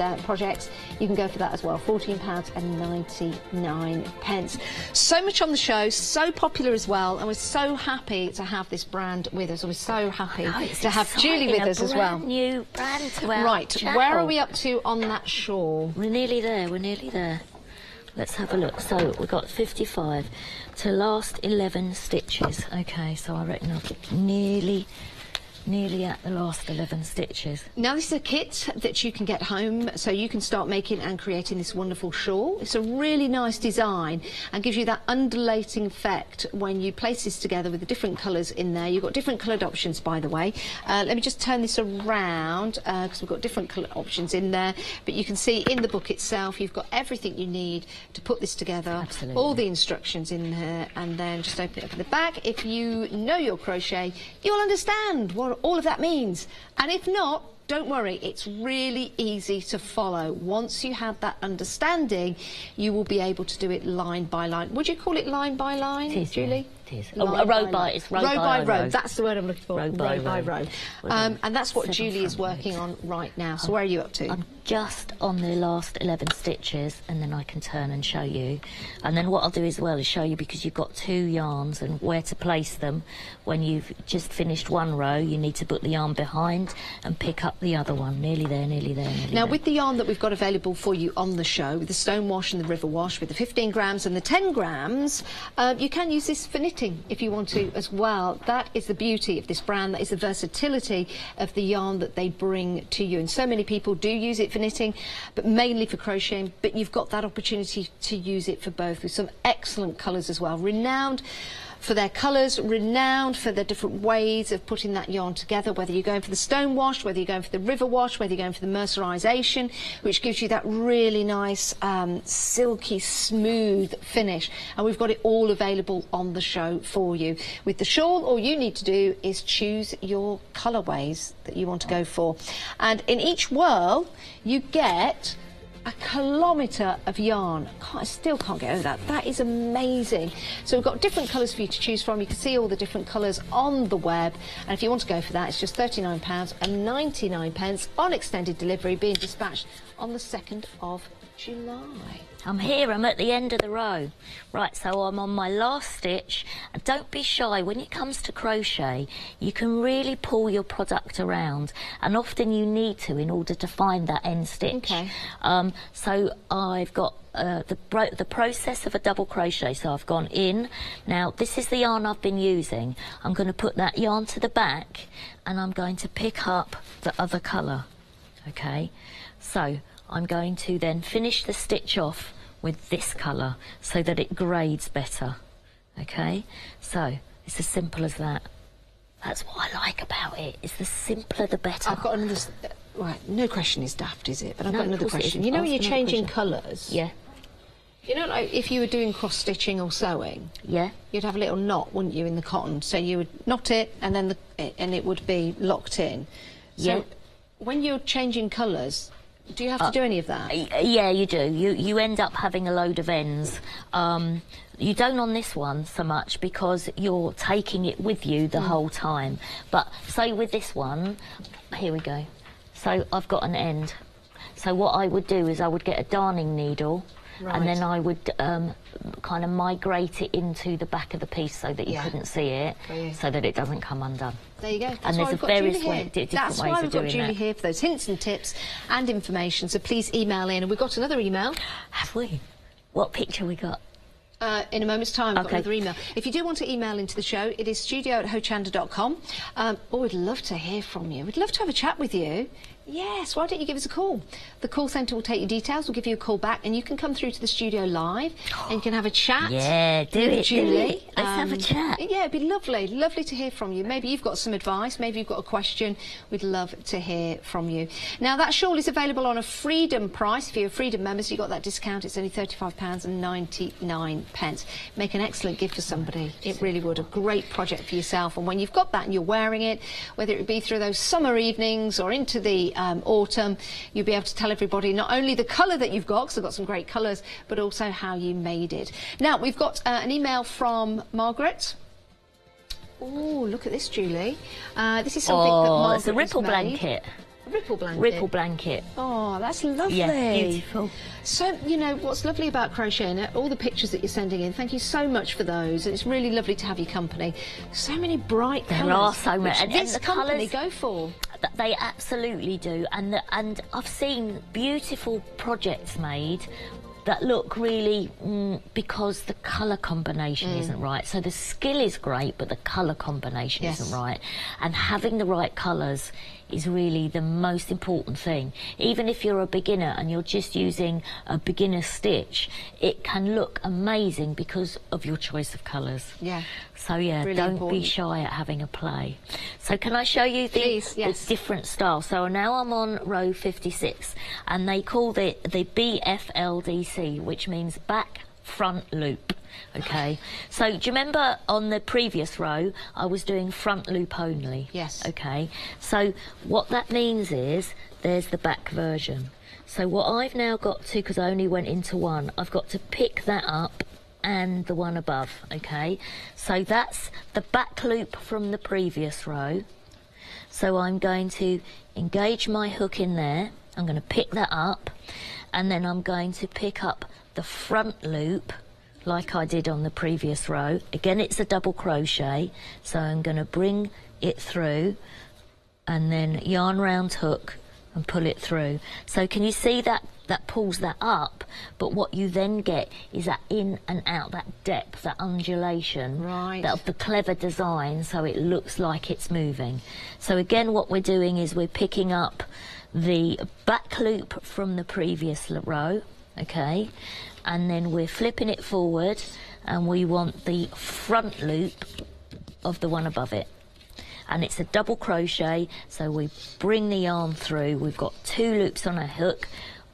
can go for that as well. £14.99. So much on the show, so popular as well, and we're so happy to have this brand with us. We're so happy to have Julie with us as well. New brand to our Right, channel. where are we up to on that shawl? We're nearly there. Let's have a look. So we've got 55 to last 11 stitches. Okay, so I reckon I'll get nearly at the last 11 stitches. Now this is a kit that you can get home, so you can start making and creating this wonderful shawl. It's a really nice design and gives you that undulating effect when you place this together with the different colours in there. You've got different coloured options, by the way. Let me just turn this around because we've got different colour options in there, but you can see in the book itself you've got everything you need to put this together. Absolutely. All the instructions in there, and then just open it up at the back. If you know your crochet, you'll understand what all of that means, and if not, don't worry, it's really easy to follow. Once you have that understanding, you will be able to do it line by line. Would you call it line by line, Julie? It is. A row by, it's row by row. That's the word I'm looking for. Row by row. And that's what Julie is working on right now. So where are you up to? I'm just on the last 11 stitches, and then I can turn and show you. And then what I'll do as well is show you, because you've got 2 yarns and where to place them. When you've just finished one row, you need to put the yarn behind and pick up the other one. Nearly there. Now, with the yarn that we've got available for you on the show, with the stone wash and the river wash, with the 15 grams and the 10 grams, you can use this for knitting if you want to as well. That is the beauty of this brand. That is the versatility of the yarn that they bring to you. And so many people do use it for knitting, but mainly for crocheting. But you've got that opportunity to use it for both, with some excellent colours as well. Renowned for their colours, renowned for their different ways of putting that yarn together, whether you're going for the stone wash, whether you're going for the river wash, whether you're going for the mercerisation, which gives you that really nice silky smooth finish. And we've got it all available on the show for you. With the shawl, all you need to do is choose your colourways that you want to go for. And in each whirl, you get a kilometre of yarn. I still can't get over that. That is amazing. So we've got different colours for you to choose from. You can see all the different colours on the web. And if you want to go for that, it's just £39.99 on extended delivery, being dispatched on the 2nd of July. I'm here, I'm at the end of the row. Right, so I'm on my last stitch. And don't be shy, when it comes to crochet, you can really pull your product around, and often you need to in order to find that end stitch. Okay. So I've got the process of a double crochet. So I've gone in. Now, this is the yarn I've been using. I'm going to put that yarn to the back, and I'm going to pick up the other colour. Okay, so I'm going to then finish the stitch off with this colour so that it grades better. Okay, so it's as simple as that. That's what I like about it. It's the simpler the better. I've got another... Right, no question is daft, is it? But I've got another question. You know Ask when you're another changing question. colours? Yeah. You know, like if you were doing cross-stitching or sewing? Yeah. You'd have a little knot, wouldn't you, in the cotton? So you would knot it, and then it would be locked in. So Yeah. when you're changing colours, do you have to do any of that? Yeah, you do. You end up having a load of ends. You don't on this one so much because you're taking it with you the whole time. But say with this one, here we go. So I've got an end. So what I would do is I would get a darning needle, and then I would kind of migrate it into the back of the piece so that you couldn't see it, so that it doesn't come undone. There you go. That's And why there's we've got various Julie here. different That's ways why of we've got doing Julie that. here for those hints and tips and information. So please email in. And we've got another email. Have we? What picture we got? In a moment's time, we've got Okay. another email. If you do want to email into the show, it is studio@hochanda.com. We'd love to hear from you. We'd love to have a chat with you. Yes, why don't you give us a call? The call centre will take your details, we'll give you a call back, and you can come through to the studio live and you can have a chat. Yeah, do with it, Julie. Let's have a chat. Yeah, it'd be lovely. Lovely to hear from you. Maybe you've got some advice, maybe you've got a question. We'd love to hear from you. Now, that shawl is available on a Freedom price. If you're a Freedom member, so you got that discount. It's only £35.99. Make an excellent gift for somebody. It really would. A great project for yourself. And when you've got that and you're wearing it, whether it be through those summer evenings or into the autumn, you'll be able to tell everybody not only the colour that you've got, because I've got some great colours, but also how you made it. Now, we've got an email from Margaret. Oh, look at this, Julie. This is something that Margaret it's a ripple has made. blanket. Ripple blanket. Ripple blanket. Oh, that's lovely. Yeah, beautiful. So, you know, what's lovely about crocheting, all the pictures that you're sending in, thank you so much for those. It's really lovely to have your company. So many bright colours. There are so many. And this the company colours, go for. They absolutely do. And I've seen beautiful projects made that look really because the colour combination isn't right. So the skill is great, but the colour combination isn't right. And having the right colours is really the most important thing. Even if you're a beginner and you're just using a beginner stitch, it can look amazing because of your choice of colours. Yeah. So yeah, really don't important. be shy at having a play. So can I show you the different styles? So now I'm on row 56, and they call it the BFLDC, which means back front loop. Okay, so do you remember on the previous row I was doing front loop only? Yes. Okay, so what that means is there's the back version. So what I've now got to, because I only went into one, I've got to pick that up and the one above. Okay, so that's the back loop from the previous row. So I'm going to engage my hook in there, I'm going to pick that up, and then I'm going to pick up the front loop like I did on the previous row. Again, it's a double crochet, so I'm going to bring it through and then yarn round hook and pull it through. So can you see that pulls that up, but what you then get is that in and out, that depth, that undulation, that the clever design, so it looks like it's moving. So again, what we're doing is we're picking up the back loop from the previous row, okay, and then we're flipping it forward, and we want the front loop of the one above it. And it's a double crochet, so we bring the yarn through. We've got 2 loops on a hook,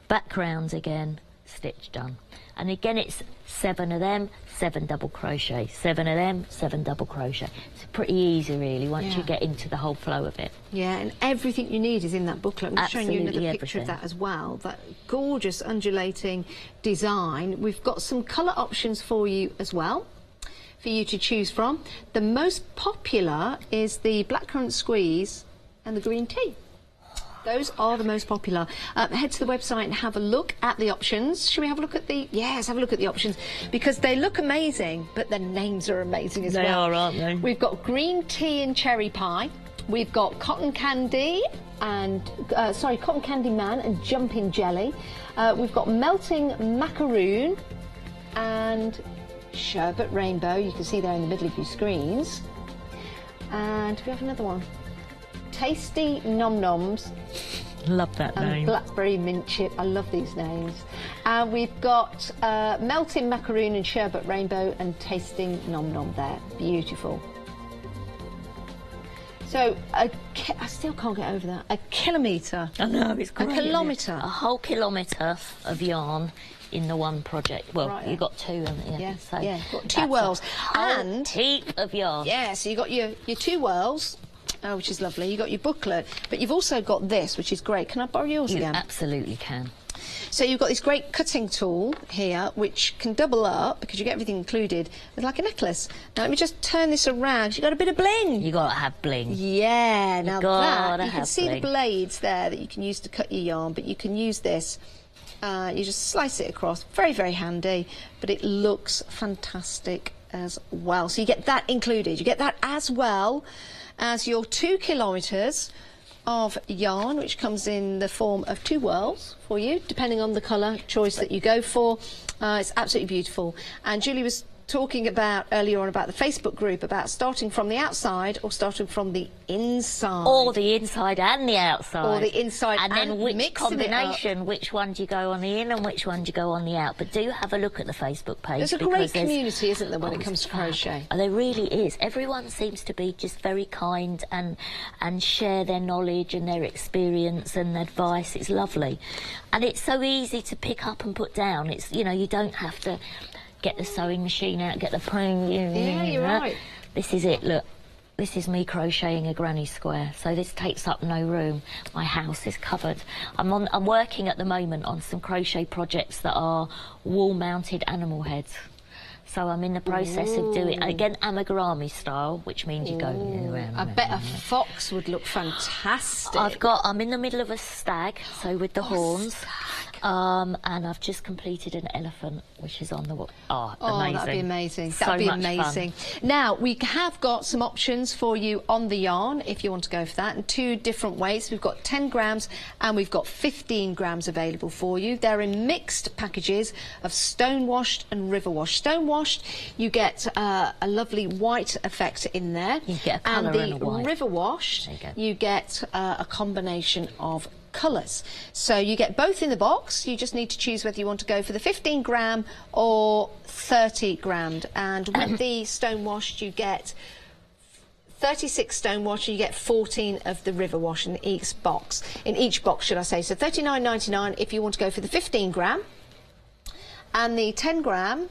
back round again, stitch done. And again, it's 7 of them, 7 double crochet, 7 of them, 7 double crochet. It's pretty easy, really, once you get into the whole flow of it. Yeah, and everything you need is in that booklet. I'm just showing you another picture everything of that as well. That gorgeous undulating design. We've got some colour options for you as well, for you to choose from. The most popular is the blackcurrant squeeze and the green tea. Those are the most popular. Head to the website and have a look at the options. Should we have a look at the... Yes, have a look at the options, because they look amazing, but their names are amazing as well. They are, aren't they? We've got green tea and cherry pie. We've got cotton candy and... cotton candy man and jumping jelly. We've got melting macaroon and sherbet rainbow. You can see there in the middle of your screens. And we have another one. Tasty nom noms. Love that name. Blackberry mint chip. I love these names. And we've got melting macaroon and sherbet rainbow and tasting nom nom there. Beautiful. So I still can't get over that. A kilometre. I know, it's great. A kilometre. A whole kilometre of yarn in the one project. Well, right, you've got 2, haven't you? Yeah, so yeah. Got 2 whirls. And heap of yarn. Yeah, so you've got your 2 whirls. Oh, which is lovely. You've got your booklet, but you've also got this, which is great. Can I borrow yours again? You absolutely can. So you've got this great cutting tool here, which can double up, because you get everything included. It's like a necklace. Now, let me just turn this around. You've got a bit of bling. You got to have bling. Yeah, now that, you can see bling. the blades there that you can use to cut your yarn, but you can use this. You just slice it across. Very, very handy, but it looks fantastic as well. So you get that included. You get that as well as your 2 kilometres of yarn, which comes in the form of 2 whirls for you, depending on the colour choice that you go for. It's absolutely beautiful. And Julie was talking about earlier on about the Facebook group, about starting from the outside or starting from the inside. Or the inside and the outside. Or the inside and then which combination, it up. which one do you go on the in and which one do you go on the out. But do have a look at the Facebook page. There's a great community, isn't there, when it comes to crochet? There really is. Everyone seems to be just very kind and share their knowledge and their experience and advice. It's lovely. And it's so easy to pick up and put down. It's, you know, you don't have to get the sewing machine out, get the pruning. Yeah, you're right. This is it, look. This is me crocheting a granny square, so this takes up no room. My house is covered. I'm working at the moment on some crochet projects that are wall-mounted animal heads. So I'm in the process of doing, again, amigurumi style, which means you go around. I bet a fox would look fantastic. I'm in the middle of a stag, so with the horns. And I've just completed an elephant, which is on the wall. Oh, amazing. That'd be amazing. So That'd be much amazing. Fun. Now, we have got some options for you on the yarn, if you want to go for that, in 2 different ways. We've got 10 grams and we've got 15 grams available for you. They're in mixed packages of stone-washed and river-washed. Stone-washed, you get a lovely white effect in there. You get a colour and a white. And the river-washed, you get a combination of colours. So you get both in the box. You just need to choose whether you want to go for the 15 gram or 30 gram. And with the stone washed, you get 36 stone wash, and you get 14 of the river wash in each box. In each box, should I say? So $39.99 if you want to go for the 15 gram, and the 10 gram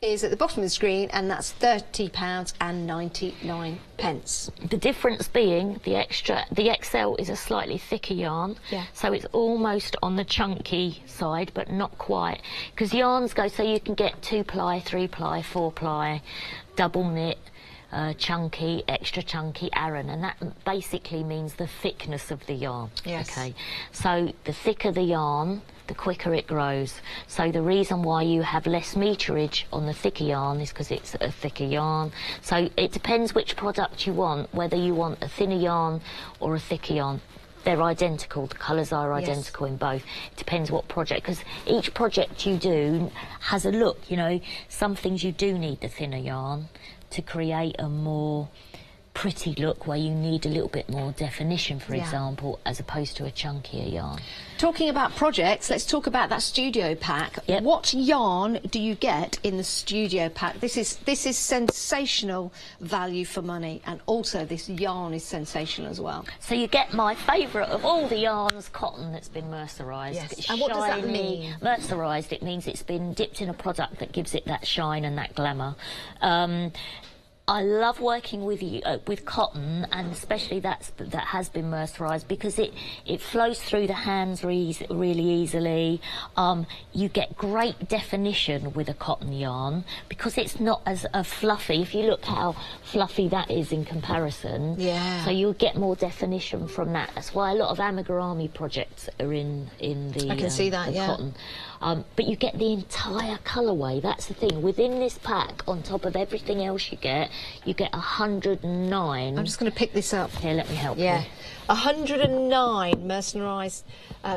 is at the bottom of the screen, and that's £30.99. The difference being the XL is a slightly thicker yarn, so it's almost on the chunky side, but not quite, because yarns go so you can get 2-ply, 3-ply, 4-ply, double knit, chunky, extra chunky, Aran, and that basically means the thickness of the yarn. Okay, so the thicker the yarn, the quicker it grows. So the reason why you have less meterage on the thicker yarn is because it's a thicker yarn. So it depends which product you want, whether you want a thinner yarn or a thicker yarn. They're identical, the colours are identical in both. It depends what project, because each project you do has a look, you know. Some things you do need the thinner yarn to create a more pretty look where you need a little bit more definition, for example, as opposed to a chunkier yarn. Talking about projects, let's talk about that studio pack. Yep. What yarn do you get in the studio pack? This is sensational value for money, and also this yarn is sensational as well. So you get my favourite of all the yarns, cotton that's been mercerised. Yes. It's And what does that shiny. mean? Mercerised, it means it's been dipped in a product that gives it that shine and that glamour. I love working with cotton, and especially that has been mercerised, because it flows through the hands really easily. You get great definition with a cotton yarn because it's not as fluffy. If you look how fluffy that is in comparison, so you'll get more definition from that. That's why a lot of amigurumi projects are in the I can see that, the cotton. But you get the entire colourway. That's the thing. Within this pack, on top of everything else you get 109. I'm just going to pick this up. Here, let me help you. 109 mercerised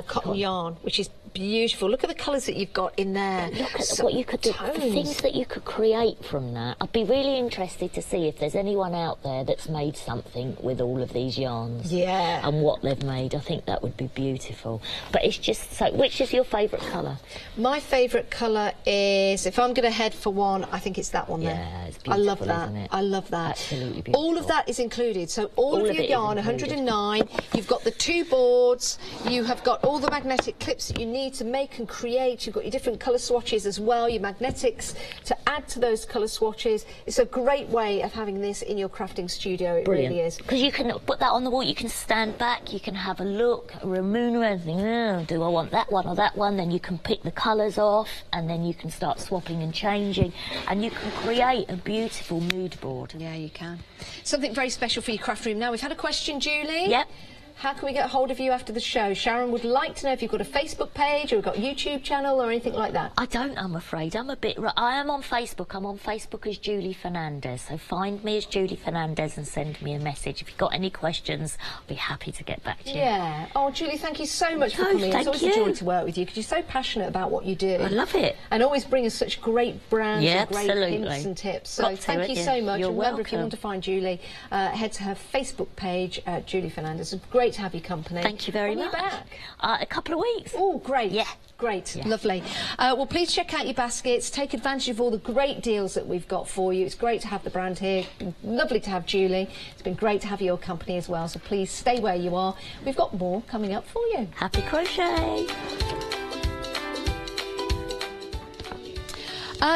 cotton yarn, which is beautiful. Look at the colours that you've got in there. Look at what you could do, the things that you could create from that. I'd be really interested to see if there's anyone out there that's made something with all of these yarns. Yeah. And what they've made. I think that would be beautiful. But it's just so... Which is your favourite colour? My favourite colour is, if I'm going to head for one, I think it's that one there. Yeah, it's beautiful, I love that. isn't it? I love that. Absolutely beautiful. All of that is included. So all of your it is yarn, included. 109. You've got the 2 boards. You have got all the magnetic clips that you need to make and create. You've got your different colour swatches as well, your magnetics to add to those colour swatches. It's a great way of having this in your crafting studio. It Brilliant. really is. Because you can put that on the wall, you can stand back, you can have a look, a remove and think, oh, do I want that one or that one? Then you can pick the colours off, and then you can start swapping and changing, and you can create a beautiful mood board. Yeah, you can. Something very special for your craft room. Now, we've had a question, Julie. Yep. How can we get hold of you after the show? Sharon would like to know if you've got a Facebook page or got a YouTube channel or anything like that. I don't, I'm afraid. I'm a bit... I am on Facebook. I'm on Facebook as Julie Fernandez. So find me as Julie Fernandez and send me a message. If you've got any questions, I'll be happy to get back to you. Yeah. Oh, Julie, thank you so much for coming. It's always a joy to work with you because you're so passionate about what you do. I love it. And always bring us such great brands and great absolutely. hints and tips. So thank you so much. You're and remember, welcome. if you want to find Julie, head to her Facebook page, Julie Fernandez. It's great to have your company. Thank you very much. When are you back? A couple of weeks. Oh, great. Yeah. Great. Yeah. Lovely. Well, please check out your baskets. Take advantage of all the great deals that we've got for you. It's great to have the brand here. Lovely to have Julie. It's been great to have your company as well. So please stay where you are. We've got more coming up for you. Happy crochet.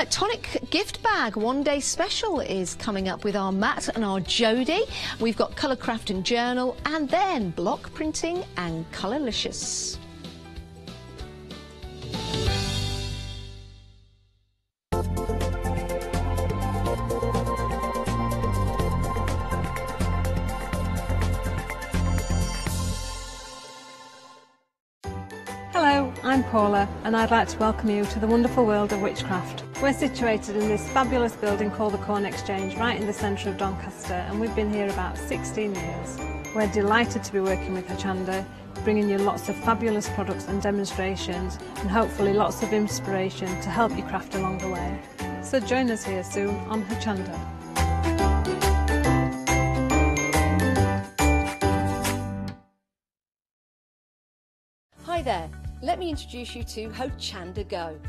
Tonic gift bag 1-day special is coming up with our Matt and our Jodie. We've got Colourcraft and Journal, and then block printing and Colourlicious. Hello, I'm Paula, and I'd like to welcome you to the wonderful world of witchcraft. We're situated in this fabulous building called the Corn Exchange, right in the centre of Doncaster, and we've been here about 16 years. We're delighted to be working with Hochanda, bringing you lots of fabulous products and demonstrations, and hopefully lots of inspiration to help you craft along the way. So join us here soon on Hochanda. Hi there. Let me introduce you to Hochanda Go.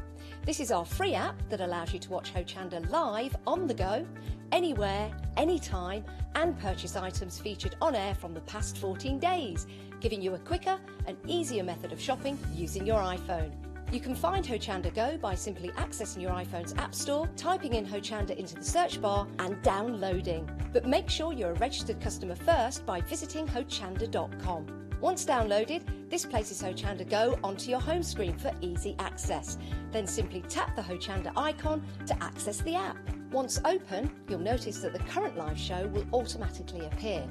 This is our free app that allows you to watch Hochanda live on the go, anywhere, anytime, and purchase items featured on air from the past 14 days, giving you a quicker and easier method of shopping using your iPhone. You can find Hochanda Go by simply accessing your iPhone's App Store, typing in Hochanda into the search bar and downloading. But make sure you're a registered customer first by visiting hochanda.com. Once downloaded, this places Hochanda Go onto your home screen for easy access. Then simply tap the Hochanda icon to access the app. Once open, you'll notice that the current live show will automatically appear.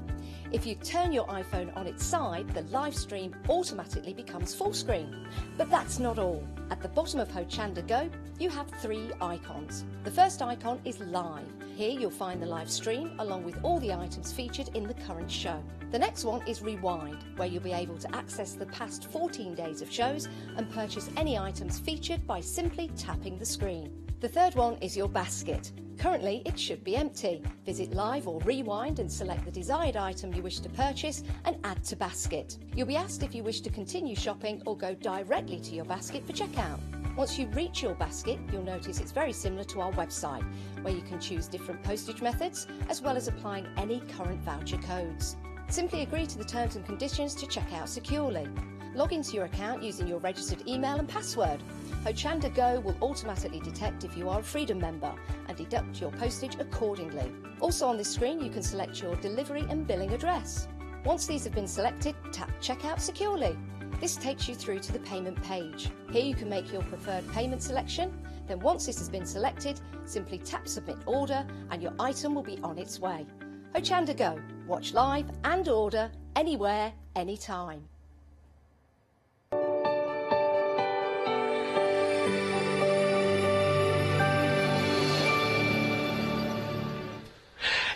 If you turn your iPhone on its side, the live stream automatically becomes full screen. But that's not all. At the bottom of Hochanda Go, you have 3 icons. The first icon is Live. Here you'll find the live stream along with all the items featured in the current show. The next one is Rewind, where you'll be able to access the past 14 days of shows and purchase any items featured by simply tapping the screen. The third one is your basket. Currently, it should be empty. Visit Live or Rewind and select the desired item you wish to purchase and add to basket. You'll be asked if you wish to continue shopping or go directly to your basket for checkout. Once you reach your basket, you'll notice it's very similar to our website, where you can choose different postage methods, as well as applying any current voucher codes. Simply agree to the terms and conditions to check out securely. Log into your account using your registered email and password. Hochanda Go will automatically detect if you are a Freedom member and deduct your postage accordingly. Also on this screen, you can select your delivery and billing address. Once these have been selected, tap Checkout Securely. This takes you through to the payment page. Here you can make your preferred payment selection. Then once this has been selected, simply tap Submit Order and your item will be on its way. Hochanda Go. Watch live and order anywhere, anytime.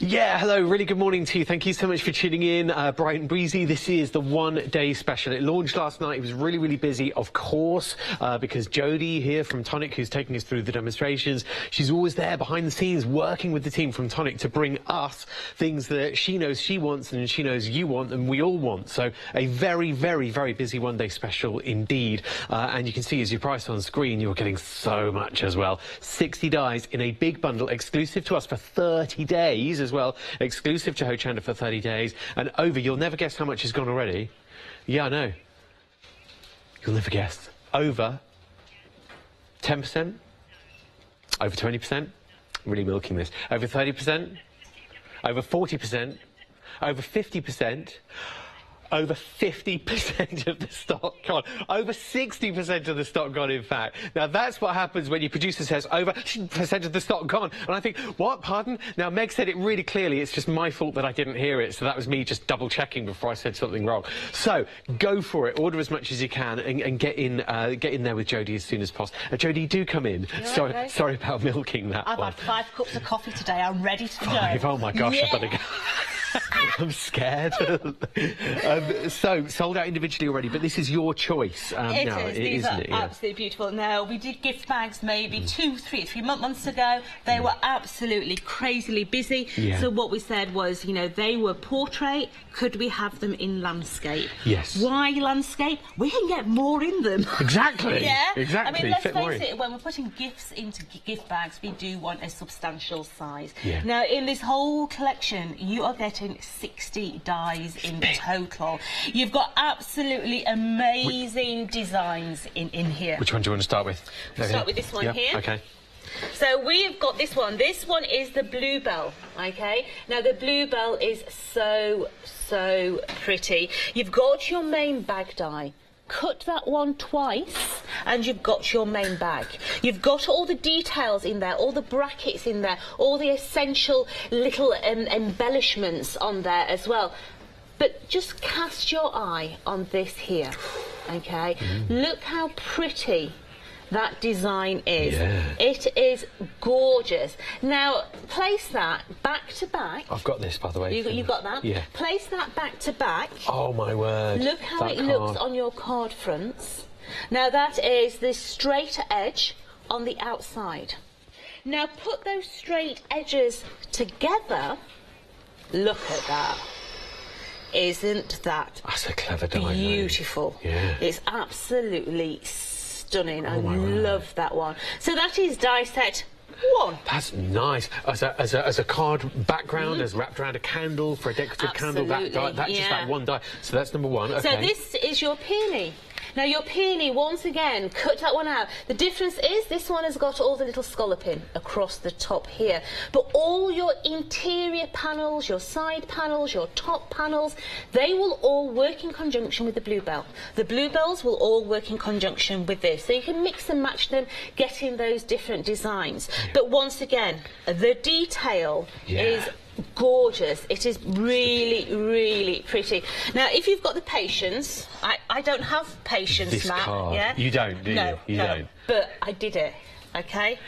Yeah, hello, really good morning to you. Thank you so much for tuning in. Bright and breezy. This is the one-day special. It launched last night. It was really, really busy, of course, because Jodie here from Tonic, who's taking us through the demonstrations, she's always there behind the scenes working with the team from Tonic to bring us things that she knows she wants and she knows you want and we all want. So a very, very, very busy one-day special indeed. And you can see as you price on screen, you're getting so much as well. 60 dies in a big bundle, exclusive to us for 30 days as well, exclusive to Hochanda for 30 days, and over, you'll never guess how much has gone already. Yeah, I know. You'll never guess. Over 10%, over 20%, I'm really milking this, over 30%, over 40%, over 50%, over 50% of the stock gone. Over 60% of the stock gone, in fact. Now, that's what happens when your producer says over % of the stock gone. And I think, what? Pardon? Now, Meg said it really clearly. It's just my fault that I didn't hear it. So that was me just double-checking before I said something wrong. So, go for it. Order as much as you can and get in there with Jodie as soon as possible. Jodie, do come in. Sorry about milking that I've one. had 5 cups of coffee today. I'm ready to go. Oh, my gosh, Yeah. I better go. I'm scared. So, sold out individually already, but this is your choice now, These isn't are it? Yeah. absolutely beautiful. Now, we did gift bags maybe 3 months ago. They were absolutely crazily busy. Yeah. So what we said was, you know, they were portrait. Could we have them in landscape? Yes. Why landscape? We can get more in them. Exactly. Yeah. Exactly. I mean, let's Fit more face in. it, when we're putting gifts into gift bags, we do want a substantial size. Yeah. Now, in this whole collection, you are getting 60 dies in total. You've got absolutely amazing designs in here. Which one do you want to start with? We'll start with this one here. Okay. So we've got this one. This one is the bluebell, okay? Now, the bluebell is so pretty. You've got your main bag die. Cut that one twice and you've got your main bag. You've got all the details in there, all the brackets in there, all the essential little embellishments on there as well. But just cast your eye on this here, okay? Look how pretty that design is. Yeah. It is gorgeous. Now, place that back to back. I've got this, by the way. You got that? Yeah. Place that back to back. Oh, my word. Look how that it looks on your card fronts. Now, that is the straight edge on the outside. Now, put those straight edges together. Look at that. Isn't that That's a clever die. beautiful? Yeah. It's absolutely stunning. I my word. love that one. So that is die set 1. That's nice. As a card background, as wrapped around a candle for a decorative candle, that die, just yeah. that one die. So that's number 1. Okay. So this is your peony. Now your peony, once again, cut that one out. The difference is this one has got all the little scalloping across the top here. But all your interior panels, your side panels, your top panels, they will all work in conjunction with the bluebell. The bluebells will all work in conjunction with this. So you can mix and match them, getting those different designs. But once again, the detail is gorgeous. It is really pretty. Now, if you've got the patience, I don't have patience, This Matt. card. Yeah? You don't, do you? No, You don't. But I did it. Okay.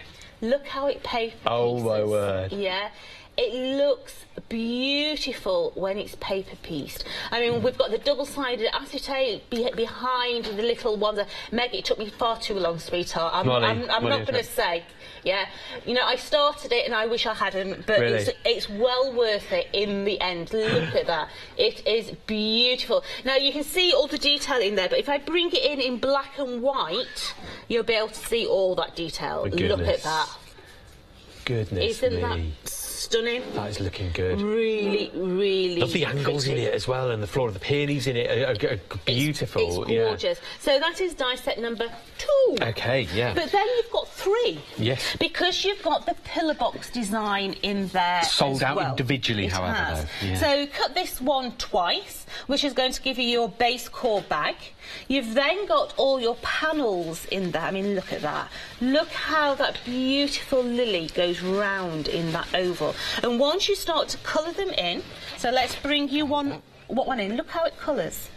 Look how it papers. Oh my word. Yeah. It looks beautiful when it's paper pieced. I mean, we've got the double-sided acetate behind the little ones. Meg, it took me far too long, sweetheart. I'm not going to say. Yeah, you know, I started it and I wish I hadn't, but really? it's well worth it in the end. Look at that. It is beautiful. Now, you can see all the detail in there, but if I bring it in black and white, you'll be able to see all that detail. Look at that. Goodness Isn't me. that stunning? That is looking good. Really, really Love the angles in it as well, and the floor of the peonies in it are beautiful. It's gorgeous. Yeah. So that is die set number 2. Okay, yeah. But then you've got 3. Yes. Because you've got the pillar box design in there. Sold out well. individually, It however, has. though. Yeah. So cut this one twice, which is going to give you your base core bag. You've then got all your panels in there. I mean, look at that. Look how that beautiful lily goes round in that oval. And once you start to colour them in, so let's bring you one in. Look how it colours.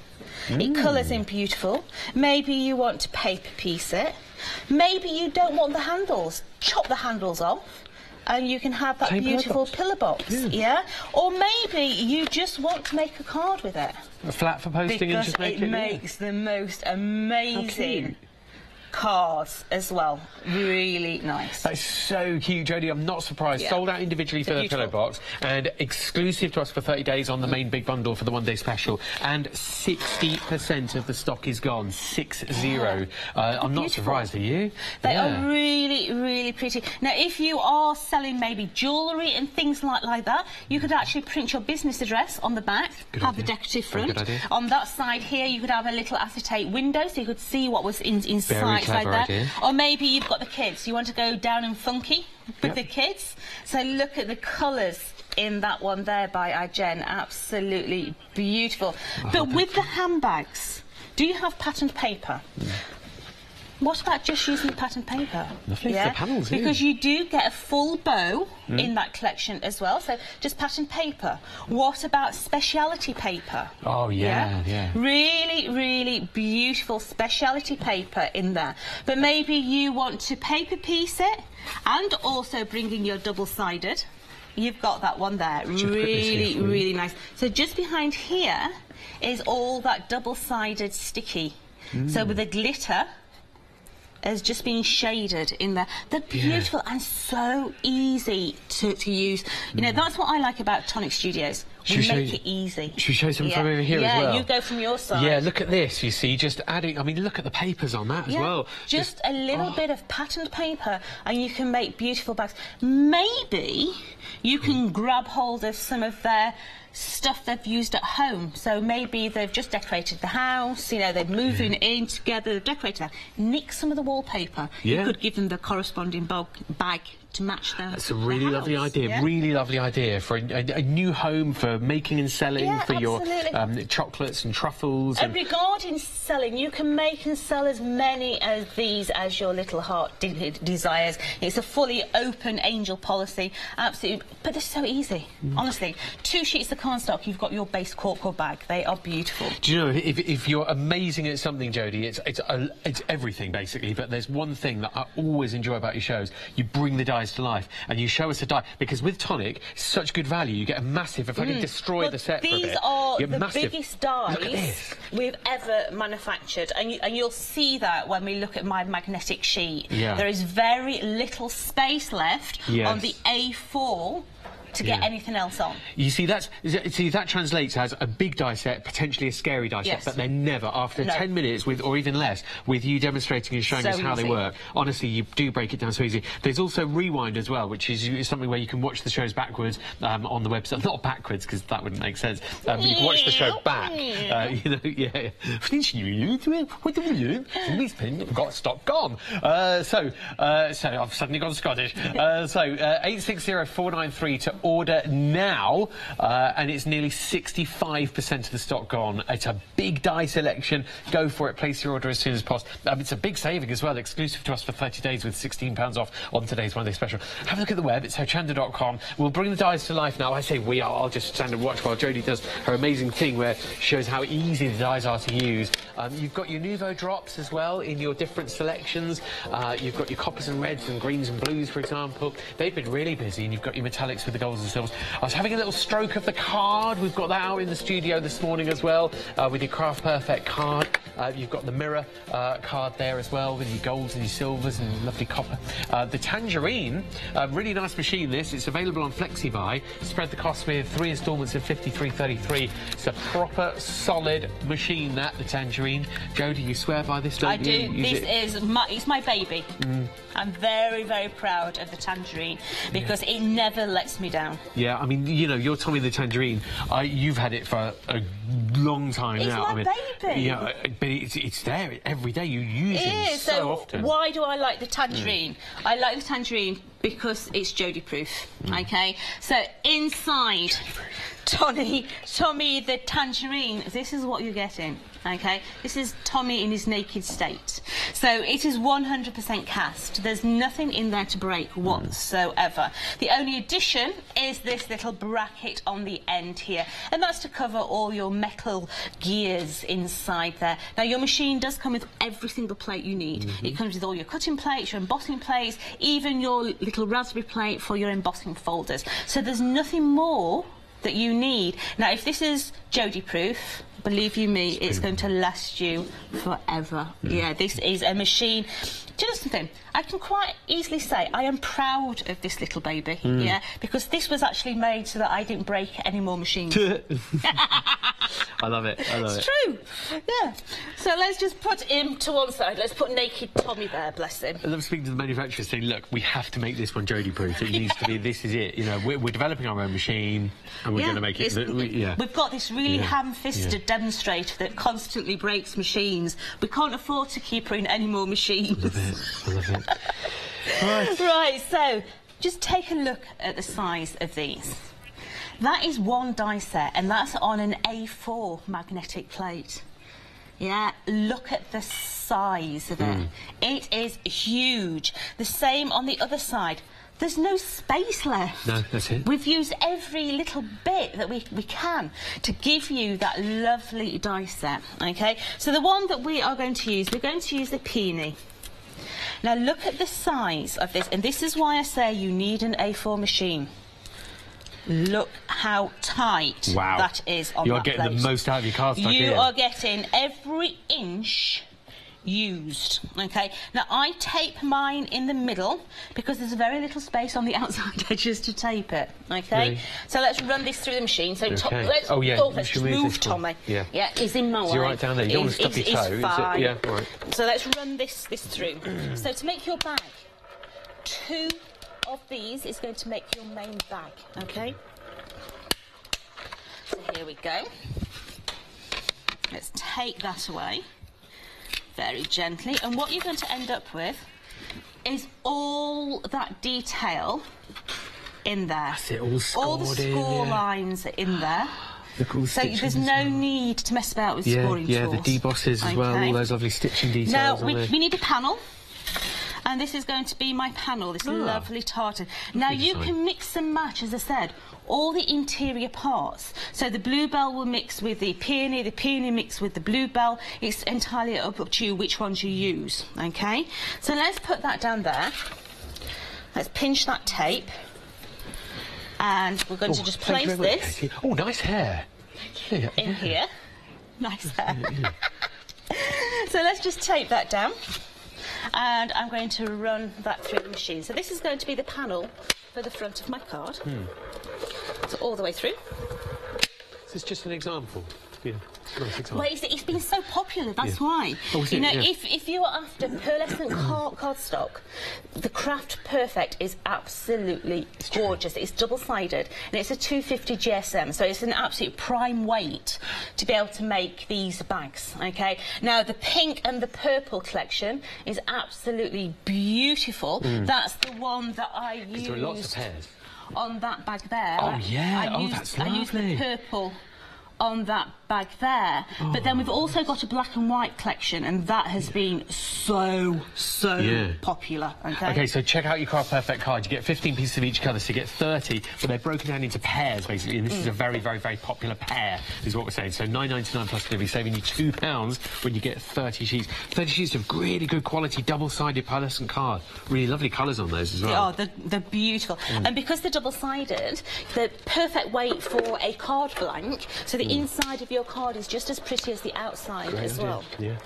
It colours in beautiful. Maybe you want to paper piece it. Maybe you don't want the handles. Chop the handles off. And you can have that beautiful pillar box, yeah? Or maybe you just want to make a card with it. A flat for posting and just make it. It makes the most amazing cards as well. Really nice. That's so cute, Jodie. I'm not surprised. Yeah. Sold out individually for the pillow box and exclusive to us for 30 days on the main big bundle for the one-day special. And 60% of the stock is gone. 60. I'm not surprised, are you? They are really, really pretty. Now, if you are selling maybe jewellery and things like that, you could actually print your business address on the back, have the decorative front. Good idea. On that side here, you could have a little acetate window so you could see what was inside. Clever Like idea. Or maybe you've got the kids. You want to go down and funky with the kids. So look at the colours in that one there by Jen. Absolutely beautiful. But with the handbags, do you have patterned paper? What about just using patterned paper? Lovely, the panels, because you do get a full bow in that collection as well, so just patterned paper. What about speciality paper? Oh, yeah. Really, really beautiful speciality paper in there. But maybe you want to paper piece it and also bring in your double-sided. You've got that one there. Really, really nice. So just behind here is all that double-sided sticky. So with the glitter has just been shaded in there. They're beautiful and so easy to use. You know, that's what I like about Tonic Studios. We make it easy. Should we show some from over here as well? Yeah, you go from your side. Yeah, look at this, you see, just adding, I mean, look at the papers on that as well. Just a little bit of patterned paper and you can make beautiful bags. Maybe you can grab hold of some of their stuff they've used at home. So maybe they've just decorated the house, you know, they're moving in together, they've decorated that. Nick some of the wallpaper. You could give them the corresponding bag to match their That's a really lovely idea, really lovely idea for a new home for making and selling, for your chocolates and truffles. And regarding selling, you can make and sell as many of these as your little heart desires. It's a fully open angel policy, absolutely, but they're so easy, honestly. 2 sheets of cardstock, you've got your base cork bag. They are beautiful. Do you know, if you're amazing at something, Jodie, it's everything, basically, but there's one thing that I always enjoy about your shows. You bring the dies to life, and you show us a die, because with Tonic, such good value, you get a massive, if I can destroy the set for a bit. These are the biggest dies we've ever manufactured, and you'll see that when we look at my magnetic sheet. There is very little space left on the A4 to get anything else on. You see, that translates as a big die set, potentially a scary die set, but they're never, after 10 minutes, or even less, with you demonstrating and showing us how they work. Honestly, you do break it down so easy. There's also Rewind as well, which is something where you can watch the shows backwards on the website. Not backwards, because that wouldn't make sense. You can watch the show back. You know, got stock gone. So I've suddenly gone Scottish. 860493 to order now, and it's nearly 65% of the stock gone. It's a big die selection. Go for it. Place your order as soon as possible. It's a big saving as well, exclusive to us for 30 days with £16 off on today's One Day Special. Have a look at the web. It's Hochanda.com. We'll bring the dies to life now. I say we are. I'll just stand and watch while Jodie does her amazing thing where she shows how easy the dies are to use. You've got your Nouveau drops as well in your different selections. You've got your coppers and reds and greens and blues, for example. They've been really busy, and you've got your metallics with the golds and silvers. I was having a little stroke of the card. We've got that out in the studio this morning as well, with your Craft Perfect card. You've got the mirror card there as well, with your golds and your silvers and lovely copper. The Tangerine, really nice machine this. It's available on FlexiBuy. Spread the cost with 3 instalments of £53.33. It's a proper, solid machine, that, the Tangerine. Jodie, you swear by this, don't you? I do. It's my baby. I'm very, very proud of the Tangerine because it never lets me down. Yeah, I mean, you know, your Tommy the Tangerine, you've had it for a long time now. It's my baby. Yeah, but it's there every day. You use it so often. Why do I like the Tangerine? I like the Tangerine because it's Jodie proof. Okay, so inside Tommy the Tangerine, this is what you're getting. Okay, this is Tommy in his naked state. So it is 100% cast. There's nothing in there to break whatsoever. The only addition is this little bracket on the end here, and that's to cover all your metal gears inside there. Now, your machine does come with every single plate you need. It comes with all your cutting plates, your embossing plates, even your little raspberry plate for your embossing folders. So there's nothing more that you need. Now, if this is Jodie proof, believe you me, it's going to last you forever. Yeah, this is a machine. Do you know something? I can quite easily say I am proud of this little baby, yeah, because this was actually made so that I didn't break any more machines. I love it. I love it. It's true. Yeah. So let's just put him to one side. Let's put naked Tommy there, bless him. I love speaking to the manufacturer saying, look, we have to make this one Jodie proof. It needs to be, this is it. You know, we're developing our own machine and we're going to make it. We've got this really ham-fisted demonstrator that constantly breaks machines. We can't afford to keep her in any more machines. I love it. Right, so just take a look at the size of these. That is one die set, and that's on an A4 magnetic plate. Yeah, look at the size of it. It is huge. The same on the other side. There's no space left. No, that's it. We've used every little bit that we can to give you that lovely die set, OK? So the one that we are going to use, we're going to use the Peony. Now, look at the size of this, and this is why I say you need an A4 machine. Look how tight that is on that plate. You're getting the most out of your cardstock here. You are getting every inch used, OK? Now, I tape mine in the middle because there's very little space on the outside edges to tape it, OK? Really? So let's run this through the machine. So let's let's move Tommy. Yeah, he's in my way. You're right down there. You don't want to stub your toe. Fine. Yeah, right. So let's run this through. So to make your bag, 2 of these is going to make your main bag, OK? So here we go. Let's take that away very gently, and what you're going to end up with is all that detail in there. That's it, all scored all the score lines are in there. So there's no need to mess about with scoring tools. Yeah, the debosses as well, all those lovely stitching details. Now, we need a panel. And this is going to be my panel, this lovely tartan. Now, you can mix and match, as I said, all the interior parts. So the bluebell will mix with the peony mix with the bluebell. It's entirely up to you which ones you use, OK? So let's put that down there. Let's pinch that tape. And we're going to just place this. Oh, nice hair. In here. Nice hair. So let's just tape that down. And I'm going to run that through the machine. So this is going to be the panel for the front of my card. So all the way through. Is this just an example? Yeah, nice example. Well, it's been so popular, that's why. Oh, you know, if you're after pearlescent cardstock, the Craft Perfect is absolutely gorgeous. It's double-sided, and it's a 250 GSM, so it's an absolute prime weight to be able to make these bags, OK? Now, the pink and the purple collection is absolutely beautiful. That's the one that I used. There are lots of pairs. On that bag there. Oh, yeah. that's lovely. I used the purple on that bag there. But then we've also got a black and white collection, and that has been so popular. Okay, so check out your Craft Perfect card. You get 15 pieces of each colour, so you get 30, but they're broken down into pairs, basically, and this is a very, very, very popular pair, is what we're saying. So £9.99 plus delivery, saving you £2 when you get 30 sheets. 30 sheets of really good quality, double-sided pearlescent card. Really lovely colours on those as well. Oh, they're beautiful. And because they're double-sided, they're perfect weight for a card blank, so the inside of your card is just as pretty as the outside as well. Yeah,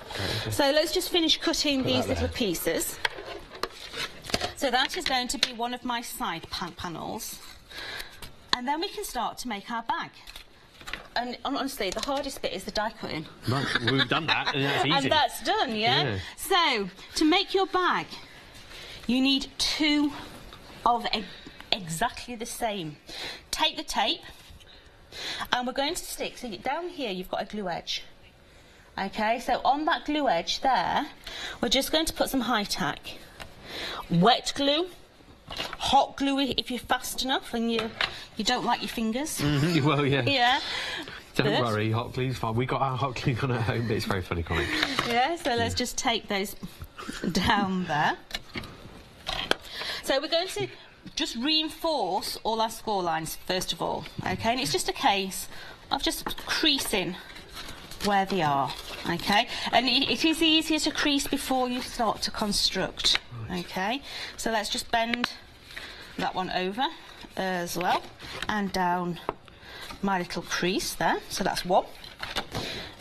so let's just finish cutting these little pieces. So that is going to be one of my side panels, and then we can start to make our bag. And honestly, the hardest bit is the die cutting. Right, we've done that, and that's easy. And that's done, yeah? So, to make your bag, you need 2 of exactly the same. Take the tape, and we're going to stick, so down here you've got a glue edge. Okay, so on that glue edge there, we're just going to put some high tack. Wet glue, hot glue if you're fast enough and you don't like your fingers. Well, yeah. Yeah. Don't worry, hot glue's fine. We got our hot glue gun at home, but it's very funny, Connie. Yeah, so let's just take those down there. So we're going to just reinforce all our score lines first of all, okay? And it's just a case of just creasing where they are, okay? And it is easier to crease before you start to construct, okay? So let's just bend that one over as well and down my little crease there. So that's one.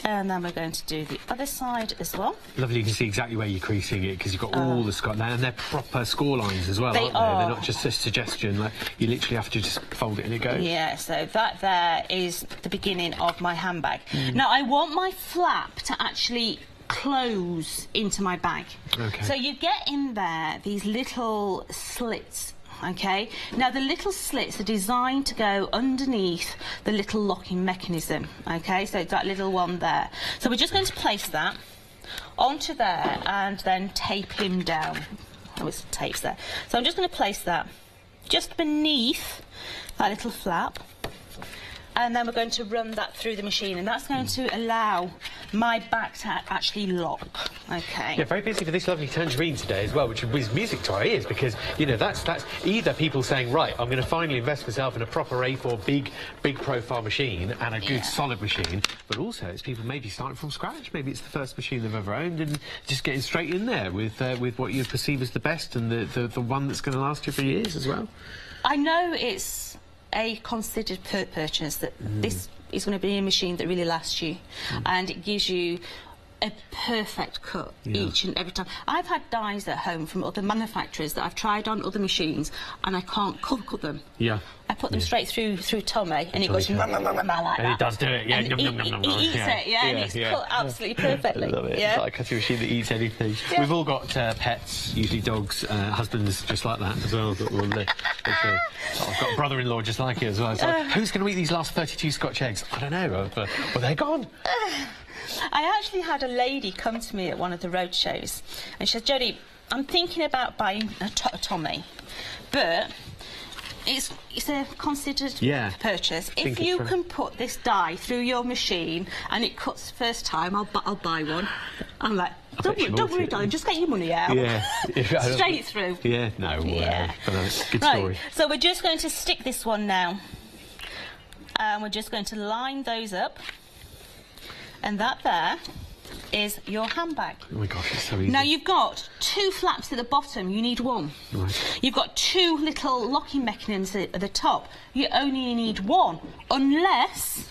And then we're going to do the other side as well. Lovely, you can see exactly where you're creasing it because you've got all the score, and they're proper score lines as well, aren't they? They're not just a suggestion, like you literally have to just fold it and it goes. Yeah, so that there is the beginning of my handbag. Now I want my flap to actually close into my bag. Okay. So you get in there these little slits. Okay, now the little slits are designed to go underneath the little locking mechanism. Okay, so that little one there. So we're just going to place that onto there and then tape him down. Oh, it's tapes there. So I'm just going to place that just beneath that little flap, and then we're going to run that through the machine, and that's going to allow my back to actually lock. Okay. Yeah, very busy for this lovely tangerine today as well, which is music to our ears, because you know that's either people saying, right, I'm going to finally invest myself in a proper A4 big profile machine and a good solid machine, but also it's people maybe starting from scratch. Maybe it's the first machine they've ever owned and just getting straight in there with what you perceive as the best and the one that's going to last you for years as well. I know it's a considered purchase, that this is going to be a machine that really lasts you, and it gives you a perfect cut each and every time. I've had dies at home from other manufacturers that I've tried on other machines and I can't cut them. Yeah. I put them straight through Tommy and it goes like that. And it does do it, yeah. And he eats it, and it's cut absolutely perfectly. I love it. Yeah? It's like a cutting machine that eats anything. Yeah. We've all got pets, usually dogs, husbands just like that as well. I've got a brother-in-law just like it as well. So who's going to eat these last 32 Scotch eggs? I don't know, but they're gone. I actually had a lady come to me at one of the road shows and she said, Jodie, I'm thinking about buying a Tommy, but it's a considered purchase. If you can put this die through your machine and it cuts the first time, I'll buy one. I'm like, don't worry, darling, just get your money out. Yeah. Straight through. Yeah, no way. Yeah. Good story. So we're just going to stick this one now. And we're just going to line those up. And that there is your handbag. Oh my gosh, it's so easy. Now you've got 2 flaps at the bottom, you need 1. Right. You've got 2 little locking mechanisms at the top, you only need 1, unless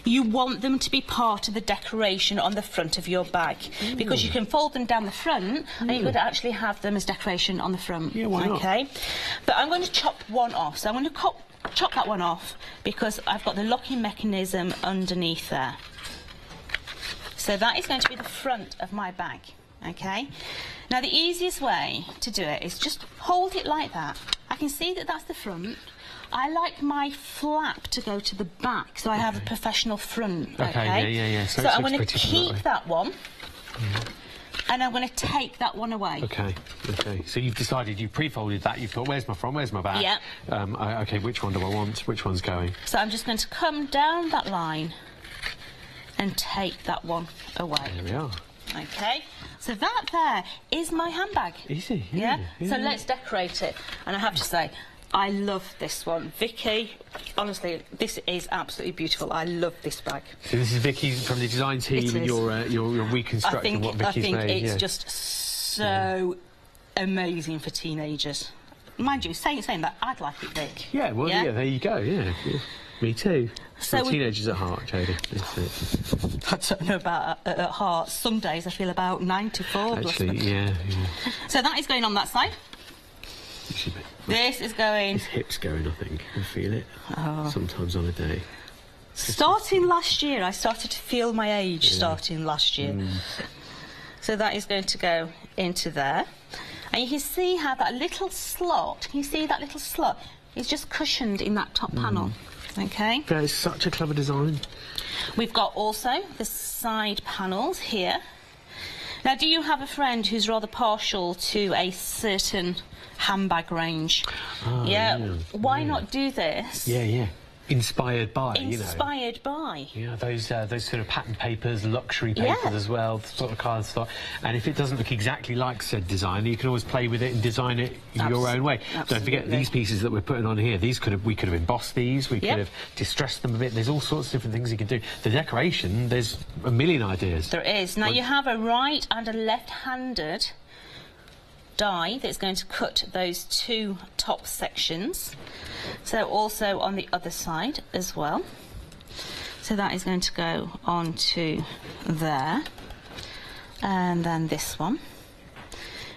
you want them to be part of the decoration on the front of your bag, because you can fold them down the front and you could actually have them as decoration on the front. Yeah, why not? Okay, but I'm going to chop one off, so I'm going to chop that one off because I've got the locking mechanism underneath there. So that is going to be the front of my bag, okay? Now the easiest way to do it is just hold it like that. I can see that that's the front. I like my flap to go to the back, so I have a professional front, okay? Yeah. So I'm going to keep that one, and I'm going to take that one away. Okay. So you've decided, you've pre-folded that, you've thought, where's my front, where's my back? Yeah. Okay, which one do I want? Which one's going? So I'm just going to come down that line and take that one away. There we are. Okay, so that there is my handbag. Easy, Yeah? yeah. So let's decorate it. And I have to say, I love this one. Vicky, honestly, this is absolutely beautiful. I love this bag. So this is Vicky from the design team, and you're reconstructing what Vicky's made. I think it's just so amazing for teenagers. Mind you, saying that, I'd like it big. Yeah, well, yeah, there you go, yeah. Me too. So we're teenagers at heart, Jodie. I don't know about at heart. Some days I feel about 94. Actually, yeah. So that is going on that side. This is going... His hip's going, I think. I feel it. Sometimes on a day. Starting last year, I started to feel my age starting last year. So that is going to go into there. And you can see how that little slot, can you see that little slot? It's just cushioned in that top panel. Okay. That is such a clever design. We've got also the side panels here. Now, do you have a friend who's rather partial to a certain handbag range? Why not do this? Yeah. Inspired by, Inspired by. Yeah, those sort of pattern papers, luxury papers as well, sort of card stock. And if it doesn't look exactly like said designer, you can always play with it and design it your own way. Don't forget these pieces that we're putting on here. These we could have embossed these. We could have distressed them a bit. There's all sorts of different things you can do. The decoration, there's a million ideas. There is. Now you have a right and a left-handed die that's going to cut those two top sections. So also on the other side as well. So that is going to go onto there. And then this one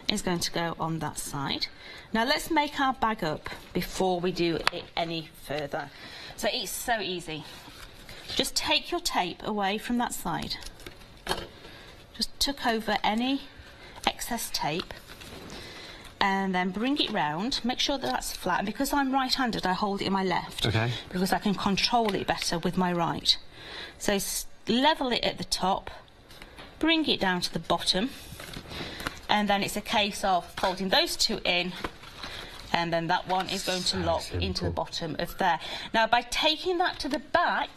is going to go on that side. Now let's make our bag up before we do it any further. So it's so easy. Just take your tape away from that side. Just tuck over any excess tape. And then bring it round, make sure that that's flat. And because I'm right-handed, I hold it in my left. Okay. Because I can control it better with my right. So level it at the top, bring it down to the bottom, and then it's a case of folding those two in, and then that one is going to lock into the bottom of there. Now, by taking that to the back,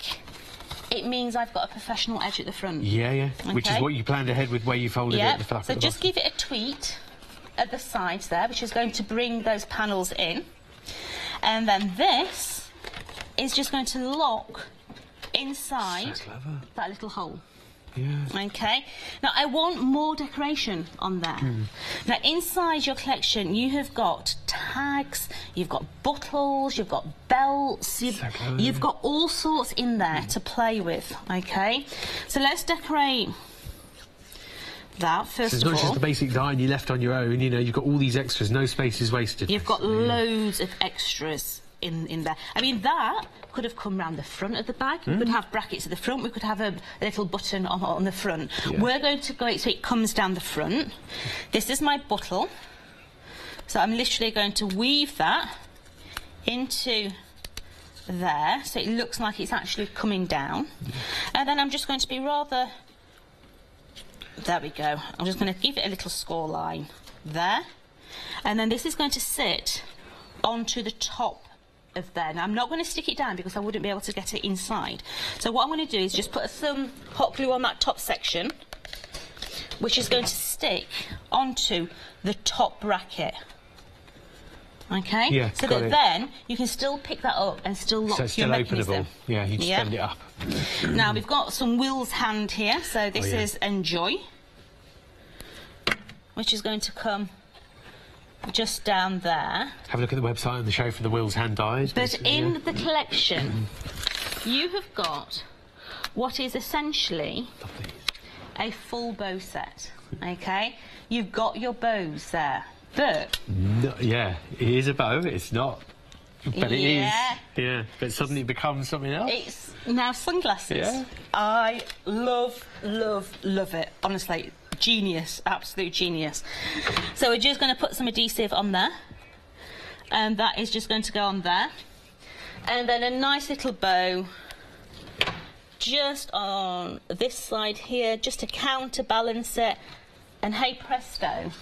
it means I've got a professional edge at the front. Yeah. Okay. Which is what you planned ahead with where you folded it at the back. So just give it a tweet at the sides there, which is going to bring those panels in, and then this is just going to lock inside that little hole. Yeah. Okay. Now I want more decoration on there. Now inside your collection you have got tags, you've got bottles, you've got belts, you've got all sorts in there to play with. Okay. So let's decorate that first of all. It's not just the basic die you left on your own, you've got all these extras, no space is wasted. You've got loads of extras in there. I mean, that could have come round the front of the bag. We could have brackets at the front, we could have a little button on the front. We're going to go so it comes down the front. This is my bottle. So I'm literally going to weave that into there so it looks like it's actually coming down. And then I'm just going to be rather... There we go. I'm just going to give it a little score line there. And then this is going to sit onto the top of there. Now, I'm not going to stick it down because I wouldn't be able to get it inside. So what I'm going to do is just put some hot glue on that top section, which is going to stick onto the top bracket. Okay? Yeah, so that then you can still pick that up and still lock so it's your still mechanism. openable. Yeah, you just bend it up. Now we've got some Will's hand here, so this is Enjoy, which is going to come just down there. Have a look at the website and the show for the Will's hand dies. But in the collection, you have got what is essentially a full bow set. Okay, you've got your bows there. But no, yeah, it is a bow. It's not, but it is. Yeah, but suddenly it becomes something else. It's now sunglasses. Yeah. I love it. Honestly, genius, absolute genius. So we're just going to put some adhesive on there, and that is just going to go on there, and then a nice little bow just on this side here, just to counterbalance it. And hey presto.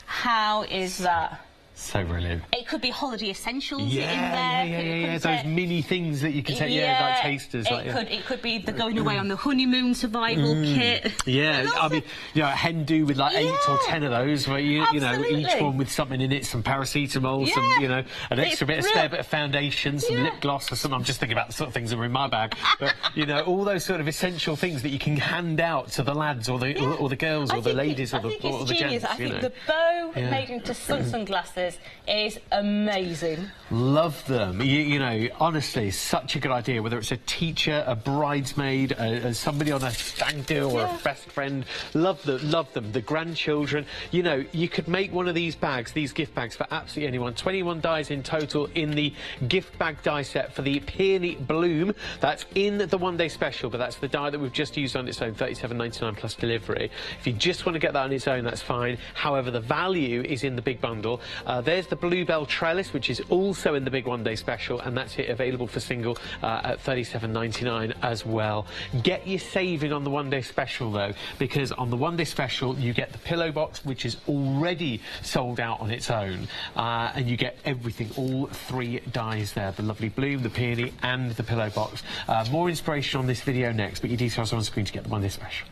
How is that? So brilliant. It could be holiday essentials in there. Yeah. Those mini things that you can take, like tasters. It could be the going away on the honeymoon survival kit. Yeah, I mean, you know, a hen do with like 8 or 10 of those, where you know, each one with something in it, some paracetamol, some, you know, an extra spare bit of foundation, some lip gloss or something. I'm just thinking about the sort of things that are in my bag. But, you know, all those sort of essential things that you can hand out to the lads or the girls or the ladies or the gents. I think the bow made into sunglasses is amazing. Love them. You know, honestly, such a good idea, whether it's a teacher, a bridesmaid, somebody on a stag do or a best friend. Love them. The grandchildren. You know, you could make one of these bags, these gift bags, for absolutely anyone. 21 dies in total in the gift bag die set for the Peony Bloom. That's in the one-day special, but that's the die that we've just used on its own, $37.99 plus delivery. If you just want to get that on its own, that's fine. However, the value is in the big bundle. There's the Bluebell Trellis, which is also in the big one-day special, and that's it, available for single at $37.99 as well. Get your saving on the one-day special, though, because on the one-day special, you get the pillow box, which is already sold out on its own, and you get everything, all 3 dies there, the lovely Bloom, the Peony, and the pillow box. More inspiration on this video next, but your details are on screen to get the one-day special.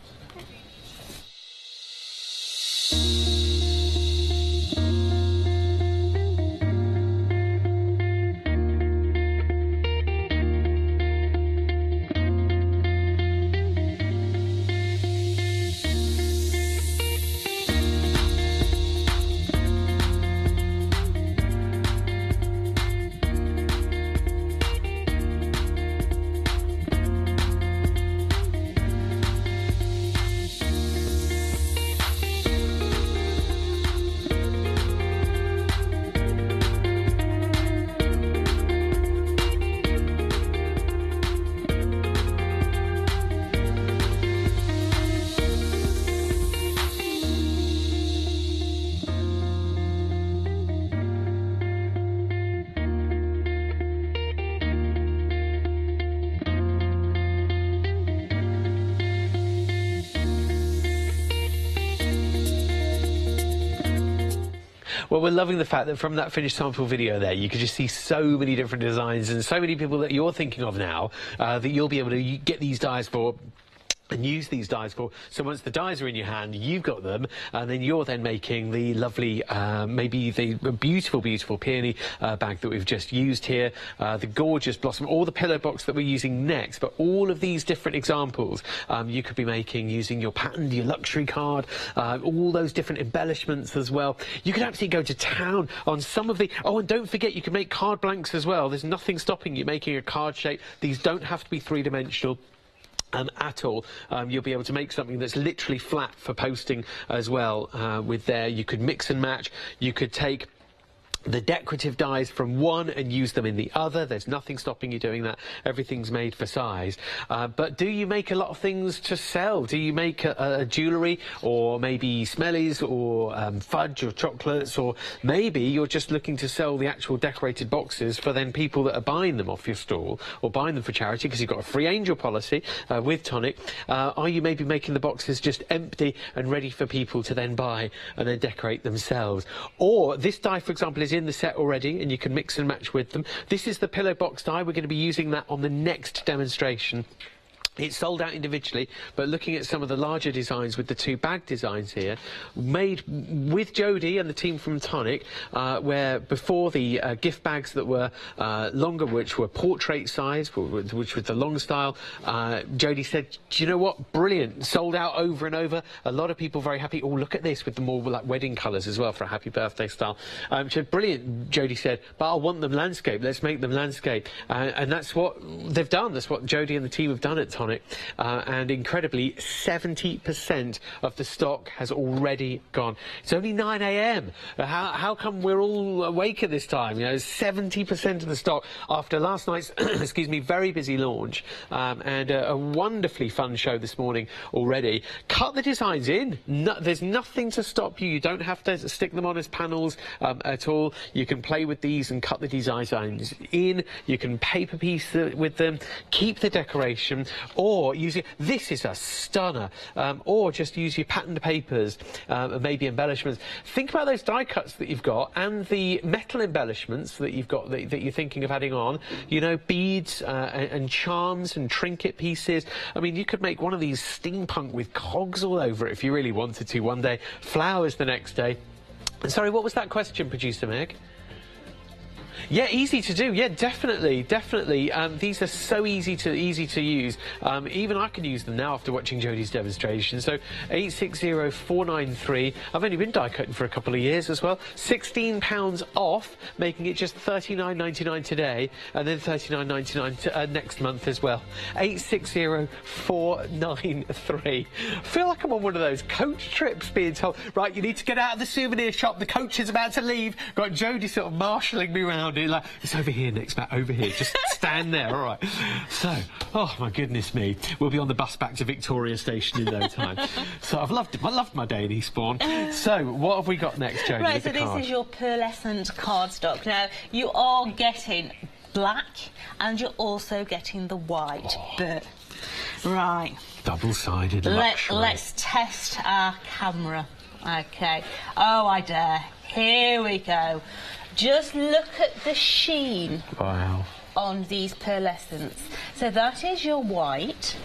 Well, we're loving the fact that from that finished sample video there, you could just see so many different designs and so many people that you're thinking of now that you'll be able to get these dies for and use these dies for. So once the dies are in your hand, you've got them, and then you're then making the lovely, maybe the beautiful peony bag that we've just used here, the gorgeous blossom, or the pillow box that we're using next. But all of these different examples you could be making using your pattern, your luxury card, all those different embellishments as well. You could actually go to town on some of the... Oh, and don't forget, you can make card blanks as well. There's nothing stopping you making a card shape. These don't have to be three-dimensional at all. You'll be able to make something that's literally flat for posting as well with there. You could mix and match. You could take the decorative dies from one and use them in the other. There's nothing stopping you doing that. Everything's made for size. But do you make a lot of things to sell? Do you make a jewellery, or maybe smellies, or fudge or chocolates, or maybe you're just looking to sell the actual decorated boxes for then people that are buying them off your stall or buying them for charity because you've got a free angel policy with Tonic? Are you maybe making the boxes just empty and ready for people to then buy and then decorate themselves? Or this die, for example, is in the set already and you can mix and match with them. This is the pillow box die. We're going to be using that on the next demonstration. It's sold out individually, but looking at some of the larger designs with the 2 bag designs here, made with Jodie and the team from Tonic, where before the gift bags that were longer, which were portrait size, which was the long style, Jodie said, do you know what, brilliant, sold out over and over. A lot of people very happy. Oh, look at this with the more like wedding colours as well for a happy birthday style. She said, brilliant, Jodie said, but I want them landscape. Let's make them landscape. And that's what they've done. That's what Jodie and the team have done at Tonic. And incredibly, 70% of the stock has already gone. It's only 9 AM. How come we're all awake at this time? You know, 70% of the stock after last night's, excuse me, very busy launch and a wonderfully fun show this morning already. Cut the designs in. There's nothing to stop you. You don't have to stick them on as panels at all. You can play with these and cut the designs in. You can paper piece with them. Keep the decoration. or using, this is a stunner, or just use your patterned papers and maybe embellishments. Think about those die cuts that you've got and the metal embellishments that you've got that you're thinking of adding on, you know, beads and charms and trinket pieces. I mean, you could make one of these steampunk with cogs all over it if you really wanted to one day, flowers the next day. Sorry, what was that question, Producer Meg? Yeah, easy to do. Yeah, definitely. These are so easy to use. Even I can use them now after watching Jodie's demonstration. So 860493. I've only been die cutting for a couple of years as well. £16 off, making it just $39.99 today, and then $39.99 next month as well. 860493. I feel like I'm on one of those coach trips, being told, right, you need to get out of the souvenir shop. The coach is about to leave. Got Jodie sort of marshalling me around. Like, it's over here next, Matt, over here. Just stand there, all right. So, oh, my goodness me. We'll be on the bus back to Victoria Station in no time. So I've loved it. I loved my day in Eastbourne. So, what have we got next, Jodie? Right, so this is your pearlescent cardstock. Now, you are getting black and you're also getting the white. But, right. Double-sided luxury. Let's test our camera. OK. Oh, I dare. Here we go. Just look at the sheen on these pearlescents. So that is your white,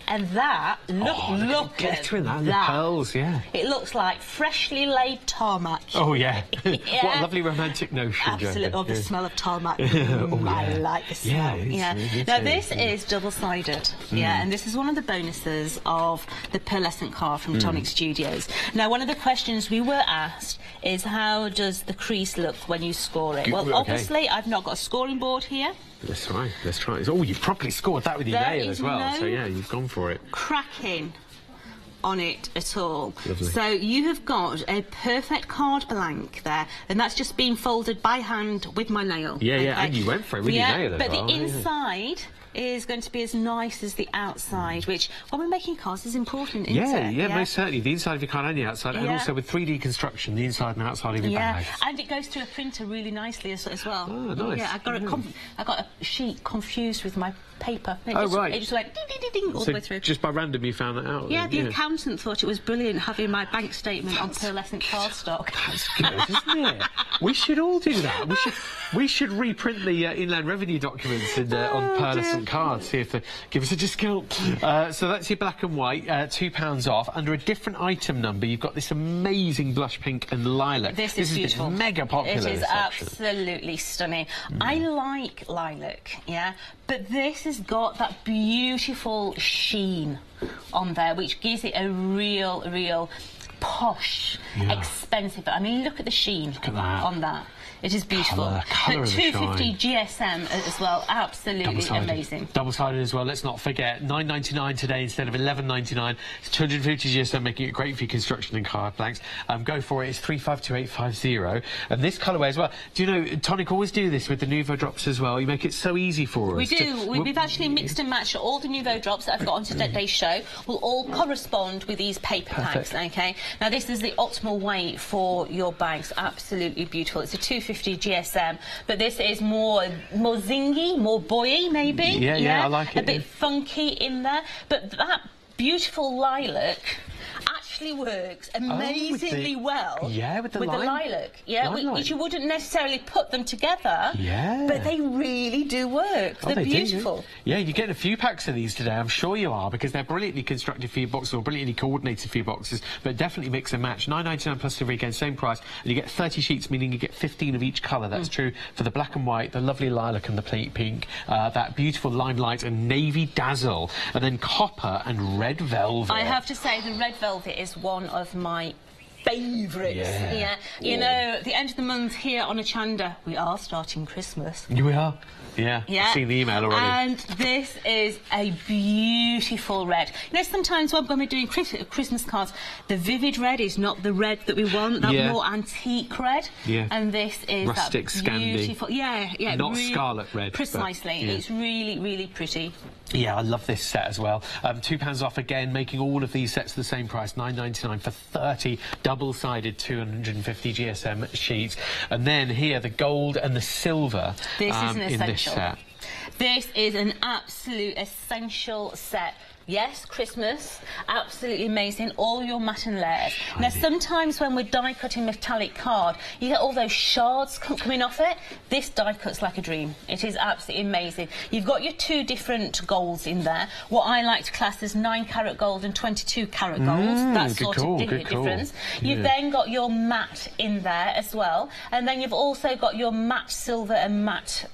and that, look at that. The pearls, yeah. It looks like freshly laid tarmac. Oh, yeah. Yeah. What a lovely romantic notion, Absolutely. Oh, the smell of tarmac. Oh, yeah. I like the smell. Yeah, Now, this is double-sided. Yeah, and this is one of the bonuses of the pearlescent card from Tonic Studios. Now, one of the questions we were asked is, how does the crease look when you score it? Well, obviously, I've not got a scoring board here. Let's try. Oh, you properly scored that with your nail as well. No so, yeah, you've gone for it. cracking on it at all. Lovely. So you have got a perfect card blank there, and that's just been folded by hand with my nail. Yeah, yeah, and you went for it with your nail as but well. The inside is going to be as nice as the outside, which, when we're making cards, is important, isn't it? Yeah, most certainly. The inside of your card and the outside, and also with 3D construction, the inside and outside of your bags. And it goes through a printer really nicely as well. Oh, nice. Yeah, I got a sheet confused with my paper. It just went ding, ding, ding, ding, all the way through. Just by random you found that out? Yeah, the accountant thought it was brilliant having my bank statement on pearlescent cardstock. That's good, isn't it? We should all do that. We should reprint the Inland Revenue documents on pearlescent cards, see if they give us a discount. So that's your black and white, £2 off. Under a different item number, you've got this amazing blush pink and lilac. This is beautiful. Mega popular. It is absolutely stunning. I like lilac, yeah, but this has got that beautiful sheen on there, which gives it a real posh, expensive. I mean, look at the sheen on that. It is beautiful. Colour But 250 GSM as well, absolutely amazing. Double-sided as well, let's not forget. $9.99 today instead of $11.99. It's 250 GSM, making it great for your construction and card blanks. Go for it, it's 352850. And this colourway as well. Do you know, Tonic always do this with the Nouveau drops as well. You make it so easy for us. We do. We've actually mixed and matched all the Nouveau drops that I've got on today's show. Will all correspond with these paper packs, OK? Now, this is the optimal way for your bags. Absolutely beautiful. It's a 250 GSM, but this is more zingy, more boy-y, maybe. Yeah, I like it. A bit funky in there, but that beautiful lilac actually works amazingly well with the lilac. Which you wouldn't necessarily put them together, but they really do work. They're beautiful. Yeah, you're getting a few packs of these today, I'm sure you are, because they're brilliantly constructed for your boxes or brilliantly coordinated for your boxes, but definitely mix and match. $9.99 plus delivery, again, same price, and you get 30 sheets, meaning you get 15 of each colour. That's true for the black and white, the lovely lilac and the pink, that beautiful limelight and navy dazzle, and then copper and red velvet. I have to say, the red velvet is one of my favourites. Yeah. You know, the end of the month here on Hochanda, we are starting Christmas. We are. Yeah, I've seen the email already. And this is a beautiful red. You know, sometimes when we're doing Christmas cards, the vivid red is not the red that we want, that more antique red. Yeah. And this is rustic, that beautiful... Scandi. Not really, scarlet red. Precisely. It's really pretty. Yeah, I love this set as well. £2 off again, making all of these sets the same price, $9.99 for 30 double-sided 250 GSM sheets. And then here, the gold and the silver this is an essential. in this set. This is an absolute essential set. Yes, Christmas, absolutely amazing, all your matte and layers. Now, sometimes when we're die cutting metallic card, you get all those shards coming off it. This die cuts like a dream. It is absolutely amazing. You've got your 2 different golds in there. What I like to class as 9-carat gold and 22-carat gold. That's sort of difference. You've then got your matte in there as well. And then you've also got your matte silver and matte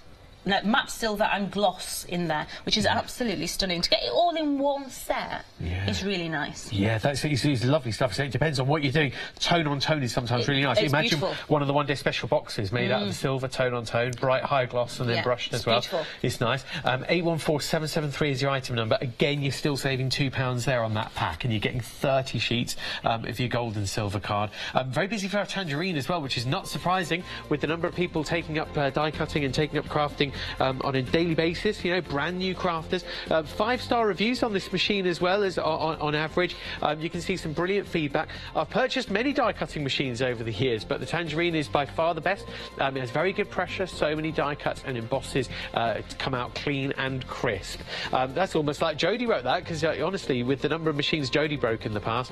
silver and gloss in there, which is absolutely stunning. To get it all in one set is really nice. Yeah, it's lovely stuff. So it depends on what you're doing. Tone on tone is sometimes really nice. Imagine beautiful. One of the one-day special boxes made out of the silver, tone on tone, bright high gloss, and then brushed as well. Beautiful. It's nice. 814773 is your item number. Again, you're still saving £2 there on that pack, and you're getting 30 sheets of your gold and silver card. Very busy for our tangerine as well, which is not surprising with the number of people taking up die cutting and taking up crafting on a daily basis. You know, brand new crafters. 5-star reviews on this machine as well as on average. You can see some brilliant feedback. I've purchased many die cutting machines over the years, but the tangerine is by far the best. It has very good pressure, so many die cuts and embosses come out clean and crisp. That's almost like Jodie wrote that, because honestly, with the number of machines Jodie broke in the past,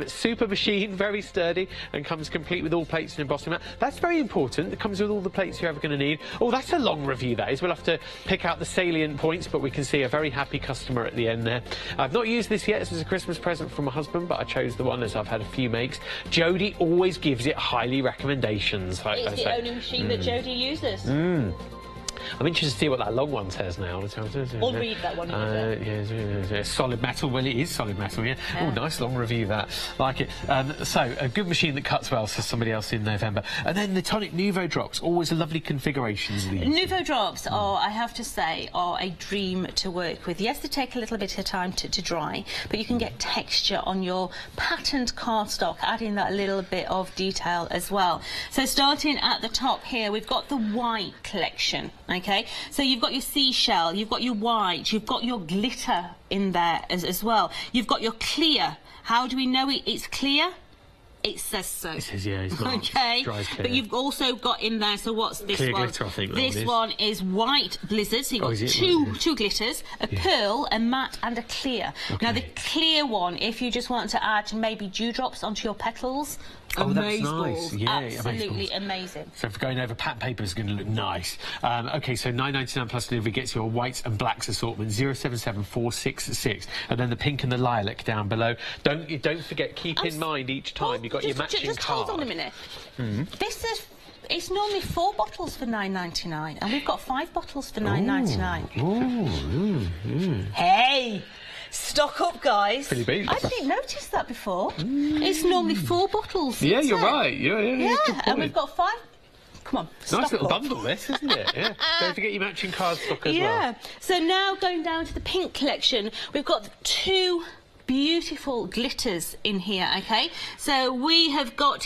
super machine, very sturdy, and comes complete with all plates and embossing mat. That's very important. It comes with all the plates you're ever going to need. Oh, that's a long review, that is. We'll have to pick out the salient points, but we can see a very happy customer at the end there. I've not used this yet. This is a Christmas present from my husband, but I chose the one as I've had a few makes. Jodie always gives it highly recommendations. It's the only machine that Jodie uses. I'm interested to see what that long one says now. I'll read that one. Yeah, solid metal. Well, it is solid metal, yeah. Oh, nice long review, that. Like it. So, a good machine that cuts well, says somebody else in November. And then the Tonic Nouveau drops. Always a lovely configurations. Nouveau drops are, I have to say, are a dream to work with. Yes, they take a little bit of time to dry, but you can get texture on your patterned cardstock, adding that little bit of detail as well. So, starting at the top here, we've got the white collection. Okay, so you've got your seashell, you've got your white, you've got your glitter in there as well. You've got your clear. How do we know it's clear? It says so. It says, yeah, it's not. Okay, but you've also got in there, so what's this clear one? Glitter, I think this one is white blizzard, so you've got two glitters, a pearl, a matte and a clear. Okay. Now the clear one, if you just want to add maybe dewdrops onto your petals, that's nice. Yeah, absolutely amazing. So if going over pat paper is going to look nice. Okay, so £9.99 plus delivery gets your whites and blacks assortment 077466, and then the pink and the lilac down below. Don't forget, keep in mind each time you've got your matching just card. Hold on a minute. This is. It's normally 4 bottles for £9.99, and we've got 5 bottles for £9.99. Hey! Stock up, guys. Pretty big. I didn't notice that before. It's normally 4 bottles. Yeah, you're right. Yeah, and we've got 5. Come on, nice little bundle, this, isn't it? Yeah. Don't forget your matching cardstock as well. Yeah. So now going down to the pink collection, we've got 2 beautiful glitters in here. Okay, so we have got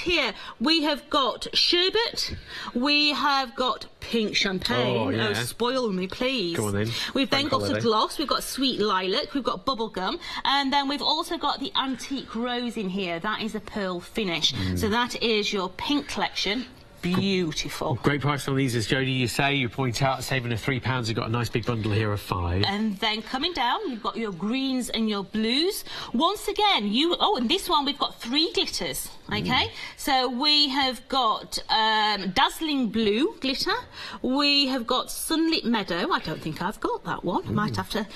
sherbet, we have got pink champagne. Oh, spoil me, please. Go on then. We've then got a gloss, we've got sweet lilac, we've got bubblegum, and then we've also got the antique rose in here. That is a pearl finish. So that is your pink collection. Beautiful. Great price on these, as Jodie, you point out, saving of £3. You've got a nice big bundle here of 5. And then coming down, you've got your greens and your blues. Once again, and this one we've got 3 glitters. Okay, so we have got dazzling blue glitter. We have got sunlit meadow. I don't think I've got that one. Might have to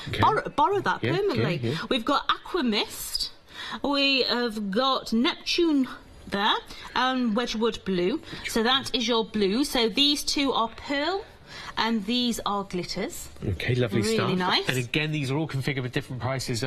borrow that permanently. We've got aqua mist. We have got Neptune there, and Wedgwood blue. So that is your blue. So these 2 are pearl and these are glitters. Okay, lovely stuff. Really nice. And again, these are all configured with different prices,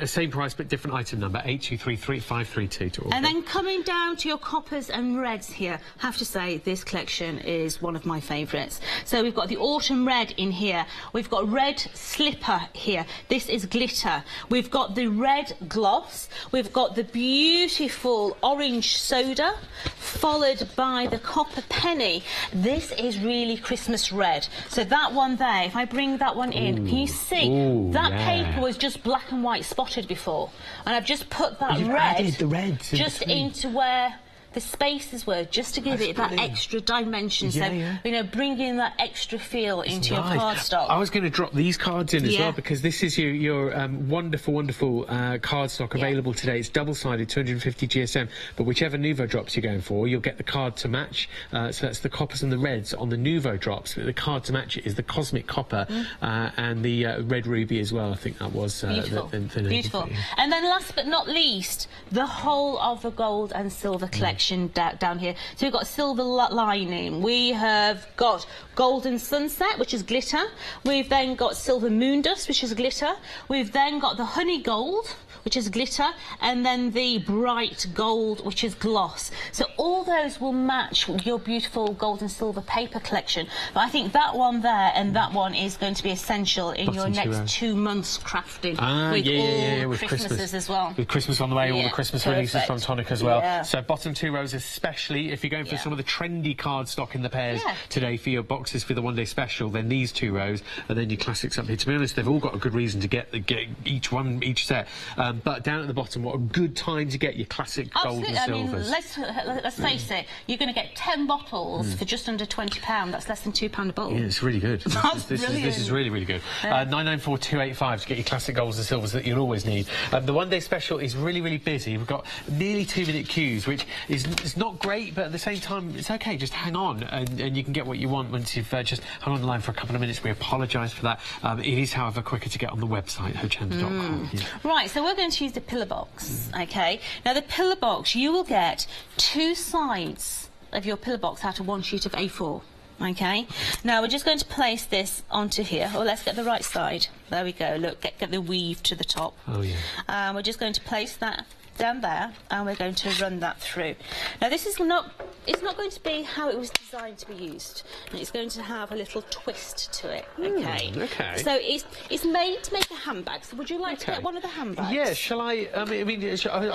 same price but different item number, 8233532 to order. And then coming down to your coppers and reds here, I have to say this collection is one of my favourites. So we've got the autumn red in here, we've got red slipper here, this is glitter, we've got the red gloss, we've got the beautiful orange soda, followed by the copper penny. This is really Christmas red. So that one there, if I bring that one in, can you see that paper was just black and white spotted before, and I've just put that red added the reds just into where the spaces were just to give it that extra dimension. Yeah, so, yeah. you know, bring in that extra feel into your cardstock. I was going to drop these cards in as well, because this is your wonderful, wonderful cardstock available today. It's double-sided, 250 GSM, but whichever Nuvo drops you're going for, you'll get the card to match. So that's the coppers and the reds on the Nuvo drops. But the card to match it is the Cosmic Copper and the Red Ruby as well. I think that was beautiful. the Beautiful. And then last but not least, the whole of the gold and silver collection down here. So we've got silver lining. We have got golden sunset, which is glitter. We've then got silver moon dust, which is glitter. We've then got the honey gold, which is glitter, and then the bright gold, which is gloss. So all those will match your beautiful gold and silver paper collection. But I think that one there and that one is going to be essential in your next 2 months crafting with all Christmases as well. With Christmas on the way, all the Christmas releases from Tonic as well. Yeah. So bottom 2 rows especially, if you're going for some of the trendy cardstock in the pairs today for your boxes for the one-day special, then these 2 rows, and then your classics up here. To be honest, they've all got a good reason to get each set. But down at the bottom, what a good time to get your classic gold and silvers. I mean, let's face it, you're going to get 10 bottles for just under £20. That's less than £2 a bottle. Yeah, it's really good. This is really, really good. 994285 to get your classic golds and silvers that you'll always need. The one-day special is really, really busy. We've got nearly 2-minute queues, which is not great, but at the same time, it's OK. Just hang on, and you can get what you want once you've just hung on the line for a couple of minutes. We apologise for that. It is, however, quicker to get on the website, hochanda.com. Right, so we're going to use the pillar box, OK? Now, the pillar box, you will get 2 sides of your pillar box out of 1 sheet of A4. OK? Now, we're just going to place this onto here. Oh, let's get the right side. There we go. Look, get the weave to the top. Oh, yeah. We're just going to place that down there, and we're going to run that through. Now, this is it's not going to be how it was designed to be used. It's going to have a little twist to it, OK? So it's made to make a handbag. So would you like to get one of the handbags? Yeah, shall I? I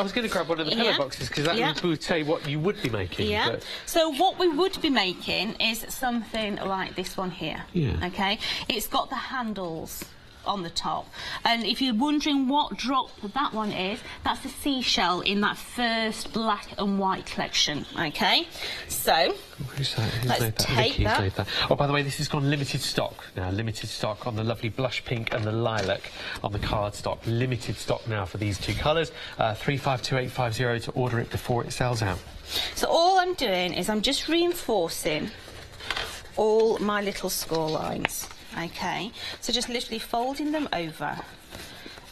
was going to grab one of the pillar boxes, because that would say what you would be making. Yeah. But... So what we would be making is something like this one here. Yeah. OK? It's got the handles on the top, and if you're wondering what drop that one is, that's a seashell in that first black and white collection. OK, so let's take that. Oh, by the way, this has gone limited stock now. Limited stock on the lovely blush pink and the lilac on the cardstock. Limited stock now for these 2 colours. 352850 to order it before it sells out. So all I'm doing is I'm just reinforcing all my little score lines. OK, so just literally folding them over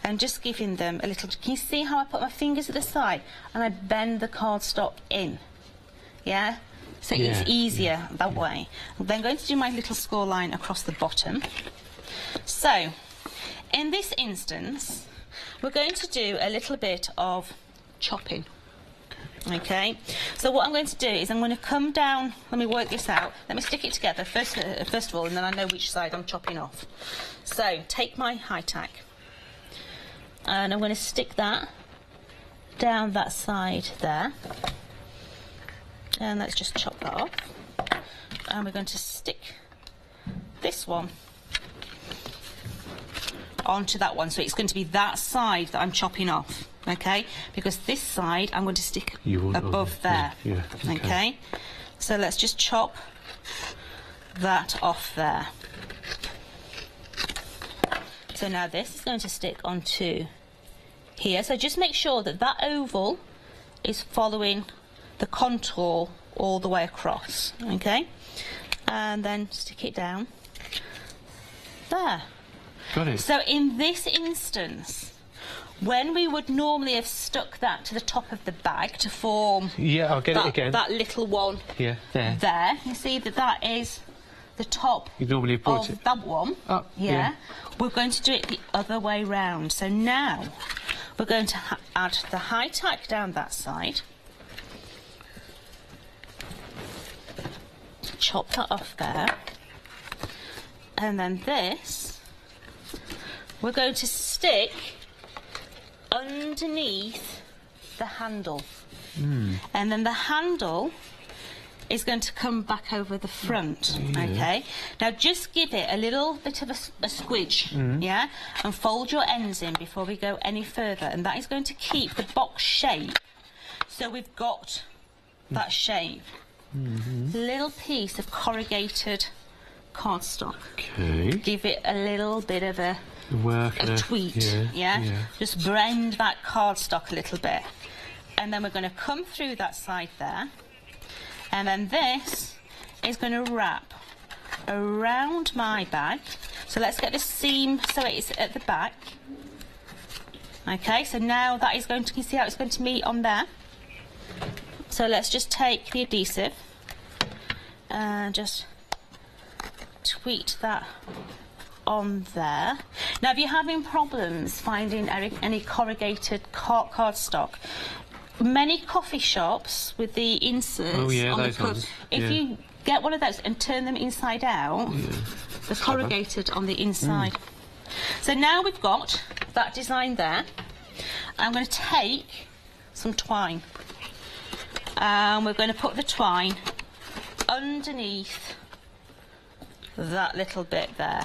and just giving them a little... Can you see how I put my fingers at the side and I bend the cardstock in? Yeah? So it's easier that way. I'm then going to do my little score line across the bottom. So, in this instance, we're going to do a little bit of chopping. OK, so what I'm going to do is I'm going to come down, let me work this out, let me stick it together first of all, and then I know which side I'm chopping off. So, take my high tack, and I'm going to stick that down that side there, and let's just chop that off, and we're going to stick this one onto that one, so it's going to be that side that I'm chopping off. OK, because this side I'm going to stick above there. OK, so let's just chop that off there. So now this is going to stick onto here. So just make sure that that oval is following the contour all the way across. OK, and then stick it down there. Got it. So in this instance, when we would normally have stuck that to the top of the bag to form that little one there, you see that is the top of that one. We're going to do it the other way round. So now we're going to add the high tack down that side, chop that off there, and then this we're going to stick underneath the handle, and then the handle is going to come back over the front. OK, now just give it a little bit of a squidge, and fold your ends in before we go any further, and that is going to keep the box shape. So we've got that shape. Little piece of corrugated cardstock. Okay. Give it a little bit of a tweet. Yeah. Just blend that cardstock a little bit. And then we're going to come through that side there. And then this is going to wrap around my bag. So let's get the seam so it's at the back. Okay, so now that is going to, you see how it's going to meet on there? So let's just take the adhesive and just tweet that on there. Now, if you're having problems finding any corrugated cardstock, many coffee shops with the inserts on the cup, if you get one of those and turn them inside out, they're corrugated on the inside. So now we've got that design there. I'm going to take some twine and we're going to put the twine underneath that little bit there.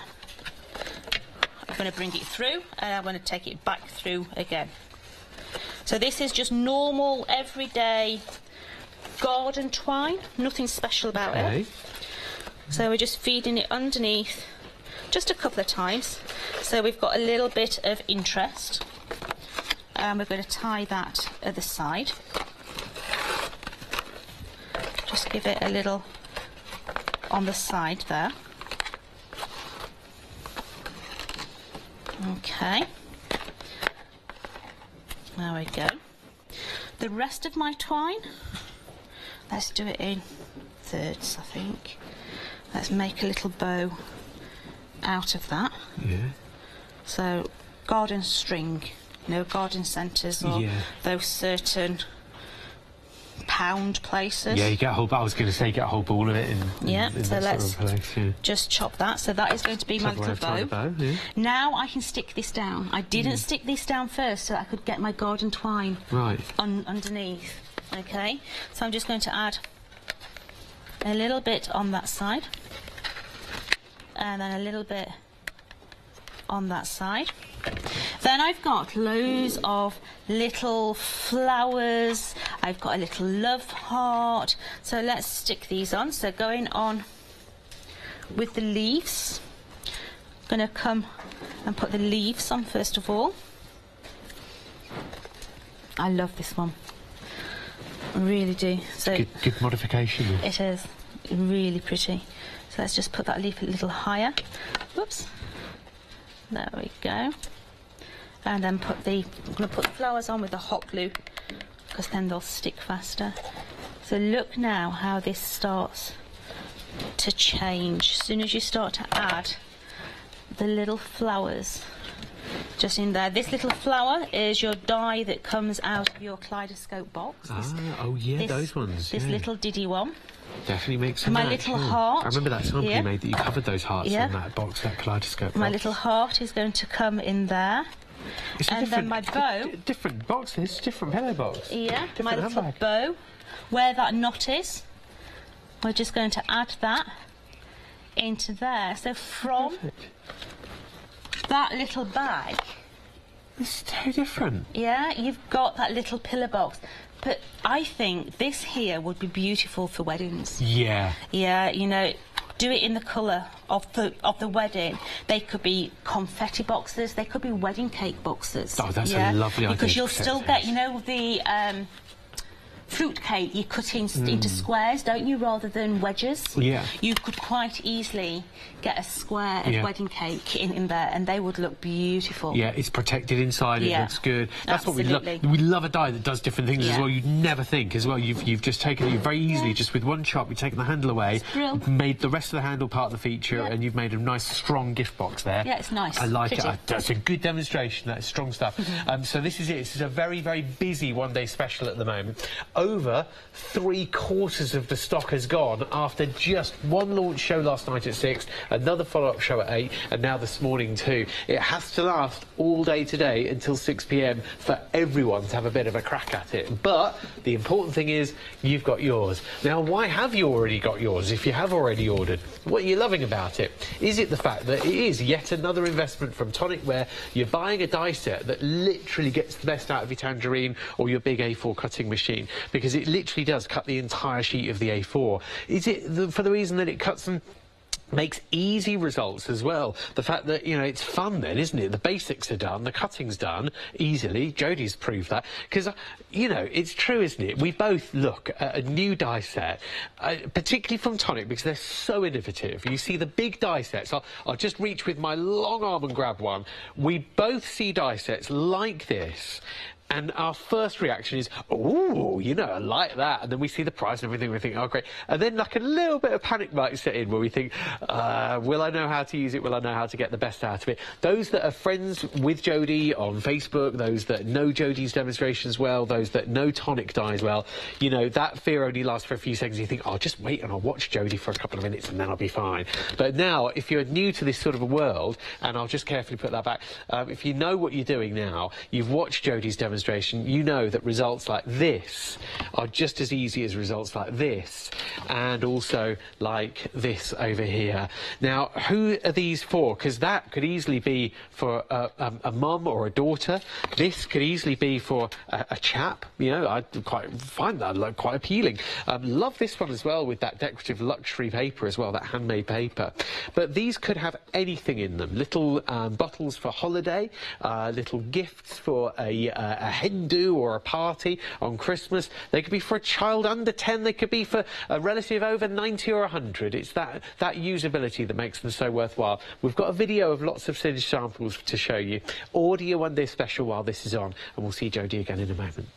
I'm going to bring it through and I'm going to take it back through again. So this is just normal, everyday garden twine, nothing special about it. So we're just feeding it underneath just a couple of times. So we've got a little bit of interest. And we're going to tie that at the side. Just give it a little on the side there. Okay. There we go. The rest of my twine, let's do it in thirds, I think. Let's make a little bow out of that. So garden string, you know, garden centres or those certain pound places. You get a whole, I was going to say, you get a whole ball of it in so that let's sort of place, just chop that. So that is going to be my little bow. Now I can stick this down. I didn't stick this down first so I could get my garden twine underneath. Okay, so I'm just going to add a little bit on that side and then a little bit on that side. Then I've got loads of little flowers. I've got a little love heart. So let's stick these on. So going on with the leaves. I'm going to come and put the leaves on first of all. I love this one. I really do. So good modification. It is really pretty. So let's just put that leaf a little higher. Whoops. There we go. And then I'm going to put the flowers on with the hot glue because then they'll stick faster. So look now how this starts to change. As soon as you start to add the little flowers just in there. This little flower is your die that comes out of your kaleidoscope box. Those ones. This little diddy one. Definitely makes sense. My little heart. I remember that sample you made that you covered those hearts on that box, that kaleidoscope box. My little heart is going to come in there. And then my bow. Different boxes, different pillow box. My little bow. Where that knot is, we're just going to add that into there. So from that little bag. It's so different. Yeah, you've got that little pillow box. But I think this here would be beautiful for weddings. Yeah. Yeah, you know, do it in the colour of the wedding. They could be confetti boxes, they could be wedding cake boxes. Oh, that's a lovely idea. Because you'll still get, you know, the fruit cake you cut into squares, don't you, rather than wedges? Yeah. You could quite easily get a square of wedding cake in there and they would look beautiful. Yeah, it's protected inside, it looks good. That's what we love. We love a die that does different things as well. You'd never think as well. You've just taken it very easily, just with one chop, you've taken the handle away, made the rest of the handle part of the feature, and you've made a nice, strong gift box there. Yeah, it's nice. I like it. That's a good demonstration. That's strong stuff. So this is it. This is a very, very busy one-day special at the moment. Over 3/4 of the stock has gone after just one launch show last night at 6, another follow-up show at 8, and now this morning too. It has to last all day today until 6 p.m. for everyone to have a bit of a crack at it. But the important thing is you've got yours. Now, why have you already got yours if you have already ordered? What are you loving about it? Is it the fact that it is yet another investment from Tonic where you're buying a die set that literally gets the best out of your tangerine or your big A4 cutting machine? because it literally does cut the entire sheet of the A4. Is it for the reason that it cuts them, makes easy results as well? The fact that, you know, it's fun then, isn't it? The basics are done, the cutting's done easily. Jodie's proved that. Because, you know, it's true, isn't it? We both look at a new die set, particularly from Tonic, because they're so innovative. You see the big die sets. I'll just reach with my long arm and grab one. We both see die sets like this, and our first reaction is, oh, you know, I like that. And then we see the price and everything, we think, oh, great. And then like a little bit of panic might set in where we think, will I know how to use it? Will I know how to get the best out of it? Those that are friends with Jodie on Facebook, those that know Jodie's demonstrations well, those that know Tonic dies well, you know, that fear only lasts for a few seconds. You think, oh, just wait and I'll watch Jodie for a couple of minutes and then I'll be fine. But now, if you're new to this sort of a world, and I'll just carefully put that back, if you know what you're doing now, you've watched Jodie's demonstration, you know that results like this are just as easy as results like this, and also like this over here. Now, who are these for? Because that could easily be for a mum or a daughter. This could easily be for a chap. You know, I quite find that quite appealing. Love this one as well, with that decorative luxury paper as well, that handmade paper. But these could have anything in them. Little bottles for holiday, little gifts for a hen do or a party on Christmas. They could be for a child under 10, they could be for a relative over 90 or 100. It's that usability that makes them so worthwhile. We've got a video of lots of finished samples to show you. Order your one day special while this is on, and we'll see Jodie again in a moment.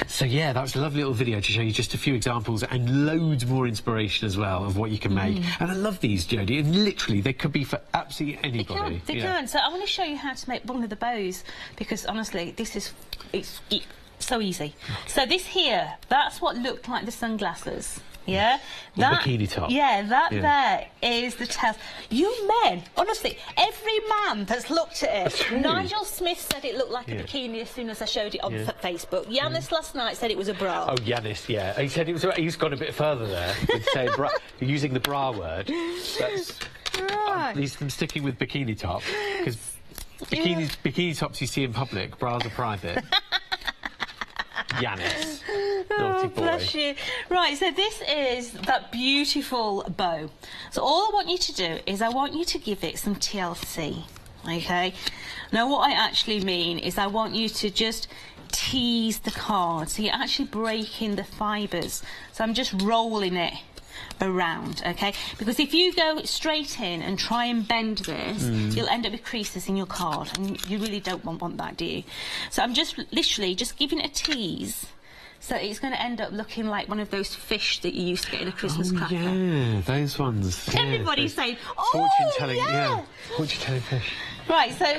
So yeah, that was a lovely little video to show you just a few examples and loads more inspiration as well of what you can make. And I love these, Jodie, and literally they could be for absolutely anybody. They can. So I want to show you how to make one of the bows, because honestly, this is it's so easy. So this here, that's what looked like the sunglasses. Yeah, that bikini top. Yeah, that there is the test. You men, honestly, every man that's looked at it. Nigel Smith said it looked like a bikini as soon as I showed it on Facebook. Yanis last night said it was a bra. Oh, Yanis, yeah, he said it was. He's gone a bit further there with saying using the bra word. That's right. At least I'm sticking with bikini top, because bikini tops you see in public, bras are private. Yanis. Naughty boy. Bless you. Right, so this is that beautiful bow. So all I want you to do is I want you to give it some TLC, okay? Now what I actually mean is I want you to just tease the card, so you're actually breaking the fibres. So I'm just rolling it around, okay? Because if you go straight in and try and bend this, you'll end up with creases in your card, and you really don't want that, do you? So I'm just literally just giving it a tease, so it's going to end up looking like one of those fish that you used to get in a Christmas cracker. Yeah, those ones. Everybody's saying, oh, fortune-telling, yeah. Fortune-telling fish. Right, so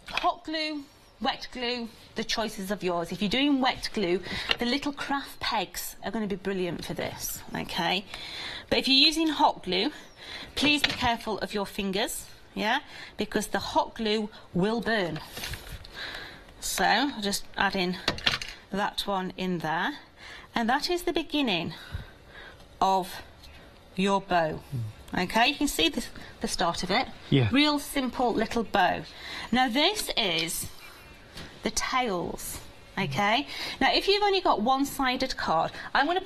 hot glue, wet glue, the choice is of yours. If you're doing wet glue, the little craft pegs are going to be brilliant for this, okay? But if you're using hot glue, please be careful of your fingers, yeah? Because the hot glue will burn. So, I'll just add in that one in there. And that is the beginning of your bow. Okay, you can see the start of it. Yeah. Real simple little bow. Now this is the tails. Okay. Now if you've only got one-sided card, I'm going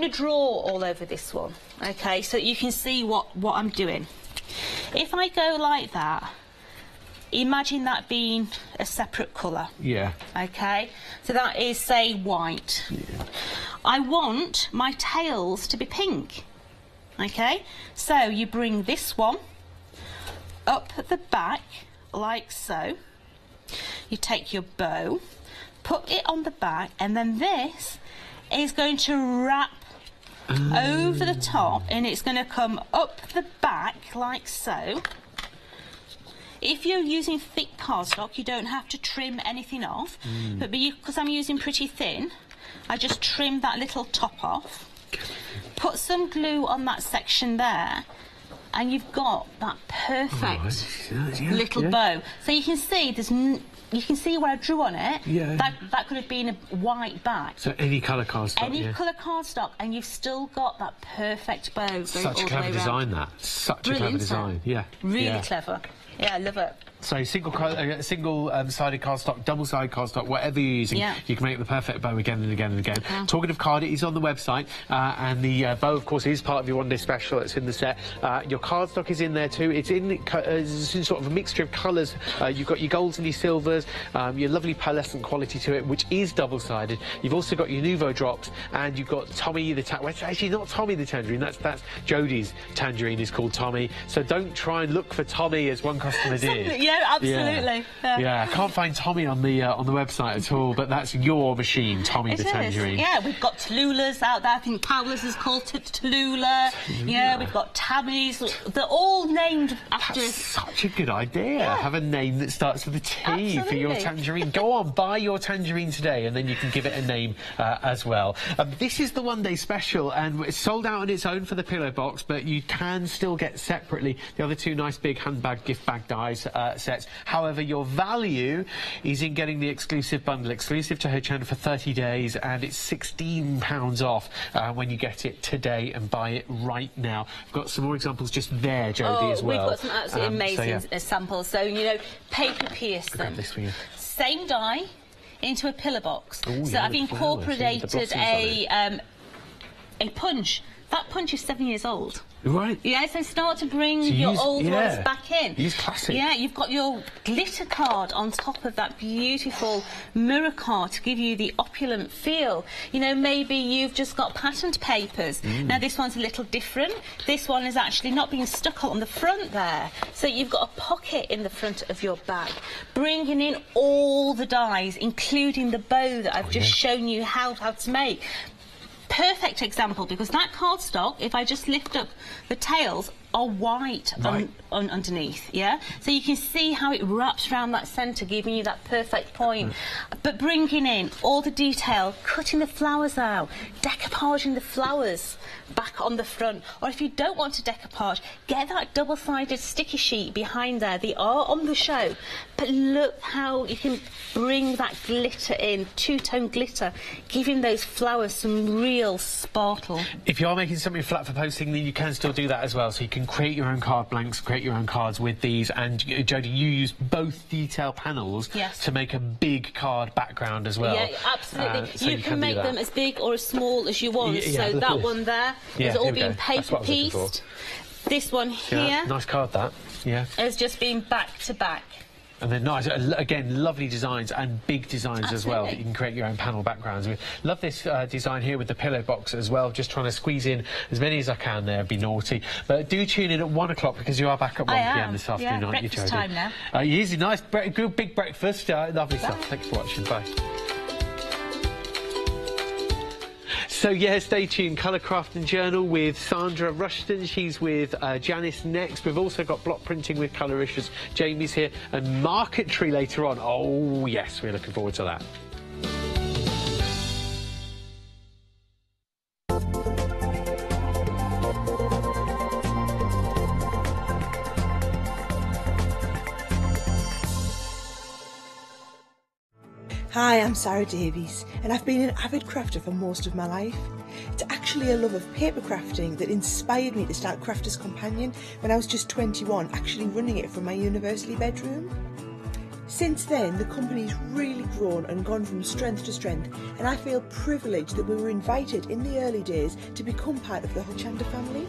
to draw all over this one. Okay, so you can see what I'm doing. If I go like that, imagine that being a separate colour. Yeah. Okay, so that is, say, white. Yeah. I want my tails to be pink. Okay, so you bring this one up at the back like so. You take your bow, put it on the back, and then this is going to wrap over the top, and it's going to come up the back like so. If you're using thick cardstock, you don't have to trim anything off, but because I'm using pretty thin, I just trim that little top off, put some glue on that section there, and you've got that perfect little bow. So you can see you can see where I drew on it. Yeah. That could have been a white back. So any colour cardstock. Any colour cardstock, and you've still got that perfect bow. Such a clever design, that. Such a clever design. Yeah. Really clever. Yeah, I love it. So single-sided cardstock, double-sided cardstock, whatever you're using, you can make the perfect bow again and again and again. Talking of card, it is on the website, and the bow, of course, is part of your one-day special. It's in the set. Your cardstock is in there too. It's in sort of a mixture of colours. You've got your golds and your silvers, your lovely pearlescent quality to it, which is double-sided. You've also got your Nouveau drops, and you've got Tommy the well, it's actually not Tommy the tangerine. That's Jodie's tangerine is called Tommy. So don't try and look for Tommy as one customer did. Yeah, absolutely. Yeah, I can't find Tommy on the website at all, but that's your machine, Tommy the tangerine. Yeah, we've got Tallulahs out there. I think Paula's is called Tallulah. Yeah, we've got Tammy's. They're all named after. That's such a good idea. Have a name that starts with a T for your tangerine. Go on, buy your tangerine today, and then you can give it a name as well. This is the one-day special, and it's sold out on its own for the pillow box, but you can still get separately the other two nice big handbag gift bag dies sets. However, your value is in getting the exclusive bundle, exclusive to Hochanda for 30 days, and it's £16 off when you get it today and buy it right now. I've got some more examples just there, Jodie, as well. We've got some absolutely amazing samples. So, you know, paper pierce them. This for you. Same die into a pillar box. Ooh, so I've incorporated a punch. That punch is 7 years old. Right. Yeah, so start to bring your old ones back in. Use classic. Yeah, you've got your glitter card on top of that beautiful mirror card to give you the opulent feel. You know, maybe you've just got patterned papers. Now, this one's a little different. This one is actually not being stuck on the front there. So you've got a pocket in the front of your bag. Bringing in all the dies, including the bow that I've just shown you how to make. Perfect example, because that cardstock, if I just lift up the tails, are white underneath, yeah? So you can see how it wraps around that centre, giving you that perfect point. But bringing in all the detail, cutting the flowers out, decoupaging the flowers back on the front. Or if you don't want to decoupage, get that double-sided sticky sheet behind there. They are on the show. But look how you can bring that glitter in, two-tone glitter, giving those flowers some real sparkle. If you are making something flat for posting, then you can still do that as well. So you can create your own card blanks, create your own cards with these. And Jodie, you use both detail panels to make a big card background as well. Yeah, absolutely. So you can make them as big or as small as you want. So that one there is all being paper pieced. This one here, nice card that. has just been back to back. And then nice, again, lovely designs and big designs as well that you can create your own panel backgrounds with. Love this design here with the pillow box as well, just trying to squeeze in as many as I can there, be naughty. But do tune in at 1 o'clock because you are back at 1 PM this afternoon, aren't you, Jodie? Breakfast time now. Easy, nice, good big breakfast. Lovely stuff. Thanks for watching. Bye. So, yeah, stay tuned. Colour Craft and Journal with Sandra Rushton. She's with Janice next. We've also got block printing with Colouricious. Jamie's here. And marquetry later on. Oh, yes, we're looking forward to that. Hi, I'm Sarah Davies, and I've been an avid crafter for most of my life. It's actually a love of paper crafting that inspired me to start Crafters Companion when I was just 21, actually running it from my university bedroom. Since then, the company's really grown and gone from strength to strength, and I feel privileged that we were invited in the early days to become part of the Hochanda family.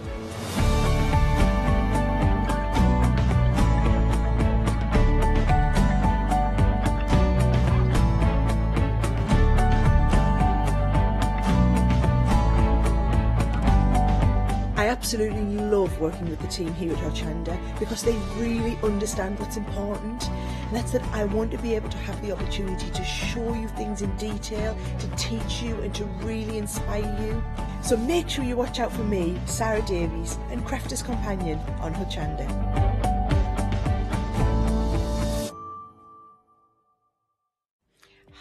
working with the team here at Hochanda because they really understand what's important. And that's that I want to be able to have the opportunity to show you things in detail, to teach you and to really inspire you. So make sure you watch out for me, Sarah Davies, and Crafter's Companion on Hochanda.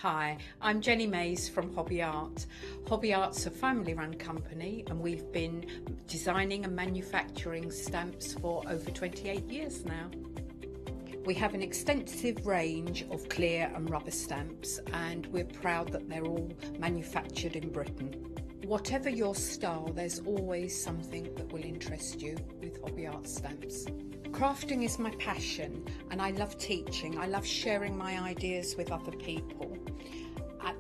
Hi, I'm Jenny Mays from Hobby Art. Hobby Art's a family-run company and we've been designing and manufacturing stamps for over 28 years now. We have an extensive range of clear and rubber stamps and we're proud that they're all manufactured in Britain. Whatever your style, there's always something that will interest you with Hobby Art stamps. Crafting is my passion and I love teaching. I love sharing my ideas with other people.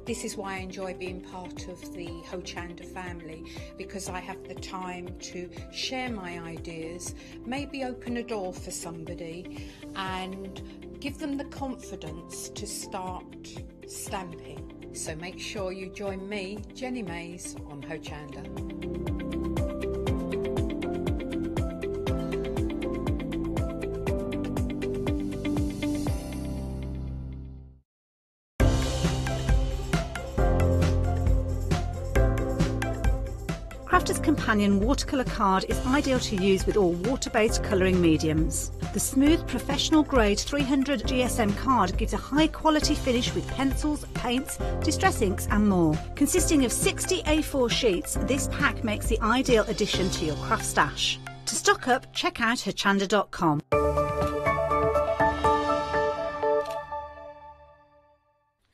This is why I enjoy being part of the Hochanda family, because I have the time to share my ideas, maybe open a door for somebody and give them the confidence to start stamping. So make sure you join me, Jenny Mays, on Hochanda. Crafter's Companion watercolour card is ideal to use with all water-based colouring mediums. The smooth professional grade 300 GSM card gives a high quality finish with pencils, paints, distress inks and more. Consisting of 60 A4 sheets, this pack makes the ideal addition to your craft stash. To stock up, check out hochanda.com.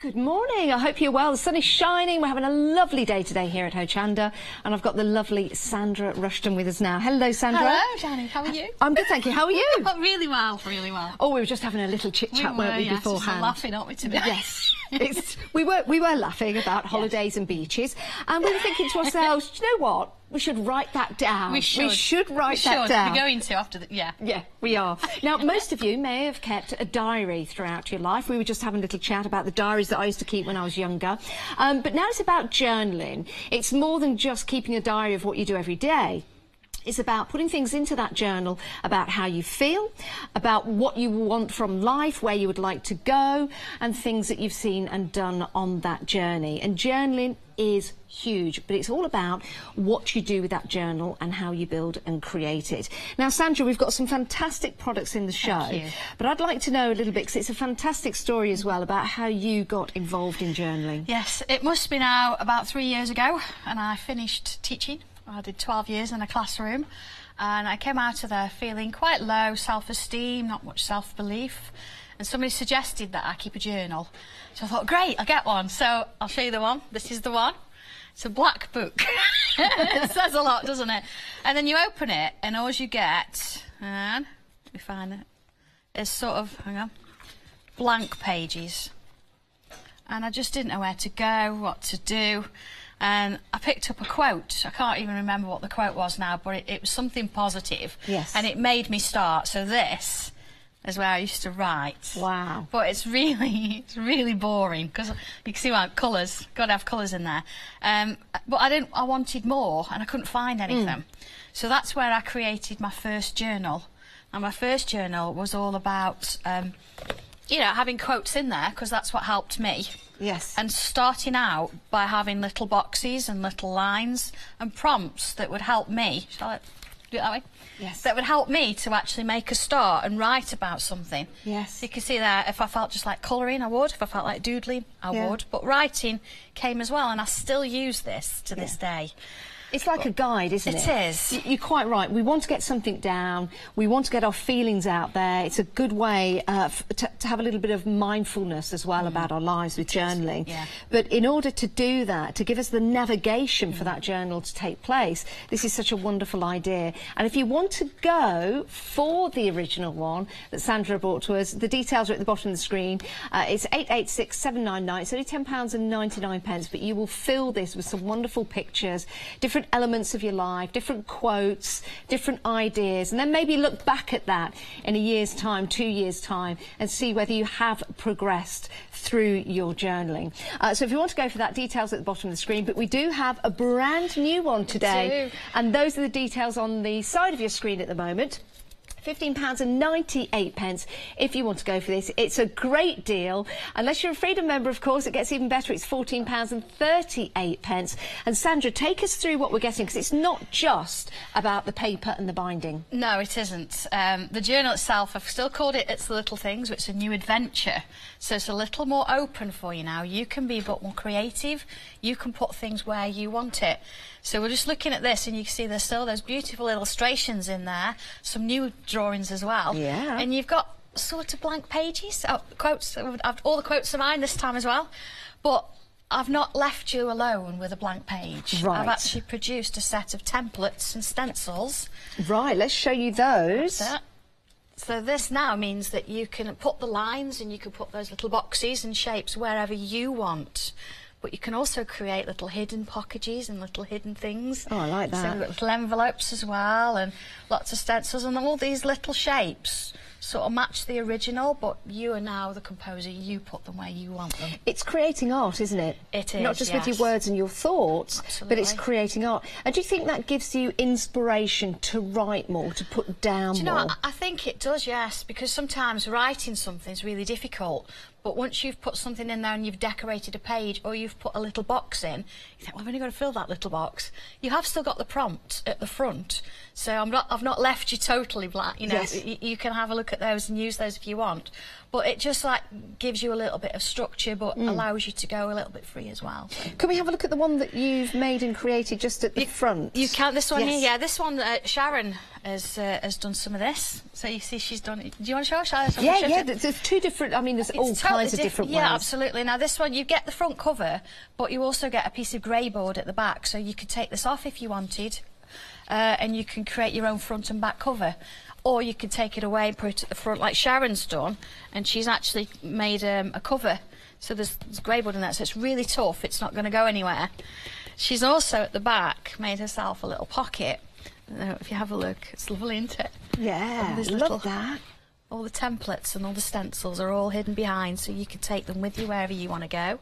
Good morning, I hope you're well. The sun is shining, we're having a lovely day today here at Hochanda and I've got the lovely Sandra Rushton with us now. Hello Sandra. Hello Jenny, how are you? I'm good, thank you. How are you? Really well, really well. Oh, we were just having a little chit-chat, weren't we, beforehand? We were laughing, aren't we, today? Yes. We were laughing about holidays and beaches and we were thinking to ourselves, do you know what? We should write that down. We should write that down. We're going to after the... Yeah. Yeah, we are. Now, most of you may have kept a diary throughout your life. We were just having a little chat about the diaries that I used to keep when I was younger. But now it's about journaling. It's more than just keeping a diary of what you do every day. It's about putting things into that journal about how you feel, about what you want from life, where you would like to go, and things that you've seen and done on that journey. And journaling is huge, but it's all about what you do with that journal and how you build and create it. Now, Sandra, we've got some fantastic products in the show, but I'd like to know a little bit, because it's a fantastic story as well, about how you got involved in journaling. Yes, it must be now about 3 years ago, and I finished teaching. I did 12 years in a classroom and I came out of there feeling quite low self-esteem, not much self-belief, and somebody suggested that I keep a journal. So I thought, great, I'll get one. So I'll show you the one. This is the one. It's a black book. It says a lot, doesn't it? And then you open it and all you get, and let me find it, is sort of, hang on, blank pages. And I just didn't know where to go, what to do. And I picked up a quote. I can't even remember what the quote was now, but it was something positive. Yes. And it made me start. So this is where I used to write. Wow. But it's really boring, because you can see what colours. Got to have colours in there. But I wanted more, and I couldn't find anything. So that's where I created my first journal. And my first journal was all about, you know, having quotes in there, because that's what helped me. Yes. And starting out by having little boxes and little lines and prompts that would help me. Shall I do it that way? Yes. That would help me to actually make a start and write about something. Yes. You can see there, if I felt just like colouring, I would. If I felt like doodling, I would. But writing came as well, and I still use this to this day. It's like a guide, isn't it? It is. You're quite right. We want to get something down. We want to get our feelings out there. It's a good way to have a little bit of mindfulness as well about our lives with journaling. Yeah. But in order to do that, to give us the navigation for that journal to take place, this is such a wonderful idea. And if you want to go for the original one that Sandra brought to us, the details are at the bottom of the screen. It's 886799. It's only £10.99, but you will fill this with some wonderful pictures, different different elements of your life, different quotes, different ideas, and then maybe look back at that in a year's time, 2 years' time, and see whether you have progressed through your journaling. So if you want to go for that, details at the bottom of the screen, but we do have a brand new one today, and those are the details on the side of your screen at the moment. £15.98 if you want to go for this. It's a great deal. Unless you're a Freedom member, of course, it gets even better. It's £14.38. And Sandra, take us through what we're getting, because it's not just about the paper and the binding. No, it isn't. The journal itself, I've still called it It's the Little Things, but it's a new adventure. So it's a little more open for you now. You can be a bit more creative. You can put things where you want it. So we're just looking at this, and you can see there's still those beautiful illustrations in there, some new drawings as well. Yeah. And you've got sort of blank pages, quotes. All the quotes are mine this time as well. But I've not left you alone with a blank page. Right. I've actually produced a set of templates and stencils. Right, let's show you those. That's it. So this now means that you can put the lines and you can put those little boxes and shapes wherever you want. But you can also create little hidden packages and little hidden things. Oh, I like that. So we've got little envelopes as well, and lots of stencils, and all these little shapes sort of match the original, but you are now the composer. You put them where you want them. It's creating art, isn't it? It is, Not just with yes. your words and your thoughts, Absolutely. but it's creating art. And do you think that gives you inspiration to write more, to put down Do you know more? what? I think it does, yes, because sometimes writing something is really difficult. But once you've put something in there and you've decorated a page, or you've put a little box in, you think, well, I've only got to fill that little box. You have still got the prompt at the front, so I've not left you totally blank. You know, Yes. you can have a look at those and use those if you want. But it just like gives you a little bit of structure, but allows you to go a little bit free as well. So. Can we have a look at the one that you've made and created just at the front? You count this one Yes. here, yeah. This one, Sharon has done some of this. So you see, she's done it. Do you want to show Sharon? Yeah. There's two different. I mean, there's all kinds of different ways. Yeah, absolutely. Now this one, you get the front cover, but you also get a piece of grey board at the back, so you could take this off if you wanted, and you can create your own front and back cover. Or you could take it away and put it at the front like Sharon's done, and she's actually made a cover. So there's grey board in that, so it's really tough. It's not going to go anywhere. She's also at the back made herself a little pocket. If you have a look, it's lovely, isn't it? Yeah, love that. All the templates and all the stencils are all hidden behind, so you can take them with you wherever you want to go.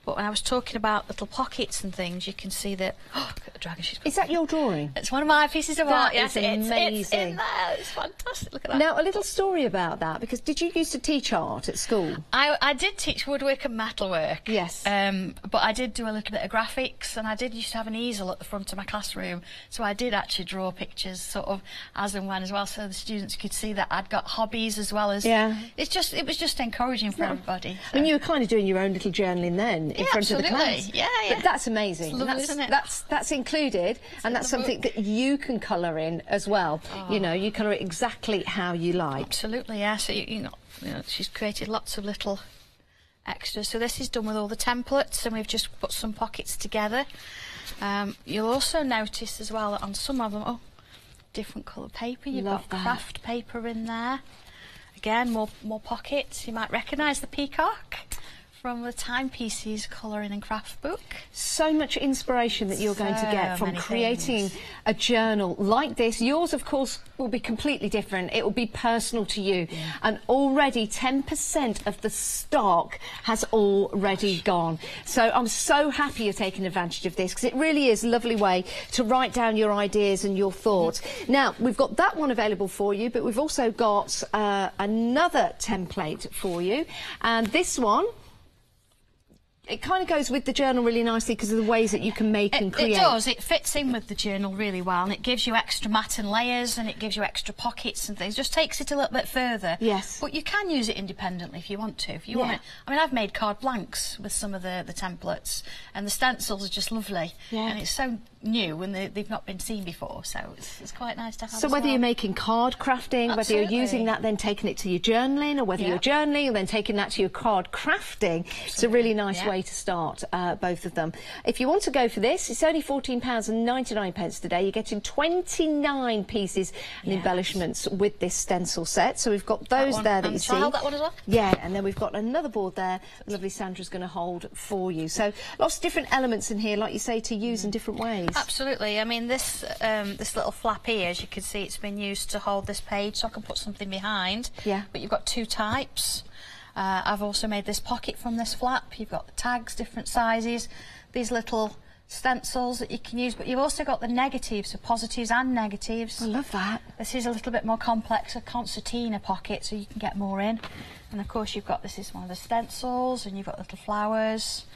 But when I was talking about little pockets and things, you can see that. Oh, look at the dragon. Is that your drawing? It's one of my pieces of art. That is amazing. It's in there. It's fantastic. Look at that. Now, a little story about that, because did you used to teach art at school? I did teach woodwork and metalwork. Yes. But I did do a little bit of graphics, and I did used to have an easel at the front of my classroom, so I did actually draw pictures sort of as and when as well, so the students could see that I'd got hobbies as well as. Yeah. It was just encouraging for everybody. So. I mean, you were kind of doing your own little journaling then in front of the class. Yeah. But that's amazing. It's lovely, isn't it? That's included, and that's something that you can colour in as well. Oh. You know, you colour it exactly how you like. Absolutely, yeah. So you know, she's created lots of little extras. So this is done with all the templates, and we've just put some pockets together. You'll also notice as well that on some of them, different colour paper. You've got craft paper in there. Again, more pockets. You might recognise the peacock from the Timepieces colouring and craft book. So much inspiration that you're going to get from creating a journal like this. Yours, of course, will be completely different. It will be personal to you. Yeah. And already 10% of the stock has already gone. So I'm so happy you're taking advantage of this, because it really is a lovely way to write down your ideas and your thoughts. Now, we've got that one available for you, but we've also got another template for you. And this one, it kind of goes with the journal really nicely because of the ways that you can make and create. It does. It fits in with the journal really well, and it gives you extra mat and layers, and it gives you extra pockets and things. Just takes it a little bit further. Yes. But you can use it independently if you want to. If you want it. I mean, I've made card blanks with some of the templates, and the stencils are just lovely. Yeah. And it's so new and they've not been seen before, so it's quite nice to have. So whether you're making card crafting, whether you're using that, then taking it to your journaling, or whether you're journaling and then taking that to your card crafting, it's a really nice way way to start both of them. If you want to go for this, it's only £14.99 today. You're getting 29 pieces and embellishments with this stencil set. So we've got those there that you see. Shall I hold that one as well? Yeah, and then we've got another board there. The lovely Sandra's going to hold for you. So lots of different elements in here, like you say, to use in different ways. Absolutely. I mean, this this little flap here, as you can see, it's been used to hold this page, so I can put something behind. Yeah. But you've got two types. I've also made this pocket from this flap. You've got the tags, different sizes, these little stencils that you can use, but you've also got the negatives, so positives and negatives. I love that. This is a little bit more complex, a concertina pocket, so you can get more in. And of course you've got, this is one of the stencils, and you've got little flowers.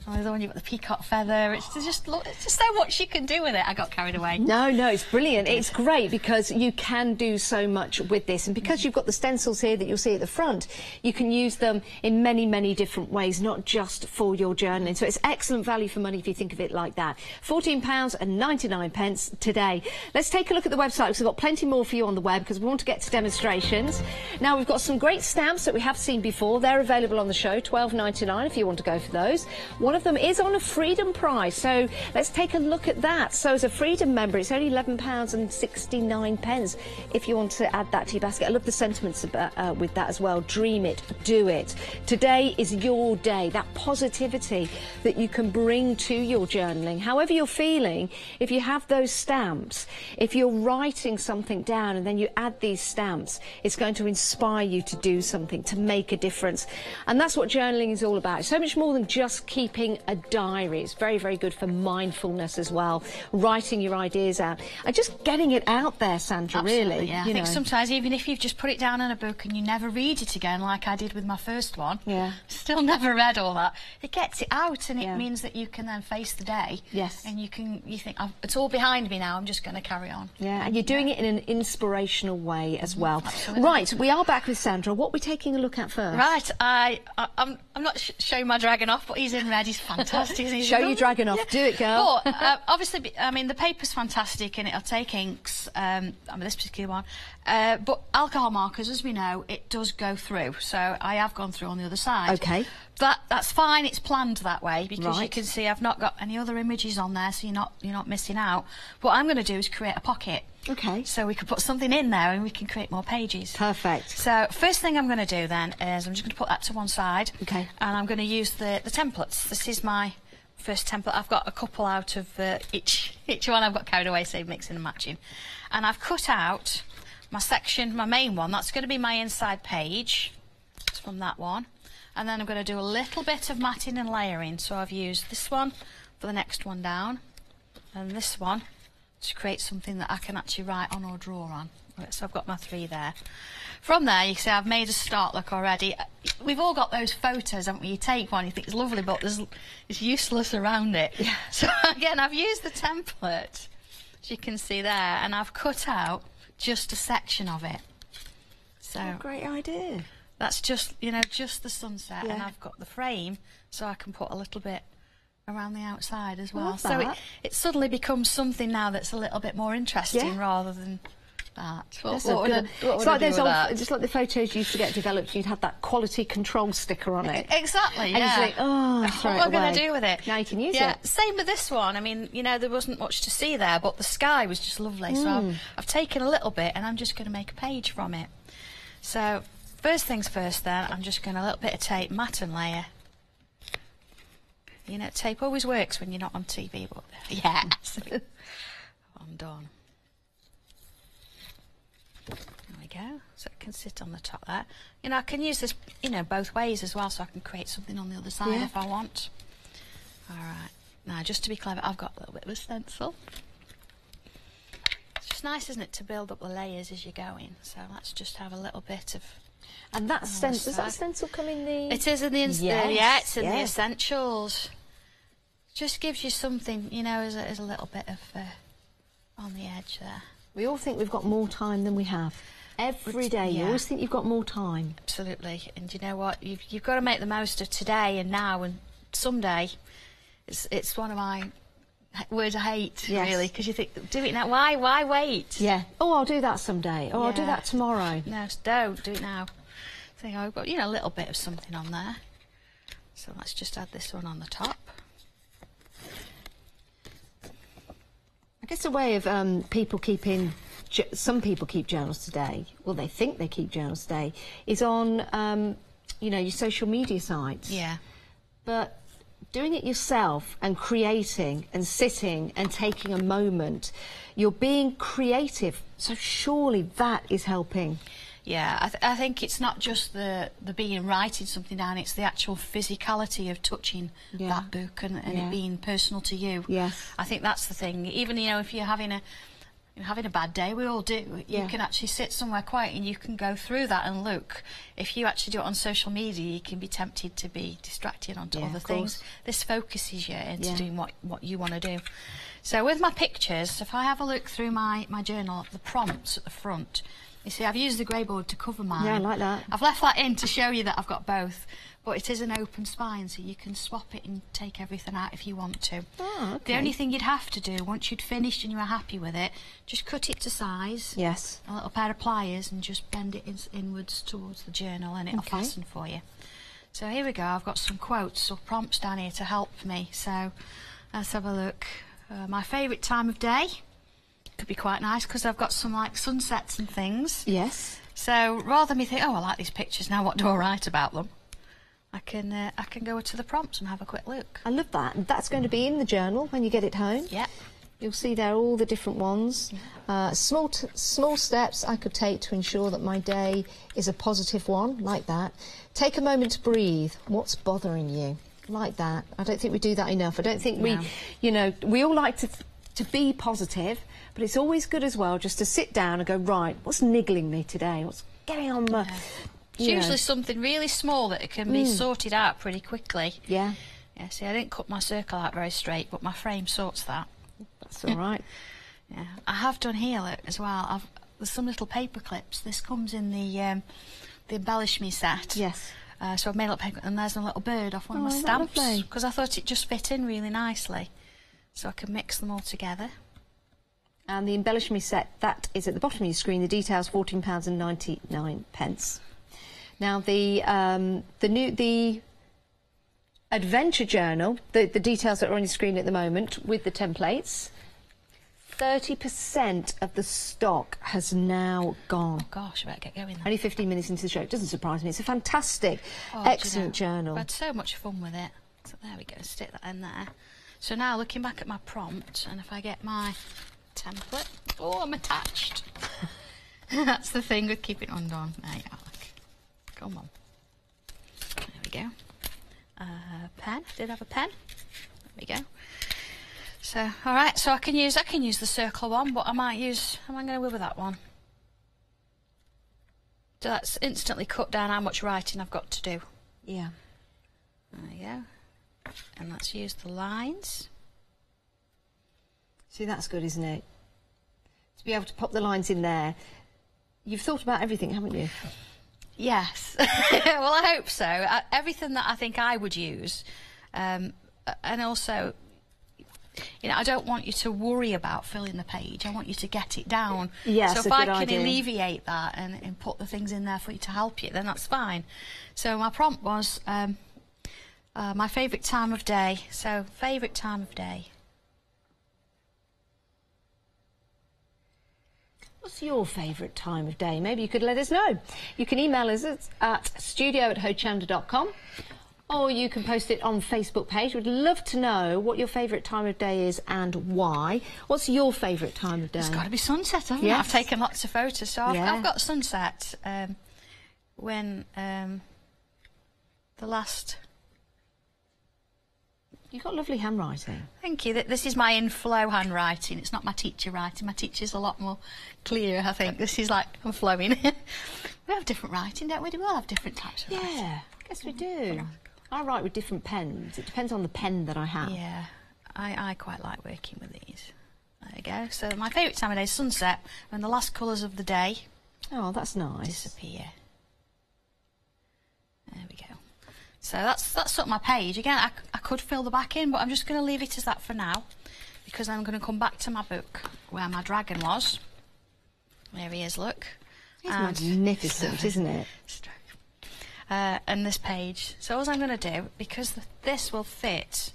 And the other one, you've got the peacock feather. It's just so much you can do with it. I got carried away. No, it's brilliant. It's great because you can do so much with this, and because you've got the stencils here that you'll see at the front, you can use them in many, many different ways, not just for your journaling. So it's excellent value for money if you think of it like that. £14.99 today. Let's take a look at the website because we've got plenty more for you on the web because we want to get to demonstrations. Now we've got some great stamps that we have seen before. They're available on the show, £12.99 if you want to go for those. One of them is on a Freedom prize, so let's take a look at that. So as a Freedom member, it's only £11.69 if you want to add that to your basket. I love the sentiments about, with that as well. Dream it, do it. Today is your day. That positivity that you can bring to your journaling, however you're feeling, if you have those stamps, if you're writing something down and then you add these stamps, it's going to inspire you to do something, to make a difference. And that's what journaling is all about. It's so much more than just keeping a diary. It's very, very good for mindfulness as well, writing your ideas out and just getting it out there, Sandra. Absolutely, really. Yeah. I think sometimes even if you've just put it down in a book and you never read it again, like I did with my first one, still never read all that, it gets it out, and it means that you can then face the day. Yes. And you think, it's all behind me now, I'm just going to carry on. Yeah, and you're doing it in an inspirational way as well. Absolutely. Right, we are back with Sandra. What are we taking a look at first? Right, I'm not showing my dragon off, but he's in red. He's fantastic. Isn't he? Show your dragon off. Do it, girl. But obviously, I mean, the paper's fantastic and it'll take inks. I mean, this particular one. But alcohol markers, as we know, it does go through. So I have gone through on the other side. Okay. But that's fine. It's planned that way because you can see I've not got any other images on there, so you're not missing out. What I'm going to do is create a pocket. Okay. So we can put something in there and we can create more pages. Perfect. So first thing I'm going to do then is I'm just going to put that to one side. Okay. And I'm going to use the templates. This is my first template. I've got a couple out of each one. I've got carried away, so mixing and matching. And I've cut out my section, my main one. That's going to be my inside page. It's from that one. And then I'm going to do a little bit of matting and layering. So I've used this one for the next one down, and this one to create something that I can actually write on or draw on. So I've got my three there. From there, you can see I've made a start look already. We've all got those photos, haven't we? You take one, you think it's lovely, but it's useless around it. Yeah. So again, I've used the template, as you can see there, and I've cut out just a section of it. So great idea. That's just, just the sunset, and I've got the frame, so I can put a little bit around the outside as well. So it suddenly becomes something now that's a little bit more interesting rather than that. Just like the photos you used to get developed, you'd have that quality control sticker on it. Exactly, and you think, oh, what am I going to do with it? Now you can use it. Same with this one. I mean, there wasn't much to see there, but the sky was just lovely. So I've taken a little bit and I'm just going to make a page from it. So first things first then, I'm just going to a little bit of tape, mat and layer. Tape always works when you're not on TV, but yes. I'm done. There we go. So it can sit on the top there. I can use this, both ways as well, so I can create something on the other side if I want. All right. Now, just to be clever, I've got a little bit of a stencil. It's just nice, isn't it, to build up the layers as you're going. So let's just have a little bit of... And that stencil, does that stencil come in the... It is in the... it's in the essentials. Just gives you something, as a little bit of on the edge there. We all think we've got more time than we have. Every day, you always think you've got more time. Absolutely. And you know what? You've got to make the most of today and now and someday. It's one of my words I hate, really, because you think, do it now. Why wait? Yeah. Oh, I'll do that someday. Oh, I'll do that tomorrow. No, don't do it now. Think I've got, a little bit of something on there. So let's just add this one on the top. I guess a way of people keeping, some people keep journals today, well, they think they keep journals today, is on, you know, your social media sites. Yeah. But doing it yourself and creating and sitting and taking a moment, you're being creative, so surely that is helping. Yeah, I think it's not just the being writing something down, it's the actual physicality of touching that book and it being personal to you. Yes. I think that's the thing. Even, you know, if you're having a bad day, we all do, you can actually sit somewhere quiet and you can go through that and look. If you actually do it on social media, you can be tempted to be distracted onto other things. This focuses you into doing what you want to do. So with my pictures, if I have a look through my journal, the prompts at the front, you see, I've used the grey board to cover mine. Yeah, I like that. I've left that in to show you that I've got both, but it is an open spine, so you can swap it and take everything out if you want to. Oh, okay. The only thing you'd have to do, once you'd finished and you were happy with it, just cut it to size. Yes. A little pair of pliers and just bend it inwards towards the journal and it'll fasten for you. So here we go, I've got some quotes or prompts down here to help me. So let's have a look. My favourite time of day. Could be quite nice because I've got some like sunsets and things. Yes. So rather than me think, oh, I like these pictures, now what do I write about them? I can go to the prompts and have a quick look. I love that. And that's going to be in the journal when you get it home. Yeah. You'll see there all the different ones. Small steps I could take to ensure that my day is a positive one, like that. Take a moment to breathe. What's bothering you? Like that. I don't think we do that enough. I don't think we, you know, we all like to be positive, but it's always good as well just to sit down and go, right, what's niggling me today? What's getting on my... It's usually something really small that it can be sorted out pretty quickly. Yeah. Yeah, see, I didn't cut my circle out very straight, but my frame sorts that. That's all right. Yeah. I have done here, look, as well. There's some little paper clips. This comes in the Embellish Me set. Yes. So I've made a little paper, and there's a little bird off one of my stamps, because I thought it just fit in really nicely. So I can mix them all together. And the Embellish Me set, that is at the bottom of your screen. The details, £14.99. Now the Adventure Journal, the details that are on your screen at the moment with the templates, 30% of the stock has now gone. Oh gosh, I better get going then. Only 15 minutes into the show. It doesn't surprise me. It's a fantastic, excellent journal. I've had so much fun with it. So there we go, stick that in there. So now looking back at my prompt, and if I get my template, oh, I'm attached. That's the thing with keeping it undone. There you are. Come on. There we go. Pen. I did have a pen. There we go. So, all right. So I can use the circle one, but I might use. Am I going to go with that one? So that's instantly cut down how much writing I've got to do. Yeah. There we go. And let's use the lines. See, that's good, isn't it? To be able to pop the lines in there. You've thought about everything, haven't you? Yes. Well, I hope so. Everything that I think I would use. And also, you know, I don't want you to worry about filling the page. I want you to get it down. Yes, so if I can alleviate that and put the things in there for you to help you, then that's fine. So my prompt was my favourite time of day. So, favourite time of day. What's your favourite time of day? Maybe you could let us know. You can email us at studio@hochanda.com, or you can post it on Facebook page. We'd love to know what your favourite time of day is and why. What's your favourite time of day? It's got to be sunset, hasn't it? I've taken lots of photos, so I've got sunset when the last... You've got lovely handwriting. Thank you. This is my in-flow handwriting. It's not my teacher writing. My teacher's a lot more clear, I think. This is like, I'm flowing. We have different writing, don't we? We all have different types of writing. Yeah, I guess we do. I write with different pens. It depends on the pen that I have. Yeah, I quite like working with these. There we go. So my favourite time of day is sunset, when the last colours of the day... Oh, that's nice. ...disappear. There we go. So that's sort of my page. Again, I could fill the back in, but I'm just going to leave it as that for now, because I'm going to come back to my book where my dragon was. There he is, look. He's magnificent, isn't it? and this page. So all I'm going to do, because this will fit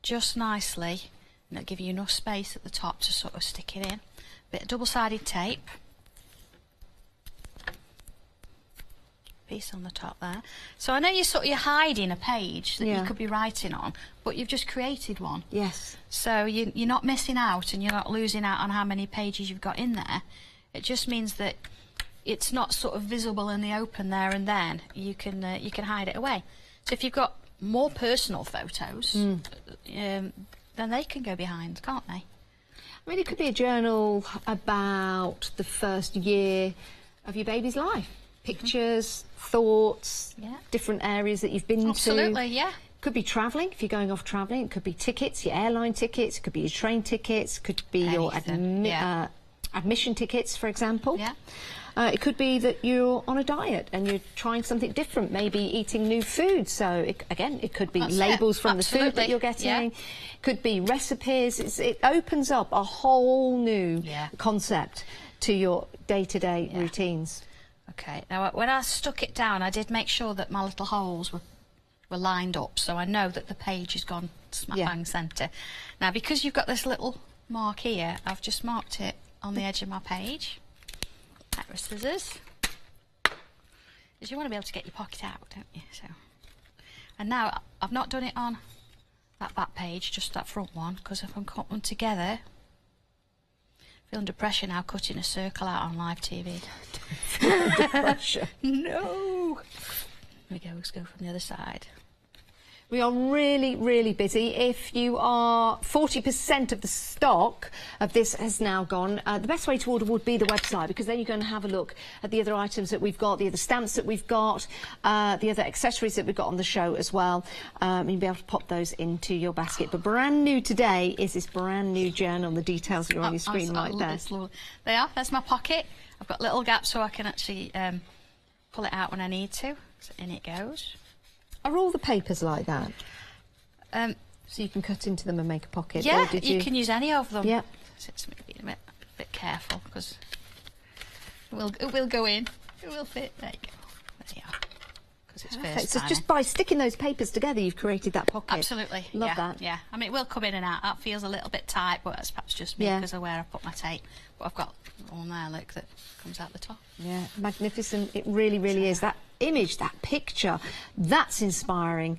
just nicely, and it'll give you enough space at the top to sort of stick it in. Bit of double-sided tape. Piece on the top there. So I know you're hiding a page that you could be writing on, but you've just created one. Yes. So you're not missing out, and you're not losing out on how many pages you've got in there. It just means that it's not sort of visible in the open there and then. You can hide it away. So if you've got more personal photos, then they can go behind, can't they? I mean, it could be a journal about the first year of your baby's life. Pictures, thoughts, different areas that you've been to. Absolutely, yeah. Could be travelling, if you're going off travelling. It could be tickets, your airline tickets. It could be your train tickets. It could be your admission tickets, for example. Yeah. It could be that you're on a diet and you're trying something different, maybe eating new food. So, again, it could be labels from the food that you're getting. Yeah. It could be recipes. It opens up a whole new concept to your day-to-day routines. Okay, now when I stuck it down, I did make sure that my little holes were lined up, so I know that the page has gone smack bang centre. Now, because you've got this little mark here, I've just marked it on the edge of my page. Pair of scissors. Because you want to be able to get your pocket out, don't you? So, and now I've not done it on that back page, just that front one, because if I'm cutting them together, I feel under pressure now cutting a circle out on live TV. Under pressure. No. There we go. Let's go from the other side. We are really, really busy. If you are 40% of the stock of this has now gone, the best way to order would be the website, because then you're going to have a look at the other items that we've got, the other stamps that we've got, the other accessories that we've got on the show as well. And you'll be able to pop those into your basket. But brand new today is this brand new journal. The details are on your screen right there. They are. There's my pocket. I've got little gaps so I can actually pull it out when I need to. So in it goes. Are all the papers like that? So you can cut into them and make a pocket? Yeah, or did you can use any of them. Yeah. So it's being a bit careful, because it will go in. It will fit. There you go. There you are. Because it's perfect. So just by sticking those papers together, you've created that pocket. Absolutely. Love that. Yeah. I mean, it will come in and out. That feels a little bit tight, but that's perhaps just me because of where I put my tape. But I've got one there, look, that comes out the top. Yeah, magnificent. It really, really is. That image, that picture, that's inspiring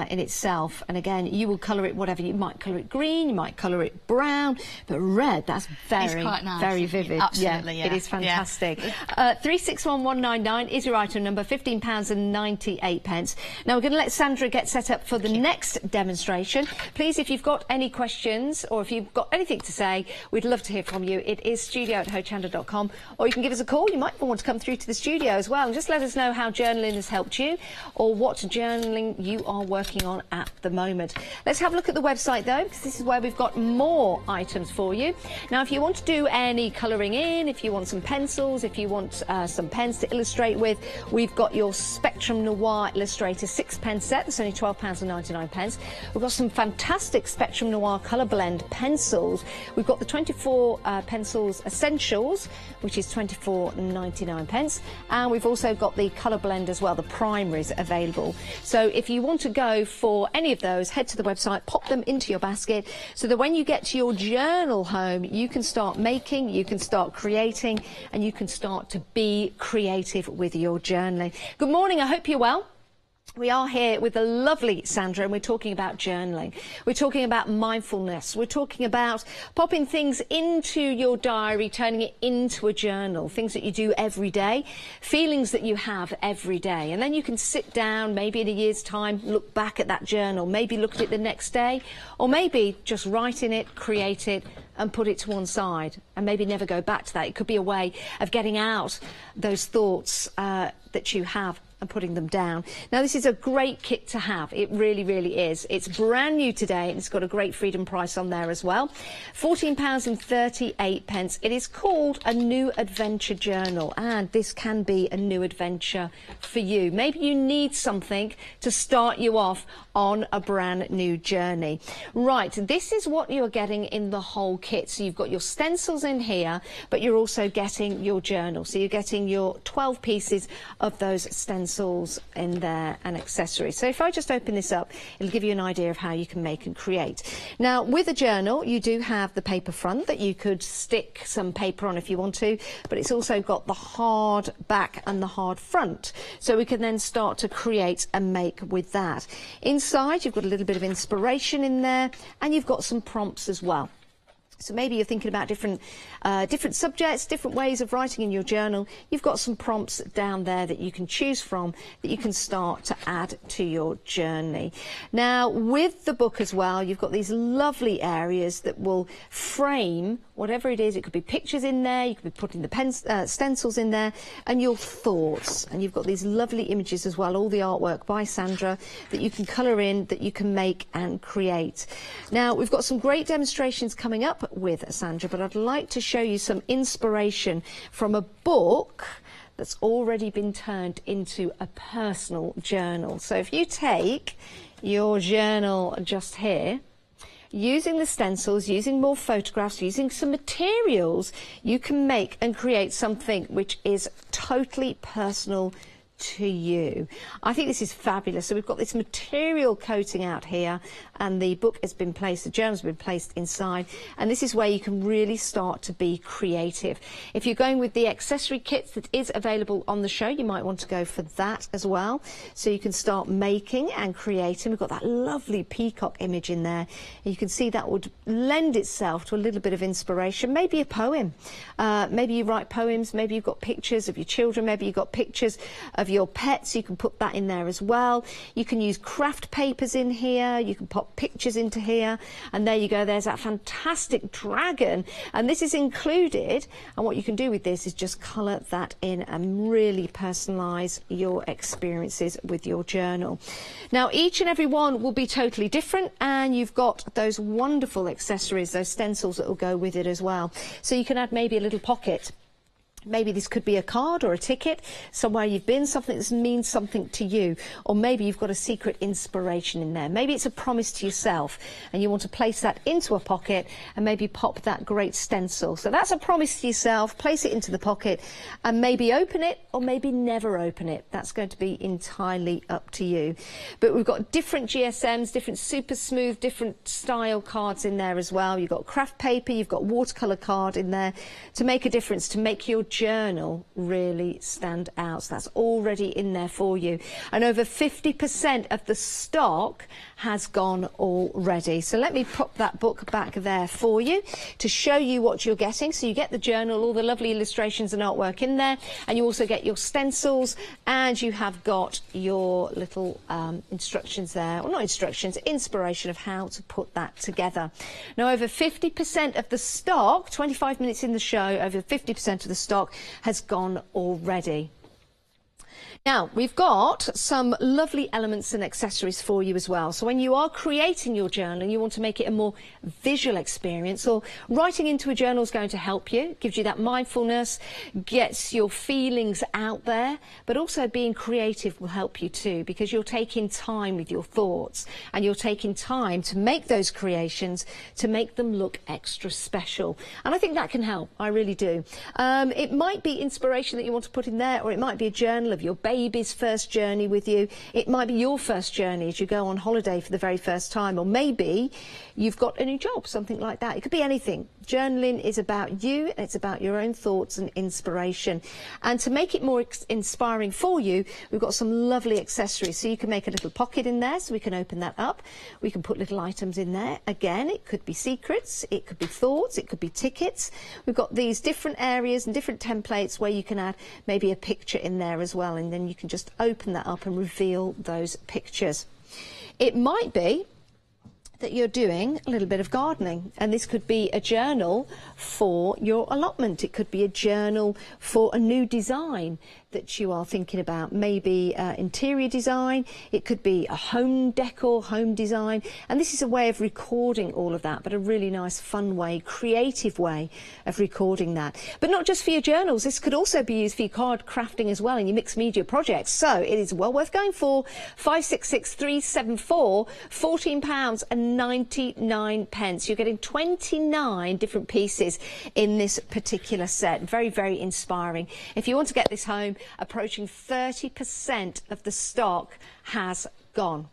in itself. And again, you will colour it whatever. You might colour it green, you might colour it brown, but red, that's very, quite nice, very vivid. Absolutely, yeah. It is fantastic. 361199 is your item number, £15.98. Now we're going to let Sandra get set up for the next demonstration. Please, if you've got any questions or if you've got anything to say, we'd love to hear from you. It is studio@hochanda.com, or you can give us a call. You might even want to come through to the studio as well and just let us know how journaling has helped you, or what journaling you are working on at the moment. Let's have a look at the website though, because this is where we've got more items for you. Now, if you want to do any colouring in, if you want some pencils, if you want some pens to illustrate with, we've got your Spectrum Noir Illustrator 6-pen set. That's only £12.99. We've got some fantastic Spectrum Noir colour blend pencils. We've got the 24 pencils essentials, which is £24.99, and we've also got the colour blend as well, the primaries available. So if you want to go for any of those, head to the website, pop them into your basket, so that when you get to your journal home, you can start making, you can start creating, and you can start to be creative with your journaling. Good morning, I hope you're well. We are here with the lovely Sandra, and we're talking about journaling. We're talking about mindfulness. We're talking about popping things into your diary, turning it into a journal, things that you do every day, feelings that you have every day. And then you can sit down, maybe in a year's time, look back at that journal, maybe look at it the next day, or maybe just write in it, create it, and put it to one side, and maybe never go back to that. It could be a way of getting out those thoughts that you have and putting them down. Now, this is a great kit to have. It really, really is. It's brand new today, and it's got a great freedom price on there as well. £14.38. It is called a New Adventure Journal, and this can be a new adventure for you. Maybe you need something to start you off on a brand new journey. Right, this is what you're getting in the whole kit. So you've got your stencils in here, but you're also getting your journal. So you're getting your 12 pieces of those stencils stencils in there and accessories. So if I just open this up, it'll give you an idea of how you can make and create. Now, with a journal, you do have the paper front that you could stick some paper on if you want to, but it's also got the hard back and the hard front. So we can then start to create and make with that. Inside, you've got a little bit of inspiration in there, and you've got some prompts as well. So maybe you're thinking about different subjects, different ways of writing in your journal. You've got some prompts down there that you can choose from, that you can start to add to your journey. Now, with the book as well, you've got these lovely areas that will frame whatever it is. It could be pictures in there, you could be putting the stencils in there, and your thoughts. And you've got these lovely images as well, all the artwork by Sandra that you can colour in, that you can make and create. Now, we've got some great demonstrations coming up with Sandra, but I'd like to show you some inspiration from a book that's already been turned into a personal journal. So if you take your journal just here, using the stencils, using more photographs, using some materials, you can make and create something which is totally personal to you. I think this is fabulous. So we've got this material coating out here, and the book has been placed, the journal's been placed inside, and this is where you can really start to be creative. If you're going with the accessory kits that is available on the show, you might want to go for that as well, so you can start making and creating. We've got that lovely peacock image in there, and you can see that would lend itself to a little bit of inspiration, maybe a poem. Maybe you write poems, maybe you've got pictures of your children, maybe you've got pictures of your pets, you can put that in there as well. You can use craft papers in here, you can pop pictures into here, and there you go, there's that fantastic dragon, and this is included. And what you can do with this is just colour that in and really personalise your experiences with your journal. Now, each and every one will be totally different, and you've got those wonderful accessories, those stencils that will go with it as well. So you can add maybe a little pocket. Maybe this could be a card or a ticket, somewhere you've been, something that means something to you. Or maybe you've got a secret inspiration in there. Maybe it's a promise to yourself and you want to place that into a pocket and maybe pop that great stencil. So that's a promise to yourself. Place it into the pocket and maybe open it or maybe never open it. That's going to be entirely up to you. But we've got different GSMs, different super smooth, different style cards in there as well. You've got craft paper, you've got watercolour card in there to make a difference, to make your journal really stand out. So that's already in there for you, and over 50% of the stock has gone already. So let me pop that book back there for you to show you what you're getting. So you get the journal, all the lovely illustrations and artwork in there, and you also get your stencils, and you have got your little instructions there, well, not instructions, inspiration of how to put that together. Now, over 50% of the stock, 25 minutes in the show, over 50% of the stock has gone already. Now, we've got some lovely elements and accessories for you as well. So when you are creating your journal and you want to make it a more visual experience, or writing into a journal is going to help you, gives you that mindfulness, gets your feelings out there, but also being creative will help you too, because you're taking time with your thoughts and you're taking time to make those creations, to make them look extra special. And I think that can help, I really do. It might be inspiration that you want to put in there, or it might be a journal of your baby's first journey with you. It might be your first journey as you go on holiday for the very first time, or maybe you've got a new job, something like that. It could be anything. Journaling is about you, and it's about your own thoughts and inspiration. And to make it more inspiring for you, we've got some lovely accessories. So you can make a little pocket in there, so we can open that up. We can put little items in there. Again, it could be secrets, it could be thoughts, it could be tickets. We've got these different areas and different templates where you can add maybe a picture in there as well, and then you can just open that up and reveal those pictures. It might be that you're doing a little bit of gardening, and this could be a journal for your allotment. It could be a journal for a new design that you are thinking about, maybe interior design. It could be a home decor, home design, and this is a way of recording all of that, but a really nice, fun way, creative way of recording that. But not just for your journals, this could also be used for your card crafting as well in your mixed media projects. So it is well worth going for. 566374, £14.99. You're getting 29 different pieces in this particular set. Very, very inspiring. If you want to get this home, approaching 30% of the stock has gone.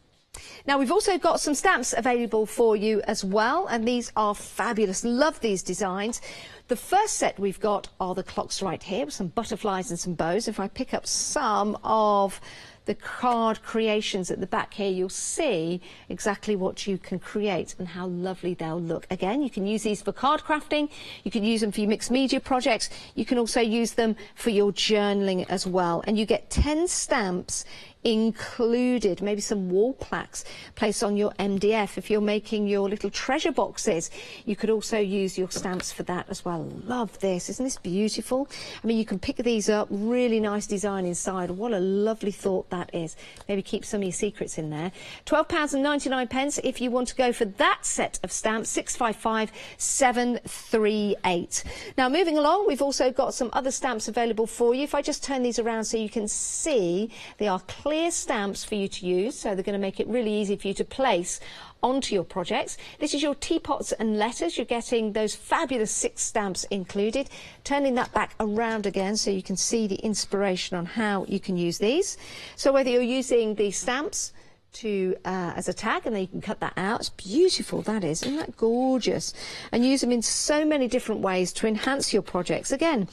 Now, we've also got some stamps available for you as well, and these are fabulous. Love these designs. The first set we've got are the clocks right here with some butterflies and some bows. If I pick up some of the card creations at the back here, you'll see exactly what you can create and how lovely they'll look. Again, you can use these for card crafting, you can use them for your mixed media projects, you can also use them for your journaling as well. And you get 10 stamps included, maybe some wall plaques placed on your MDF. If you're making your little treasure boxes, you could also use your stamps for that as well. Love this. Isn't this beautiful? I mean, you can pick these up, really nice design inside. What a lovely thought that is. Maybe keep some of your secrets in there. £12.99 if you want to go for that set of stamps. 655738. Now, moving along, we've also got some other stamps available for you. If I just turn these around so you can see, they are clear stamps for you to use, so they're going to make it really easy for you to place onto your projects. This is your teapots and letters. You're getting those fabulous 6 stamps included. Turning that back around again so you can see the inspiration on how you can use these. So whether you're using these stamps to as a tag, and then you can cut that out. It's beautiful, that is. Isn't that gorgeous? And use them in so many different ways to enhance your projects. Again,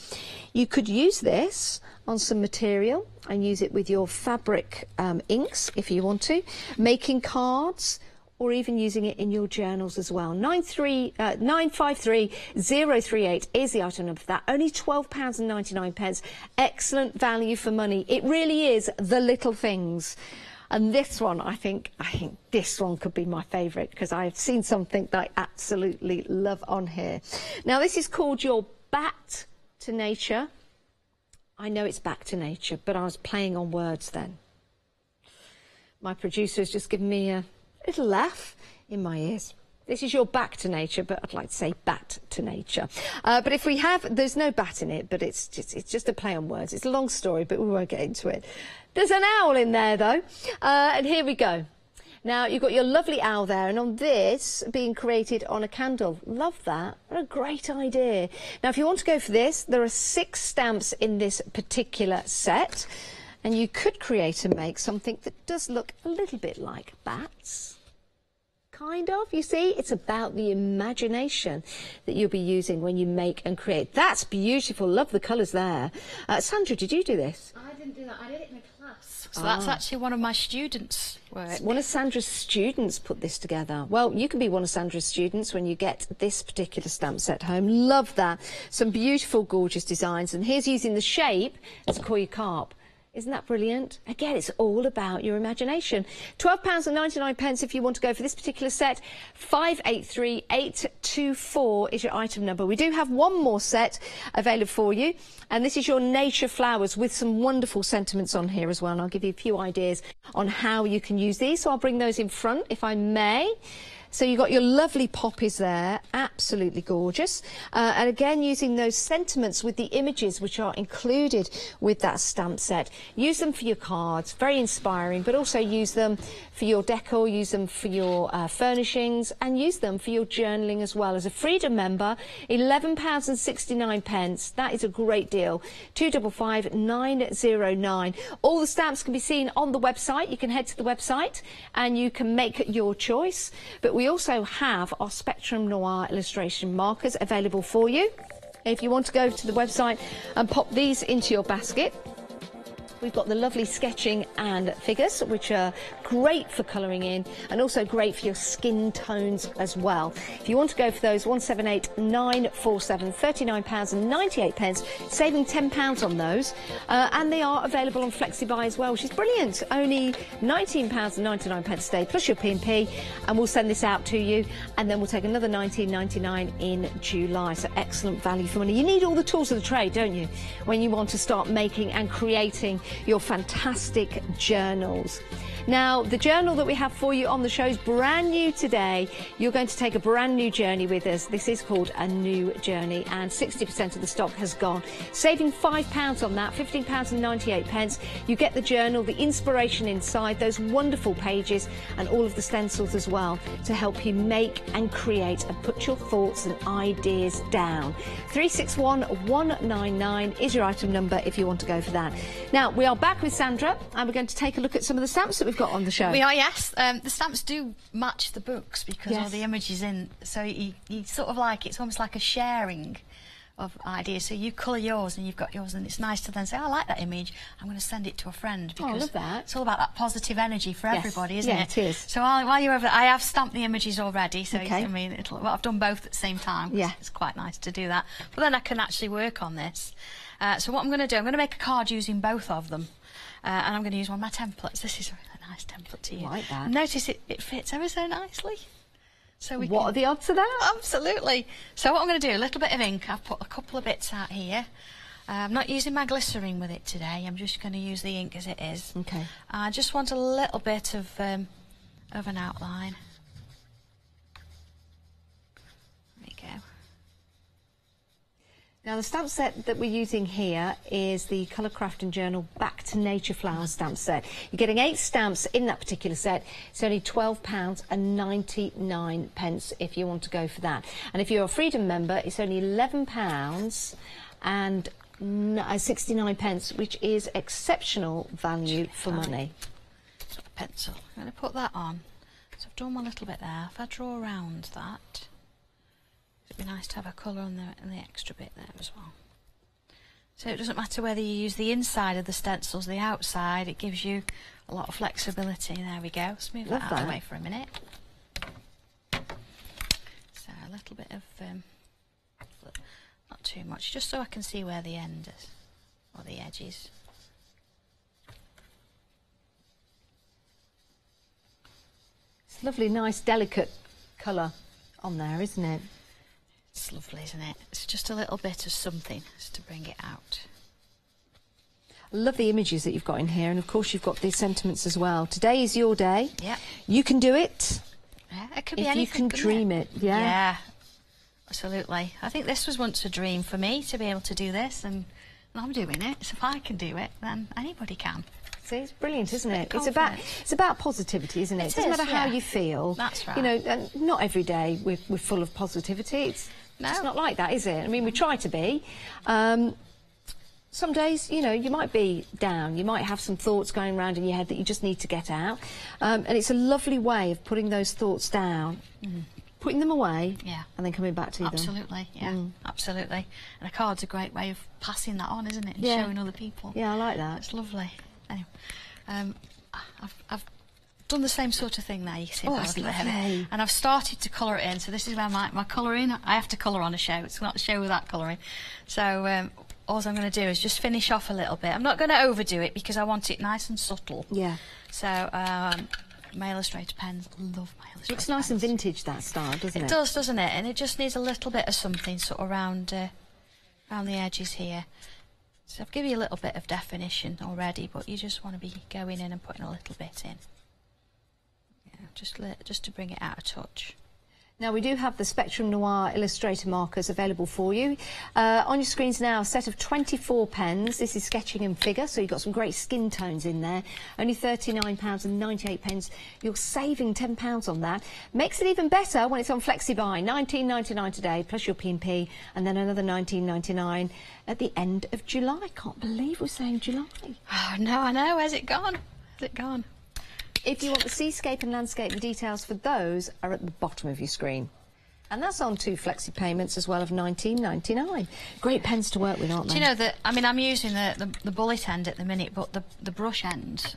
you could use this on some material and use it with your fabric inks if you want to, making cards, or even using it in your journals as well. 953038 is the item number for that. Only £12.99. Excellent value for money. It really is the little things. And this one, I think this one could be my favourite, because I've seen something that I absolutely love on here. Now, this is called your Back to Nature. I know it's back to nature, but I was playing on words then. My producer has just given me a little laugh in my ears. This is your back to nature, but I'd like to say bat to nature. But if we have, there's no bat in it, but it's just a play on words. It's a long story, but we won't get into it. There's an owl in there, though. And here we go. Now, you've got your lovely owl there, and on this, being created on a candle. Love that. What a great idea. Now, if you want to go for this, there are 6 stamps in this particular set, and you could create and make something that does look a little bit like bats. Kind of, you see, it's about the imagination that you'll be using when you make and create. That's beautiful. Love the colours there. Sandra, did you do this? I didn't do that. I did it in a class. So that's actually one of my students' work. One of Sandra's students put this together. Well, you can be one of Sandra's students when you get this particular stamp set home. Love that. Some beautiful, gorgeous designs. And here's using the shape as a koi carp. Isn't that brilliant? Again, it's all about your imagination. £12.99 if you want to go for this particular set. 583824 is your item number. We do have one more set available for you, and this is your nature flowers with some wonderful sentiments on here as well. And I'll give you a few ideas on how you can use these. So I'll bring those in front, if I may. So you've got your lovely poppies there, absolutely gorgeous. And again, using those sentiments with the images which are included with that stamp set. Use them for your cards, very inspiring, but also use them for your decor, use them for your furnishings, and use them for your journaling as well. As a Freedom member, £11.69. That is a great deal. 255909. All the stamps can be seen on the website. You can head to the website and you can make your choice. But we also have our Spectrum Noir illustration markers available for you. If you want to go to the website and pop these into your basket. We've got the lovely sketching and figures, which are great for colouring in and also great for your skin tones as well. If you want to go for those, 178947, £39.98, saving £10 on those. And they are available on FlexiBuy as well, which is brilliant. Only £19.99 a day, plus your P&P, and we'll send this out to you. And then we'll take another £19.99 in July. So excellent value for money. You need all the tools of the trade, don't you, when you want to start making and creating your fantastic journals. Now, the journal that we have for you on the show is brand new today. You're going to take a brand new journey with us. This is called A New Journey, and 60% of the stock has gone. Saving £5 on that, £15.98. You get the journal, the inspiration inside, those wonderful pages, and all of the stencils as well to help you make and create and put your thoughts and ideas down. 361199 is your item number if you want to go for that. Now, we are back with Sandra, and we're going to take a look at some of the stamps that we've got on the show. We are, yes. The stamps do match the books because Yes. all the images in, so you sort of like, it's almost like a sharing of ideas. So you colour yours and you've got yours, and it's nice to then say, oh, I like that image, I'm going to send it to a friend, because I love that. It's all about that positive energy for everybody, isn't it? Yeah, it is. So while you're over, I have stamped the images already, so Okay. I mean, well, I've done both at the same time. Yeah. It's quite nice to do that. But then I can actually work on this. So what I'm going to do, I'm going to make a card using both of them. And I'm going to use one of my templates. This is a really nice template to use. Like that. Notice it fits ever so nicely. So we What can... are the odds of that? Absolutely. So what I'm going to do, a little bit of ink. I've put a couple of bits out here. I'm not using my glycerin with it today. I'm just going to use the ink as it is. Okay. I just want a little bit of an outline. There you go. Now, the stamp set that we're using here is the Colour Craft and Journal Back to Nature Flowers stamp set. You're getting 8 stamps in that particular set. It's only £12.99 if you want to go for that. And if you're a Freedom member, it's only £11.69, which is exceptional value for money. Pencil. I'm going to put that on. So I've done one little bit there. If I draw around that, it'd be nice to have a colour on the extra bit there as well. So it doesn't matter whether you use the inside of the stencils, the outside, it gives you a lot of flexibility. There we go. Let's move that out of the way for a minute. So a little bit of, not too much, just so I can see where the end is, or the edge is. It's lovely, nice, delicate colour on there, isn't it? It's lovely, isn't it? It's just a little bit of something just to bring it out. I love the images that you've got in here, and of course you've got the sentiments as well. Today is your day. Yeah. You can do it. Yeah, it could be if anything. you can dream it. Yeah. Yeah, absolutely. I think this was once a dream for me, to be able to do this, and I'm doing it. So if I can do it, then anybody can. See, it's brilliant, isn't it? It's Confidence. about positivity, isn't it? It doesn't matter how you feel. That's right. You know, and not every day we're full of positivity. It's not like that, is it? I mean, we try to be. Some days, you know, you might be down. You might have some thoughts going around in your head that you just need to get out. And it's a lovely way of putting those thoughts down, putting them away, and then coming back to them. Absolutely, yeah, absolutely. And a card's a great way of passing that on, isn't it? And Yeah. showing other people. Yeah, I like that. It's lovely. Anyway, I've done the same sort of thing there. You see, that's lovely. and I've started to colour it in. So this is where my colouring. I have to colour on a show. It's not a show without colouring. So all I'm going to do is just finish off a little bit. I'm not going to overdo it because I want it nice and subtle. Yeah. So my illustrator pens, love my illustrator Looks nice pens. and vintage, that style, doesn't it? It does, doesn't it? And it just needs a little bit of something sort of around the edges here. So I've given you a little bit of definition already, but you just want to be going in and putting a little bit in. Yeah, just to bring it out a touch. Now, we do have the Spectrum Noir Illustrator markers available for you. On your screens now, a set of 24 pens. This is sketching and figure, so you've got some great skin tones in there. Only £39.98. You're saving £10 on that. Makes it even better when it's on FlexiBuy. £19.99 today, plus your P&P, and then another £19.99 at the end of July. I can't believe we're saying July. Oh, no, I know. Where's it gone? Where's it gone? If you want the seascape and landscape, the details for those are at the bottom of your screen. And that's on 2 flexi payments as well of £19.99. Great pens to work with, aren't they? Do you know that, I mean, I'm using the bullet end at the minute, but the brush end,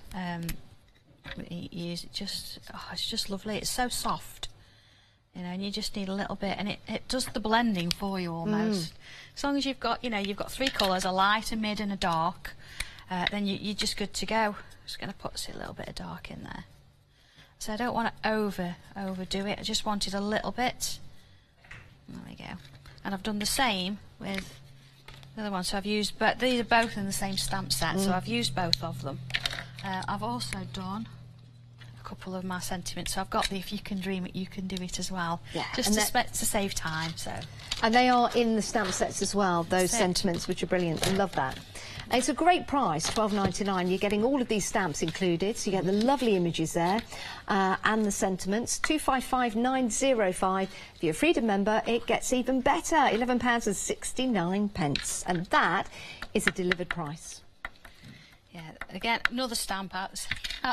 you use it just, it's just lovely. It's so soft, you know, and you just need a little bit, and it does the blending for you almost. As long as you've got, you know, you've got 3 colours, a light, a mid and a dark, then you're just good to go. Just going to put a little bit of dark in there. So I don't want to overdo it. I just wanted a little bit. There we go. And I've done the same with The other one, so I've used, but these are both in the same stamp set, so I've used both of them. I've also done a couple of my sentiments, so I've got the "If you can dream it, you can do it" as well, just to save time. So, and they are in the stamp sets as well. Those sentiments, which are brilliant. I love that. And it's a great price, £12.99. You're getting all of these stamps included, so you get the lovely images there and the sentiments. £255,905. If you're a Freedom member, it gets even better. £11.69, and that is a delivered price. Yeah, again, another stamp out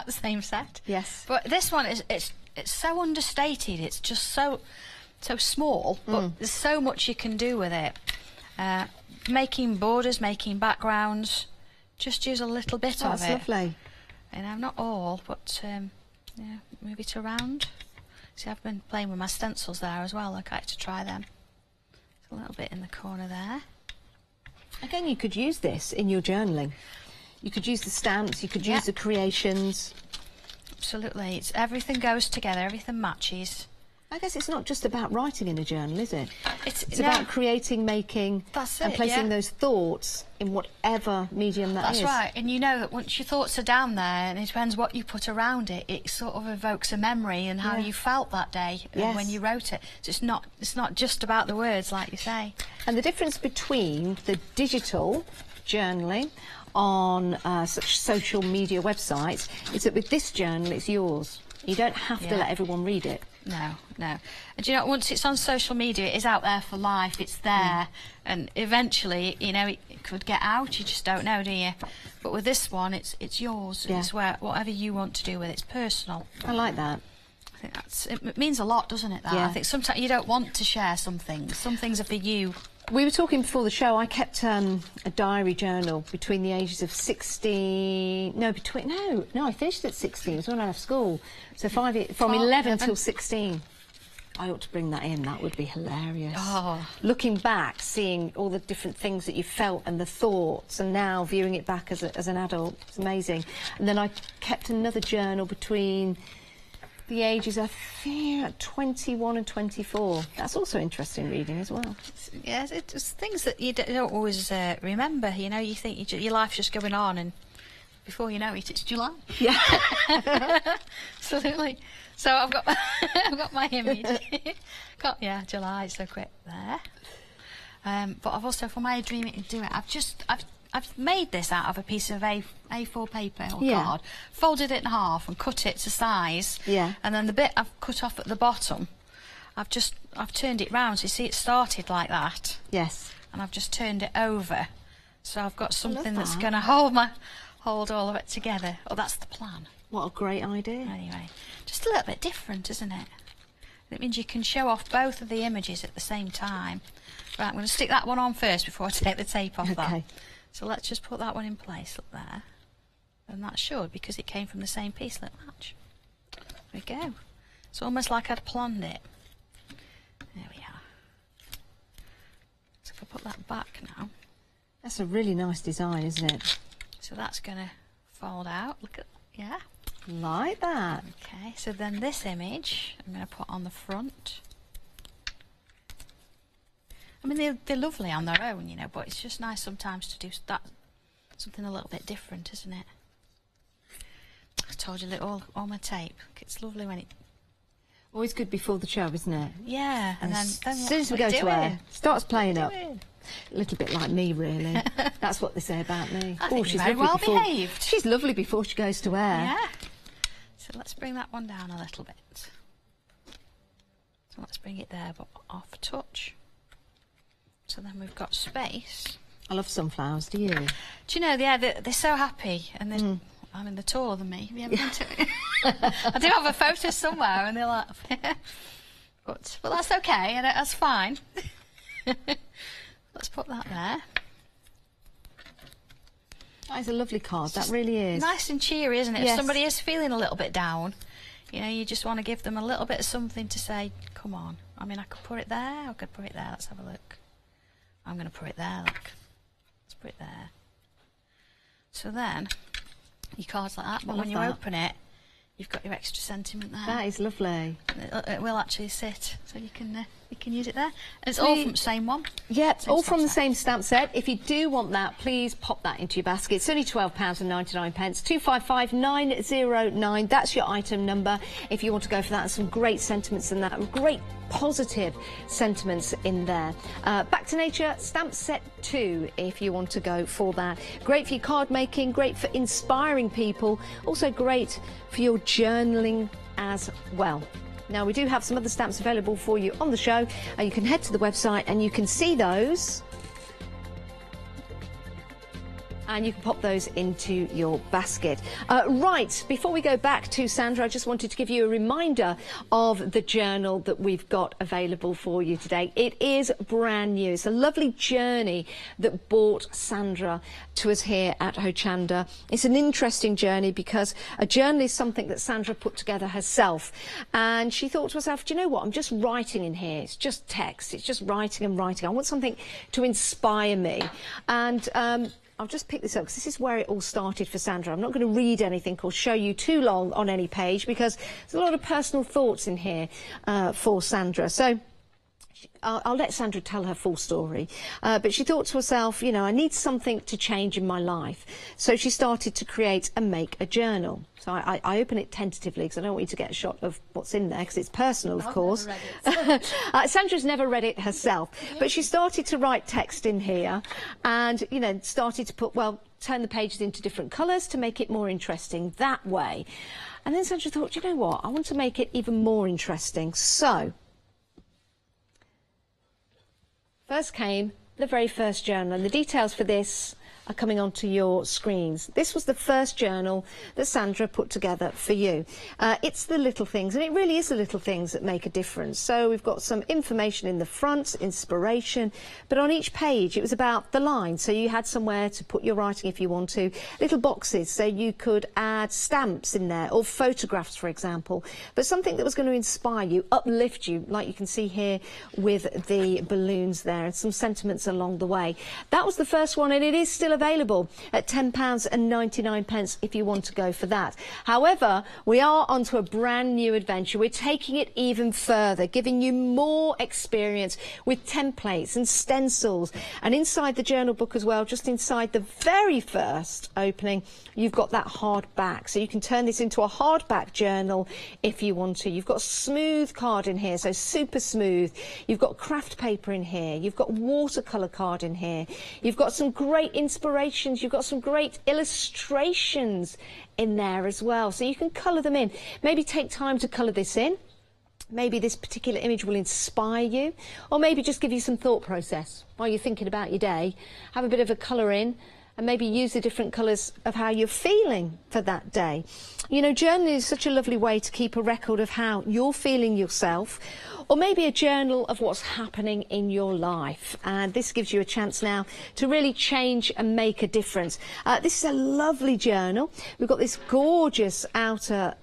the same set. Yes. But this one it's so understated. It's just so small, but there's so much you can do with it. Making borders, making backgrounds, just use a little bit of it. That's lovely. You know, not all, but yeah, move it around. See, I've been playing with my stencils there as well. I'd like to try them. There's a little bit in the corner there. Again, you could use this in your journaling. You could use the stamps, you could use the creations. Absolutely. Everything goes together, everything matches. I guess it's not just about writing in a journal, is it? It's about creating, making, and placing those thoughts in whatever medium that is. That's right, and you know that once your thoughts are down there, and it depends what you put around it, it sort of evokes a memory and how you felt that day when you wrote it. So it's not just about the words, like you say. And the difference between the digital journaling on such social media websites is that with this journal, it's yours. You don't have to let everyone read it. No, no. And do you know, once it's on social media, it is out there for life. It's there, and eventually, you know, it could get out. You just don't know, do you? But with this one, it's yours. Yeah. It's whatever you want to do with it. It's personal. I like that. I think it means a lot, doesn't it? That I think sometimes you don't want to share some things. Some things are for you. We were talking before the show. I kept a diary journal between the ages of 16. No, I finished at 16. It was when I left school. So from 11 till 16. I ought to bring that in. That would be hilarious. Oh. Looking back, seeing all the different things that you felt and the thoughts, and now viewing it back as an adult, it's amazing. And then I kept another journal between the ages, I fear, 21 and 24. That's also interesting reading as well. Yes, it's things that you don't always remember. You know, you think your life's just going on, and before you know it, it's July. Yeah, absolutely. So I've got my image. July. It's so quick there. But I've also, for my Dream It and Do It, I've made this out of a piece of A4 paper or card, folded it in half and cut it to size. Yeah. And then the bit I've cut off at the bottom, I've turned it round. So you see, it started like that. Yes. And I've just turned it over, so I've got something that's going to hold all of it together. Oh, that's the plan. What a great idea. Anyway, just a little bit different, isn't it? It means you can show off both of the images at the same time. Right, I'm going to stick that one on first before I take the tape off that. So let's just put that one in place, look there. And that should, because it came from the same piece, look, match. There we go. It's almost like I'd planned it. There we are. So if I put that back now. That's a really nice design, isn't it? So that's going to fold out, look at, like that. Okay, so then this image, I'm going to put on the front. I mean, they're lovely on their own, you know, but it's just nice sometimes to do something a little bit different, isn't it? I told you all my tape. It's lovely when it... Always good before the show, isn't it? Yeah, and then as soon as we go to air, starts playing up. A little bit like me, really. That's what they say about me. I think she's very well behaved. She's lovely before she goes to air. Yeah. So let's bring that one down a little bit. So let's bring it there, but off a touch. So then we've got space. I love sunflowers, do you? Do you know, they're so happy, and they're, I mean, they're taller than me. Have you ever been to it? I do have a photo somewhere, and they're like... but that's okay, and that's fine. Let's put that there. That is a lovely card, that really is. Nice and cheery, isn't it? Yes. If somebody is feeling a little bit down, you know, you just want to give them a little bit of something to say, come on. I mean, I could put it there, I could put it there. Let's have a look. I'm going to put it there, look. Let's put it there. So then, your card's like that, but when you open it, you've got your extra sentiment there. That is lovely. It will actually sit, so you can You can use it there. And it's all from the same one. Yep, all from the same stamp set. If you do want that, please pop that into your basket. It's only £12.99. 255909. That's your item number if you want to go for that. And some great sentiments in that. Great positive sentiments in there. Back to Nature stamp set 2 if you want to go for that. Great for your card making, great for inspiring people, also great for your journaling as well. Now, we do have some other stamps available for you on the show. You can head to the website and you can see those. And you can pop those into your basket. Right, before we go back to Sandra, I just wanted to give you a reminder of the journal that we've got available for you today. It is brand new. It's a lovely journey that brought Sandra to us here at Hochanda. It's an interesting journey because a journal is something that Sandra put together herself. And she thought to herself, do you know what? I'm just writing in here. It's just text. It's just writing and writing. I want something to inspire me. And I'll just pick this up because this is where it all started for Sandra. I'm not going to read anything or show you too long on any page because there's a lot of personal thoughts in here for Sandra. So I'll let Sandra tell her full story. But she thought to herself, you know, I need something to change in my life. So she started to create and make a journal. So I open it tentatively because I don't want you to get a shot of what's in there because it's personal, of course. Sandra's never read it herself, but she started to write text in here and, you know, started to put, well, turn the pages into different colours to make it more interesting that way. And then Sandra thought, you know what, I want to make it even more interesting. So first came the very first journal, and the details for this are coming onto your screens. This was the first journal that Sandra put together for you. It's the little things, and it really is the little things that make a difference. So we've got some information in the front, inspiration, but on each page it was about the line. So you had somewhere to put your writing if you want to, little boxes, so you could add stamps in there or photographs, for example, but something that was going to inspire you, uplift you, like you can see here with the balloons there and some sentiments along the way. That was the first one, and it is still available at £10.99 if you want to go for that. However, we are onto a brand new adventure. We're taking it even further, giving you more experience with templates and stencils. And inside the journal book as well, just inside the very first opening, you've got that hardback. So you can turn this into a hardback journal if you want to. You've got a smooth card in here, so super smooth. You've got craft paper in here. You've got watercolour card in here. You've got some great inspirations. You've got some great illustrations in there as well. So you can colour them in. Maybe take time to colour this in. Maybe this particular image will inspire you, or maybe just give you some thought process while you're thinking about your day. Have a bit of a colour in and maybe use the different colours of how you're feeling for that day. You know, journaling is such a lovely way to keep a record of how you're feeling yourself, or maybe a journal of what's happening in your life. And this gives you a chance now to really change and make a difference. This is a lovely journal. We've got this gorgeous outer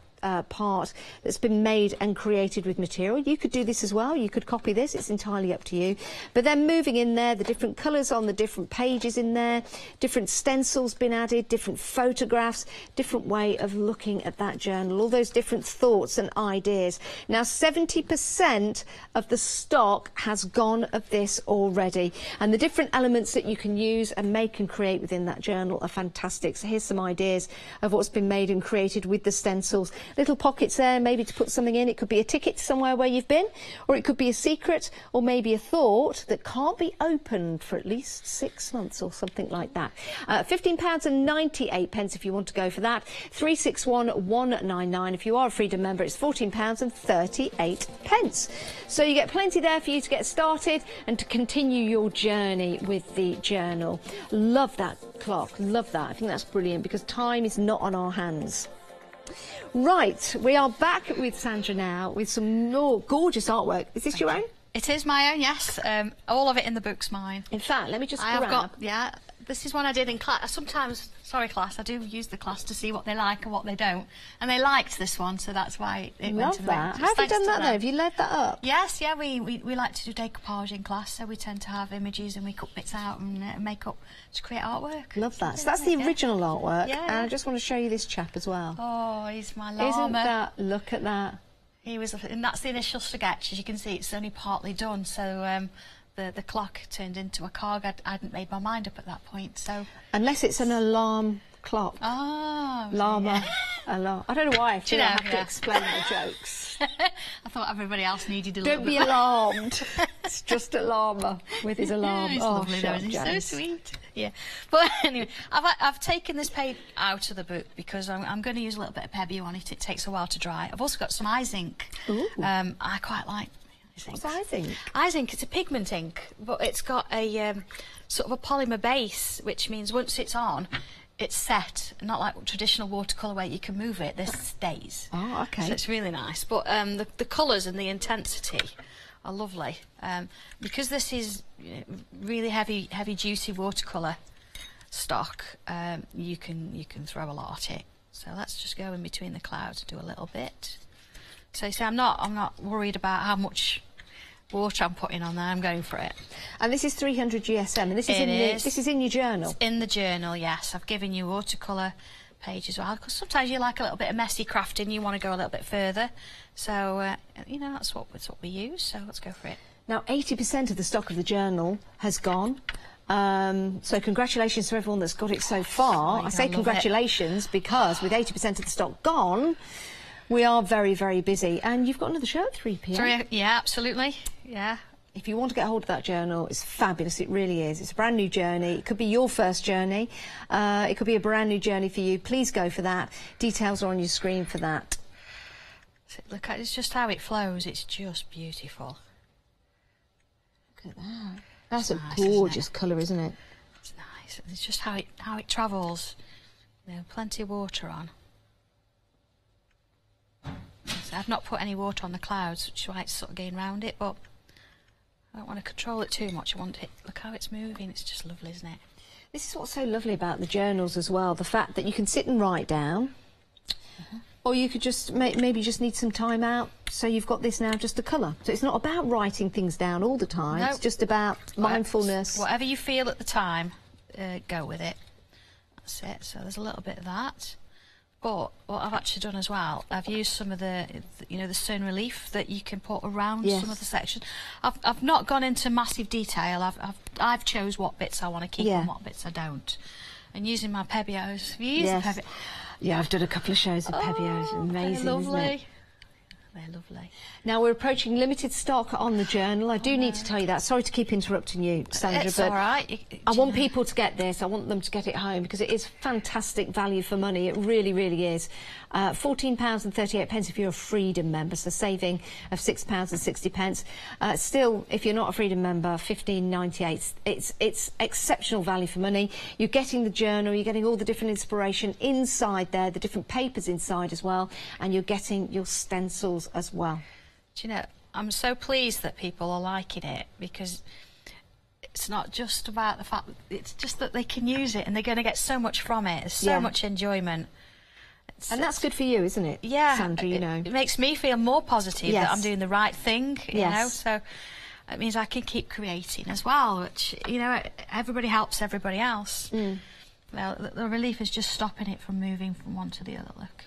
part that's been made and created with material. You could do this as well. You could copy this. It's entirely up to you. But then moving in there, the different colours on the different pages in there, different stencils been added, different photographs, different way of looking at that journal, all those different thoughts and ideas. Now, 70% of the stock has gone of this already, and the different elements that you can use and make and create within that journal are fantastic. So here's some ideas of what's been made and created with the stencils. Little pockets there, maybe to put something in. It could be a ticket somewhere where you've been, or it could be a secret, or maybe a thought that can't be opened for at least 6 months or something like that. £15.98 if you want to go for that. 361199 if you are a Freedom member. It's £14.38. So you get plenty there for you to get started and to continue your journey with the journal. Love that clock. Love that. I think that's brilliant because time is not on our hands. Right, we are back with Sandra now with some more gorgeous artwork. Is this your own? It is my own, yes. All of it in the book's mine. In fact, let me just grab. I've got, yeah, this is one I did in class. Sometimes, sorry class, I do use the class to see what they like and what they don't. And they liked this one, so that's why it went to that. How have you done that though? Have you led that up? Yes, yeah, we like to do decoupage in class, so we tend to have images and we cut bits out and make up to create artwork. Love that. So that's the original artwork. Yeah. And I just want to show you this chap as well. Oh, he's my llama. Isn't that, look at that. And that's the initial sketch. As you can see, it's only partly done. So the clock turned into a cog. I hadn't made my mind up at that point. So unless it's an alarm clock. Oh, llama. yeah. Alarm. I don't know why I feel I have to explain the jokes. I thought everybody else needed a Don't little be bit. Alarmed. It's just a llama with his alarm. It's lovely, though, isn't it? So sweet. Yeah. But anyway, I've taken this page out of the book because I'm going to use a little bit of Pebby on it. It takes a while to dry. I've also got some eyes ink. Ooh. I quite like. What's eyes ink? Eyes ink, it's a pigment ink, but it's got a sort of a polymer base, which means once it's on, it's set. Not like traditional watercolour where you can move it. This stays. Oh, okay. So it's really nice. But the colours and the intensity are lovely. Because this is really heavy duty watercolour stock, you can throw a lot at it. So let's just go in between the clouds and do a little bit. So you see, I'm not worried about how much water I'm putting on there. I'm going for it. And this is 300 GSM, and this is in your journal. It's in the journal, yes. I've given you watercolour page as well, because sometimes you like a little bit of messy crafting. You want to go a little bit further. So you know, that's what we use. So let's go for it. Now, 80% of the stock of the journal has gone. So congratulations to everyone that's got it so far. I say congratulations because with 80% of the stock gone, we are very, very busy. And you've got another show at 3 p.m. Yeah, absolutely. Yeah. If you want to get hold of that journal, it's fabulous. It really is. It's a brand new journey. It could be your first journey. It could be a brand new journey for you. Please go for that. Details are on your screen for that. Look at it's just how it flows. It's just beautiful. Look at that. That's a gorgeous colour, isn't it? It's nice. It's just how it travels. You know, plenty of water on. So I've not put any water on the clouds, which is why it's sort of going round it, but I don't want to control it too much. I want it. Look how it's moving. It's just lovely, isn't it? This is what's so lovely about the journals as well. The fact that you can sit and write down, or you could just maybe just need some time out. So you've got this now, just the colour. So it's not about writing things down all the time. It's just about mindfulness. Whatever you feel at the time, go with it. That's it. So there's a little bit of that. But what I've actually done as well, I've used some of the, the stone relief that you can put around some of the sections. I've not gone into massive detail. I've chose what bits I want to keep and what bits I don't. And using my Pebios. Have you used the Pebios? Yeah, I've done a couple of shows of Pebios. Amazing, they're lovely. isn't it? They're lovely. Now, we're approaching limited stock on the journal. I do need to tell you that. Sorry to keep interrupting you, Sandra, it's but all right. I want people to get this. I want them to get it home because it is fantastic value for money. It really, really is. £14.38 if you're a Freedom member, so saving of £6.60. Still, if you're not a Freedom member, $15.98. It's exceptional value for money. You're getting the journal, you're getting all the different inspiration inside there, the different papers inside as well, and you're getting your stencils as well. Do you know, I'm so pleased that people are liking it because it's not just about the fact, it's just that they can use it and they're going to get so much from it. There's so much enjoyment. And that's good for you, isn't it? Yeah. Sandra, you know. It makes me feel more positive that I'm doing the right thing, you know, so it means I can keep creating as well, which, you know, everybody helps everybody else. Well, the relief is just stopping it from moving from one to the other, look.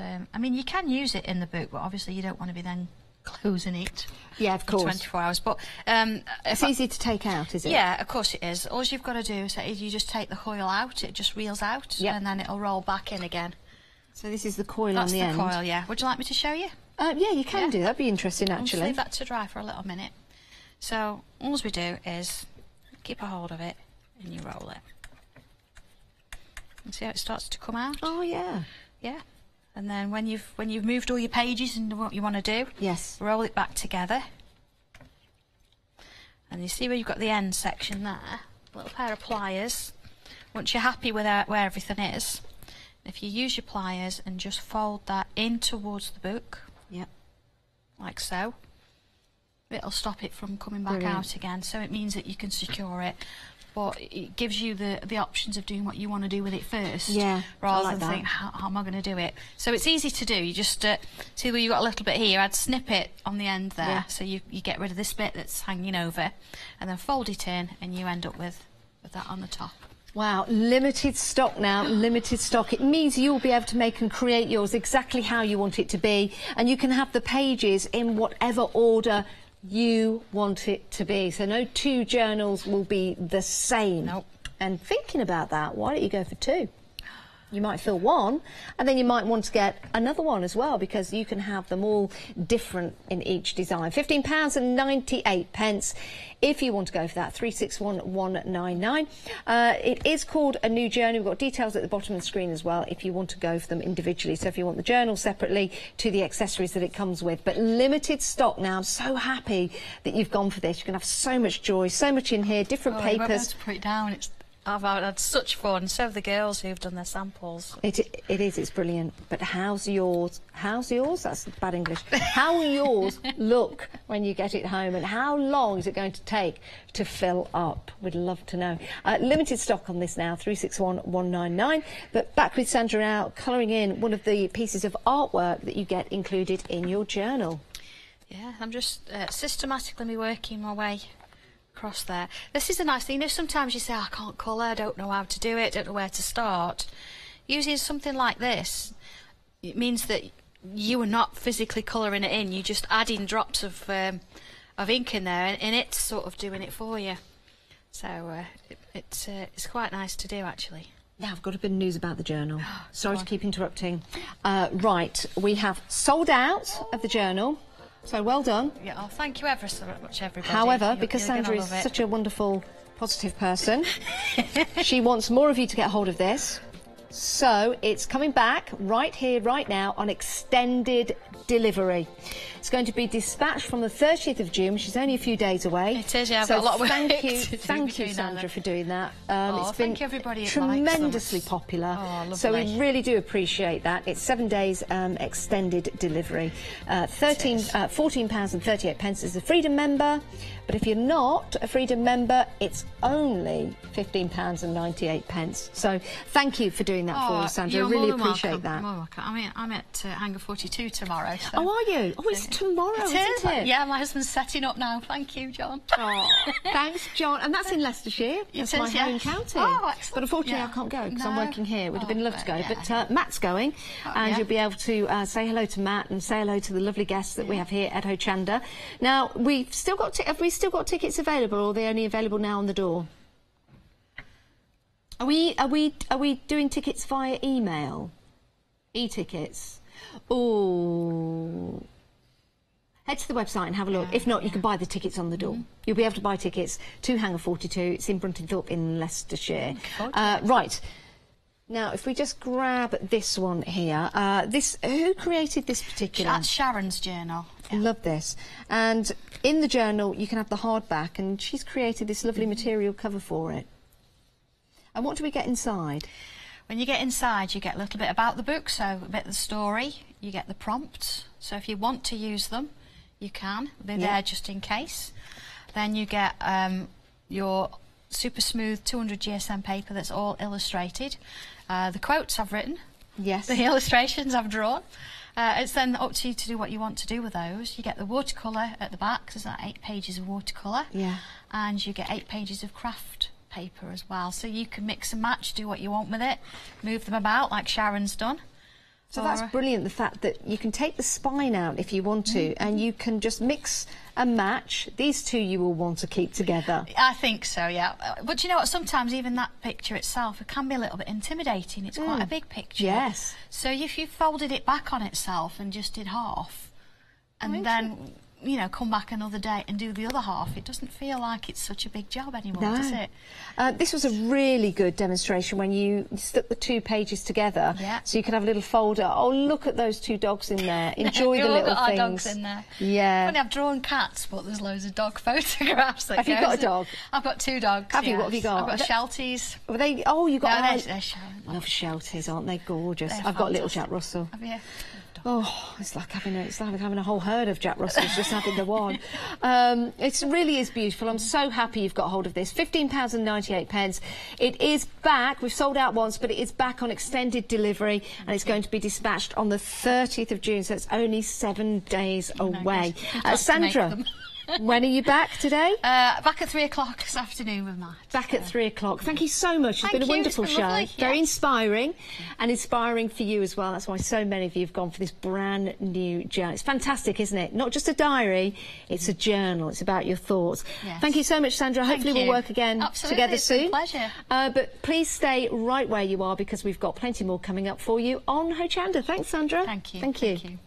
I mean, you can use it in the book, but obviously you don't want to be then closing it. Yeah, of course. 24 hours. But it's easy to take out, is it? Yeah, of course it is. All you've got to do is you just take the coil out. It just reels out, and then it'll roll back in again. So this is the coil on the end. That's the coil, yeah. Would you like me to show you? Yeah, you can do. That'd be interesting, actually. I'll leave that to dry for a little minute. So all we do is keep a hold of it and you roll it. And see how it starts to come out? Oh yeah. Yeah. And then when you've moved all your pages and what you want to do, roll it back together. And you see where you've got the end section there, a little pair of pliers. Once you're happy with where everything is, if you use your pliers and just fold that in towards the book, like so, it'll stop it from coming back out again. So it means that you can secure it. But it gives you the options of doing what you want to do with it first, rather than think, how am I going to do it? So it's easy to do. You just see where you've got a little bit here. I'd snip it on the end there, so you get rid of this bit that's hanging over, and then fold it in, and you end up with that on the top. Wow, limited stock now, limited stock. It means you'll be able to make and create yours exactly how you want it to be, and you can have the pages in whatever order you want it to be. So no two journals will be the same. Nope. And thinking about that, why don't you go for two? You might fill one, and then you might want to get another one as well, because you can have them all different in each design. £15.98 if you want to go for that. 361199. It is called a new journey. We've got details at the bottom of the screen as well if you want to go for them individually. So if you want the journal separately to the accessories that it comes with. But limited stock now. I'm so happy that you've gone for this. You can have so much joy, so much in here, different papers. I won't be able to put it down. I've had such fun. So have the girls who've done their samples. It is. It's brilliant. But how's yours? How's yours? That's bad English. How will yours look when you get it home? And how long is it going to take to fill up? We'd love to know. Limited stock on this now, 361199. But back with Sandra now, colouring in one of the pieces of artwork that you get included in your journal. Yeah, I'm just systematically working my way across there. This is a nice thing. You know, sometimes you say, I can't colour, I don't know how to do it, don't know where to start. Using something like this, it means that you are not physically colouring it in, you're just adding drops of ink in there, and it's sort of doing it for you. So it's quite nice to do, actually. Now, I've got a bit of news about the journal. Sorry to keep interrupting. Right, we have sold out of the journal. So well done. Yeah, oh, thank you ever so much, everybody. However, because Sandra is such a wonderful, positive person, she wants more of you to get hold of this. So it's coming back right here, right now, on extended delivery. It's going to be dispatched from the 30th of June, which is only a few days away. It is, yeah. I've got a lot of work thank you, to do thank you, Sandra, for doing that. It's been thank you, everybody. tremendously popular. Oh, so we really do appreciate that. It's 7 days extended delivery. £14.38 as a Freedom member. But if you're not a Freedom member, it's only £15.98. So thank you for doing that for us, Sandra. I really appreciate that. I'm at Hangar 42 tomorrow. So. Oh, are you? Oh, it's tomorrow, isn't it? Yeah, my husband's setting up now. Thank you, John. Oh, thanks, John. And that's in Leicestershire. That's my home county. Oh, excellent. But unfortunately, I can't go because I'm working here. It would have been lovely to go. But Matt's going, and you'll be able to say hello to Matt and say hello to the lovely guests that we have here at Hochanda. Now, we've still got have we still got tickets available, or are they only available now on the door? Are we doing tickets via email? E-tickets? Oh. Head to the website and have a look. If not, you can buy the tickets on the door. You'll be able to buy tickets to Hangar 42. It's in Bruntingthorpe in Leicestershire. Right. Now, if we just grab this one here, who created this particular? That's Sharon's journal. I love this. And in the journal, you can have the hardback, and she's created this lovely material cover for it. And what do we get inside? When you get inside, you get a little bit about the book, so a bit of the story. You get the prompts, so if you want to use them, you can. They're there just in case. Then you get your super smooth 200 GSM paper that's all illustrated. The quotes I've written. Yes. The illustrations I've drawn. It's then up to you to do what you want to do with those. You get the watercolour at the back, so there's like 8 pages of watercolour. Yeah. And you get 8 pages of craft paper as well. So you can mix and match, do what you want with it, move them about like Sharon's done. So that's brilliant, the fact that you can take the spine out if you want to, and you can just mix and match. These two you will want to keep together. I think so, yeah. But you know what, sometimes even that picture itself, it can be a little bit intimidating. It's quite a big picture. Yes. So if you folded it back on itself and just did half, and then, you know, come back another day and do the other half, it doesn't feel like it's such a big job anymore, does it? This was a really good demonstration when you stuck the 2 pages together. Yeah. So you could have a little folder. Oh, look at those 2 dogs in there. Enjoy the little things. Dogs in there. Yeah. Funny, I've drawn cats, but there's loads of dog photographs. Have you got a dog? I've got 2 dogs. Have you? What have you got? I've got Shelties. Are they? Oh, you got. No, they're love Shelties, aren't they gorgeous? They're I've got little fantastic. Jack Russell. Have you? Oh, it's like having a whole herd of Jack Russells, just having the one. It really is beautiful. I'm so happy you've got hold of this. £15.98. It is back. We've sold out once, but it is back on extended delivery, and it's going to be dispatched on the 30th of June, so it's only 7 days away. Sandra. When are you back today? Back at 3 o'clock this afternoon with Matt. Back at 3 o'clock. Thank you so much. It's been a wonderful show. Lovely. Very Yes. inspiring, and inspiring for you as well. That's why so many of you have gone for this brand new journal. It's fantastic, isn't it? Not just a diary, it's a journal. It's about your thoughts. Yes. Thank you so much, Sandra. Hopefully we'll work again together It's been soon. a pleasure. But please stay right where you are, because we've got plenty more coming up for you on Hochanda. Thanks, Sandra. Thank you. Thank you. Thank you.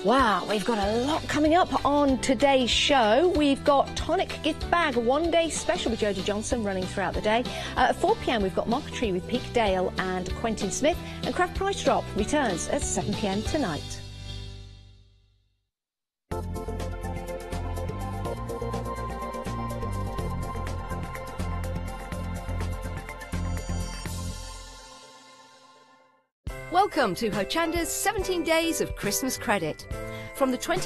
Wow, we've got a lot coming up on today's show. We've got Tonic Gift Bag, a one-day special with Jodie Johnson running throughout the day. At 4 p.m, we've got Marquetry with Peak Dale and Quentin Smith. And Craft Price Drop returns at 7 p.m. tonight. Welcome to Hochanda's 17 Days of Christmas Credit. From the 24th